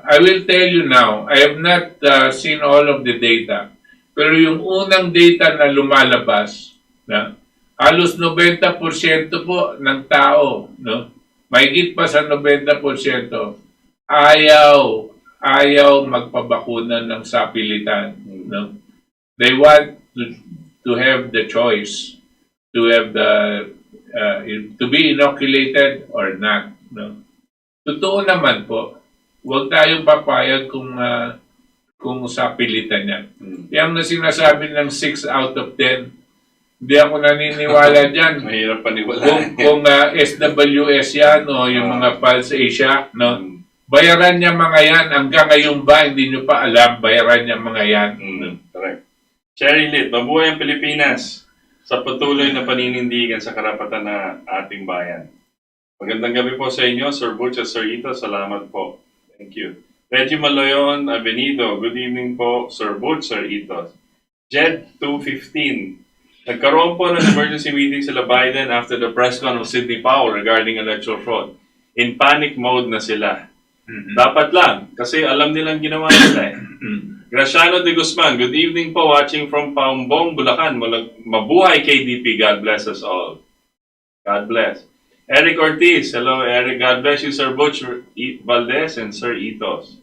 I will tell you now, I have not seen all of the data. Pero yung unang data na lumalabas, na halos 90% po ng tao, no? Mahigit pa sa 90%, ayaw magpabakuna ng sapilitan, no? They want to have the choice to have to be inoculated or not, no? Totoo naman po, huwag tayong papayag kung sapilitan yan. Yung na sinasabi ng 6 out of 10, hindi ako naniniwala dyan. Mahirap paniwala. Kung SWS yan o yung mga Pulse Asia, no? Bayaran niya mga yan. Hanggang ngayon ba, hindi nyo pa alam, bayaran niya mga yan. Correct. Cherry Lit, mabuhay ang Pilipinas. sa patuloy na paninindigan sa karapatan na ating bayan. Magandang gabi po sa inyo, Sir Butch at Sir Ito. Salamat po. Thank you. Reggie Maloyon Avenido. Good evening po, Sir Butch, Sir Ito. Jed 215. Nagkaroon po ng emergency meeting sila Biden after the press con of Sidney Powell regarding electoral fraud. In panic mode na sila. Dapat lang, kasi alam nilang ginawa nila eh. Graciano de Guzman, good evening po, watching from Paumbong, Bulacan. Mabuhay KDP, God bless us all. God bless. Eric Ortiz, hello Eric, God bless you Sir Butch, Valdes, and Sir Itos.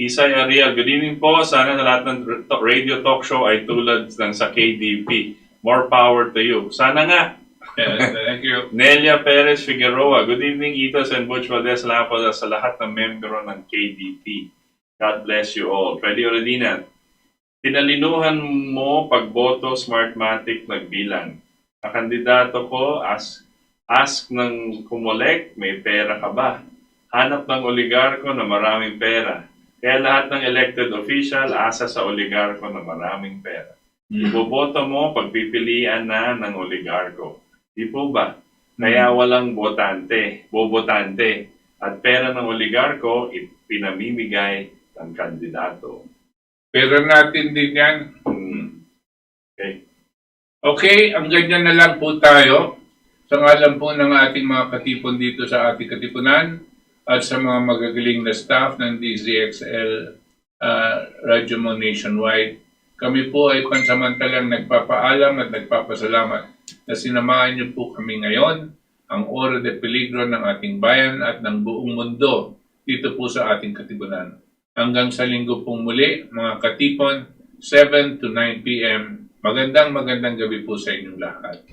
Isay Ariel, good evening po. Sana na lahat ng radio talk show ay tulad ng sa KDP. More power to you. Sana nga. Yes, thank you. Nelia Perez Figueroa, good evening Itos and Butch Valdes. Salamat po sa lahat ng membro ng KDP. God bless you all. Freddy Oredina, tinalinuhan mo pagboto Smartmatic nagbilang. Ang kandidato ko ask ng kumolek, may pera ka ba? Hanap ng oligarko na maraming pera. Kaya lahat ng elected official asa sa oligarko na maraming pera. Iboboto mo pagpipilian na ng oligarko. Di po ba? Kaya walang bobotante. At pera ng oligarko pinamimigay ng kandidato. Pero natin din yan. Okay. Okay, ang ganyan na lang po tayo. Sa ngalan po ng ating mga katipon dito sa Ating Katipunan at sa mga magagaling na staff ng DZXL Radyo Mo Nationwide, kami po ay pansamantalang nagpapaalam at nagpapasalamat na sinamahan niyo po kami ngayon, ang ora de peligro ng ating bayan at ng buong mundo dito po sa Ating Katipunan. Hanggang sa linggo pong muli, mga katipon, 7 to 9 p.m. Magandang gabi po sa inyong lahat.